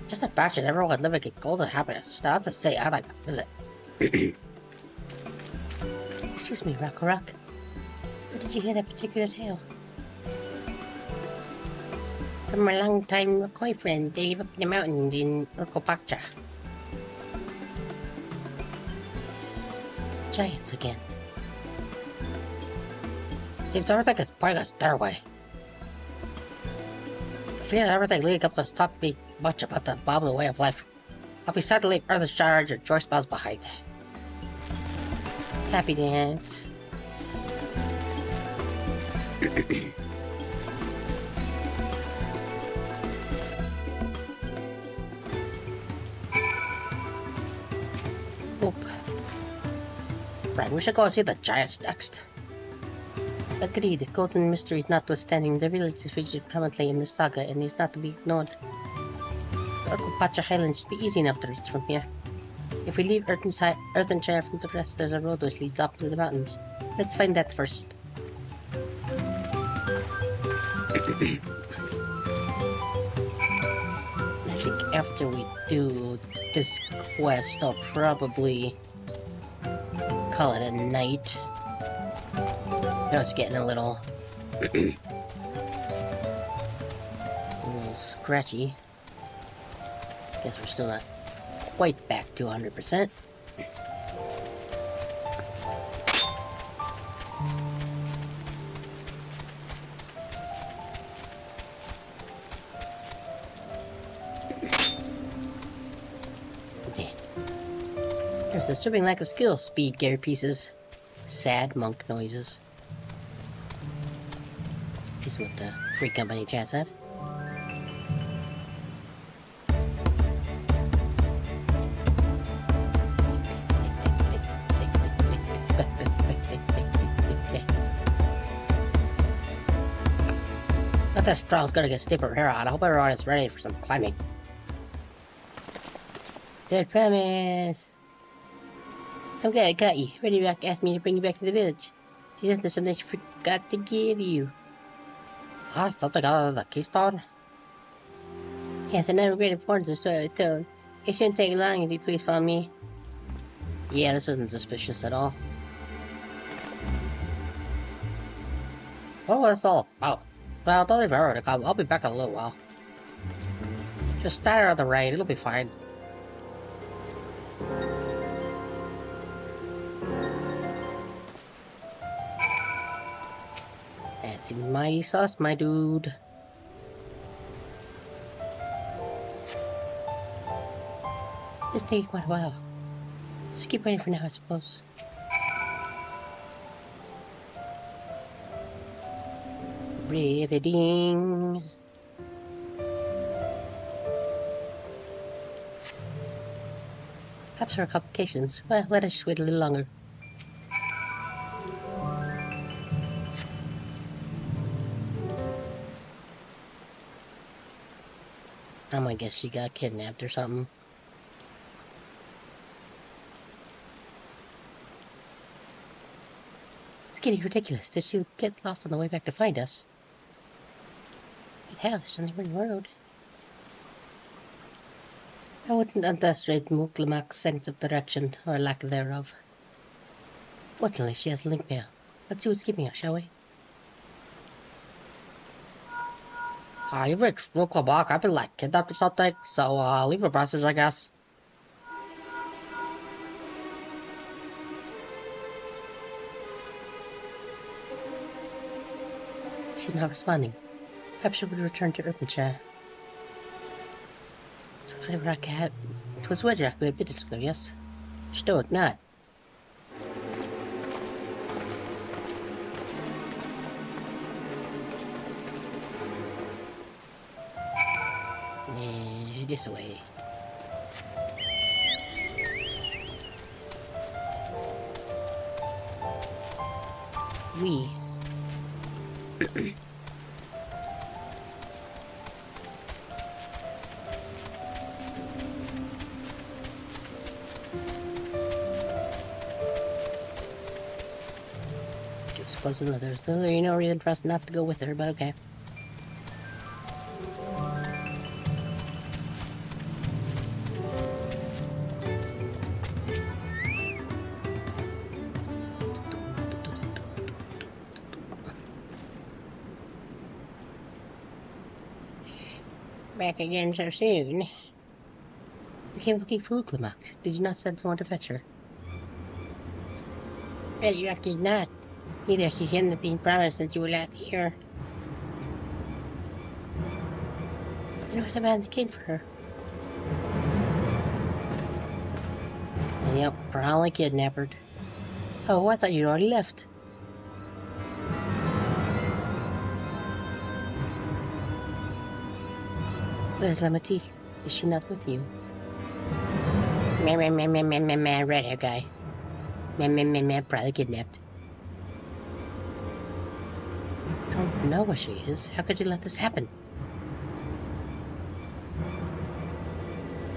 just a bastard everyone would live like a golden happiness. That's to say, I'd like to visit. Excuse me, Rock. Where did you hear that particular tale? From a long-time McCoy friend, they live up in the mountains in Urkopacha. Giants again. Seems everything is part of a stairway. I feel everything leading up to this taught me much about the bobbly way of life. I'll be sad to leave Earth's charge or Joyce Bells behind. Happy dance. Oop. Right, we should go see the giants next. Agreed. Golden mysteries notwithstanding, the village is featured prominently in the saga and is not to be ignored. The Urkopacha Highlands should be easy enough to reach from here. If we leave Earth and Shire from the rest, there's a road which leads up to the mountains. Let's find that first. I think after we do this quest, I'll probably call it a night. Now it's getting a little scratchy. Guess we're still not quite back to 100%. There's a disturbing lack of skill, speed gear pieces. Sad monk noises. This is what the free company chat said. But that straw's gonna get stiffer hair out. I hope everyone is ready for some climbing. Third premise. I'm glad I got you. Ready Rock asked me to bring you back to the village. She said there's something she forgot to give you. Ah, something out of the keystone? Yes, and I'm great importance, so it shouldn't take long if you please follow me. Yeah, this isn't suspicious at all. What was this all about? Well, don't leave her to come. I'll be back in a little while. Just start her on the right, it'll be fine. That seems mighty sus, my dude. This takes quite a while. Just keep waiting for now, I suppose. Riveting. Perhaps there are complications. Well, let us just wait a little longer. I'm gonna guess she got kidnapped or something. It's getting ridiculous. Did she get lost on the way back to find us? Hell, there's only one road. I wouldn't underestimate Muklamak's sense of direction, or lack thereof. Fortunately, she has link mail. Let's see what's keeping her, shall we? You reached Muklamak. I've been like kidnapped or something, so leave a message, I guess. She's not responding. Perhaps she would return to Earthenshire. It was Wedrak who had business with her, yes? Stoic not. This way. We. Close and there's literally no reason for us not to go with her, but okay. Back again so soon. We came looking for Uklamak. Did you not send someone to fetch her? Well, you actually not. Either she's in the theme promised since you were last here. And it was the man that came for her. And yep, probably kidnapped. Oh, I thought you'd already left. Where's Lamati? Is she not with you? Meh, red hair guy. Meh, probably kidnapped. Don't know where she is. How could you let this happen?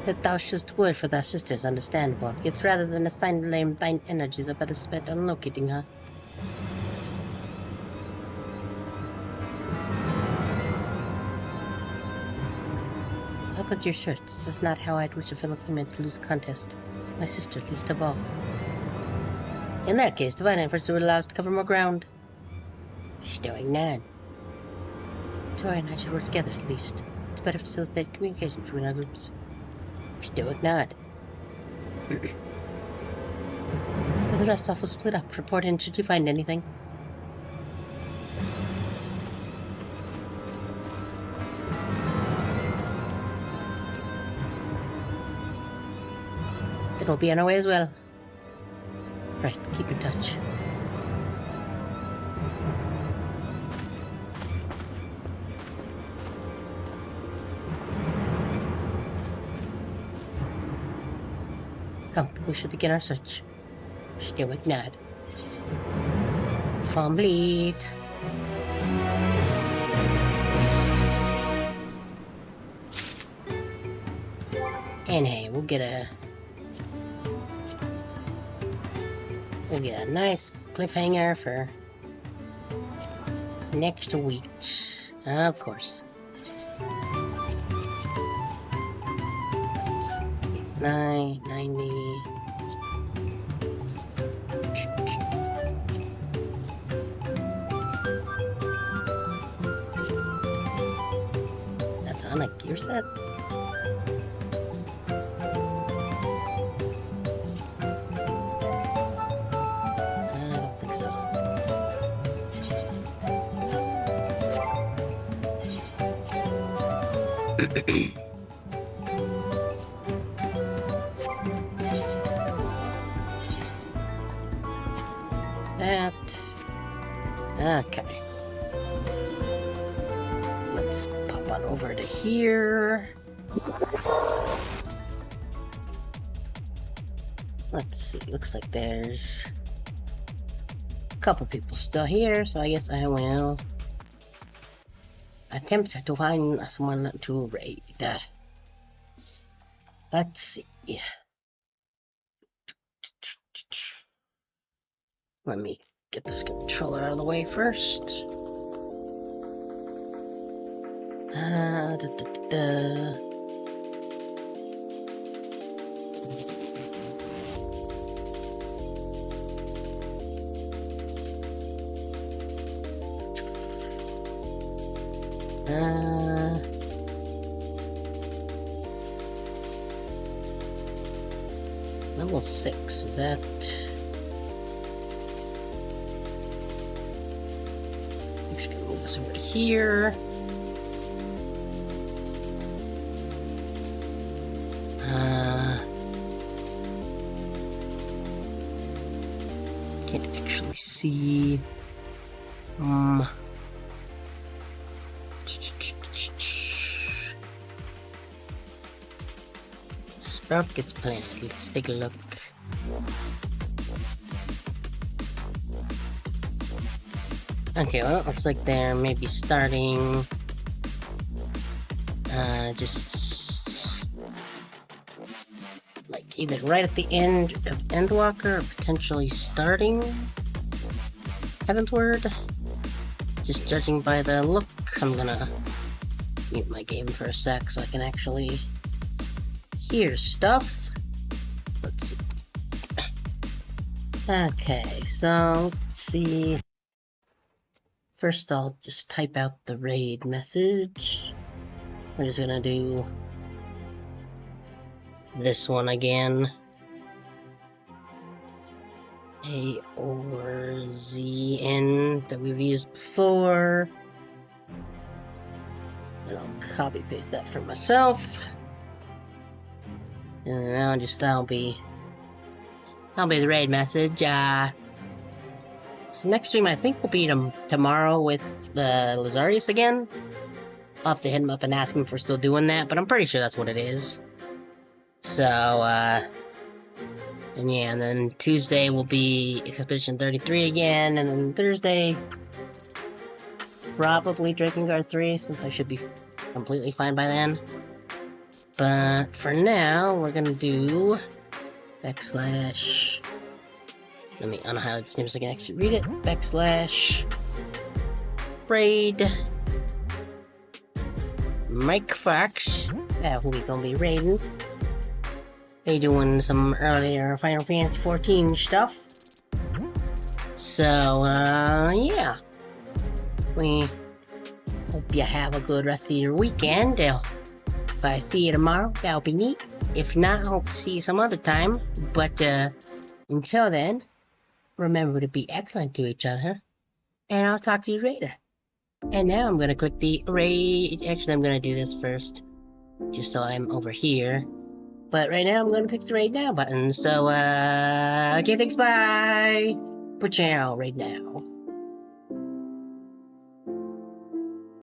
That thou shouldst worry for thy sister is understandable, yet rather than assign blame, thine energies are better spent on locating her. Help with your shirt. This is not how I'd wish a fellow claimant to lose a contest. My sister, least of all. In that case, divine efforts would allow us to cover more ground. She's doing none. Tori and I should work together, at least, to better facilitate communication between our groups. She's doing not. With the rest off will split up. Report in should you find anything. Then we'll be on our way as well. Right, keep in touch. Come, we should begin our search. Stay with Nad. Complete. And hey, we'll get a nice cliffhanger for Next week. Of course. 990. That's on a gear set? I don't think so. That. Okay. Let's pop on over to here. Let's see. Looks like there's a couple people still here, so I guess I will attempt to find someone to raid. Let's see. Let me get this controller out of the way first. Level 6, is that... I'm just gonna move this over to here. Can't actually see. Sprout gets planted. Let's take a look. Okay, well, it looks like they're maybe starting just like either right at the end of Endwalker or potentially starting Heavensward. Just judging by the look, I'm gonna mute my game for a sec so I can actually hear stuff. Let's see. Okay, so let's see. First, I'll just type out the raid message. We're just gonna do this one again. A or Z N that we've used before. And I'll copy paste that for myself. And now that'll be the raid message. So next stream I think will be tomorrow with the Lazarius again. I'll have to hit him up and ask him if we're still doing that, but I'm pretty sure that's what it is. So, and yeah, and then Tuesday will be Expedition 33 again, and then Thursday, probably Drakengard 3, since I should be completely fine by then. But for now, we're gonna do / let me unhighlight this name so I can actually read it. / raid Mike Fox. That's who we gonna be raiding. They doing some earlier Final Fantasy 14 stuff. So, yeah. We hope you have a good rest of your weekend. If I see you tomorrow, that'll be neat. If not, I hope to see you some other time. But, until then, remember to be excellent to each other. And I'll talk to you later. And now I'm gonna click the raid. Actually, I'm gonna do this first, just so I'm over here. But right now, I'm gonna click the raid now button. So, okay, thanks, bye. Ciao, right now.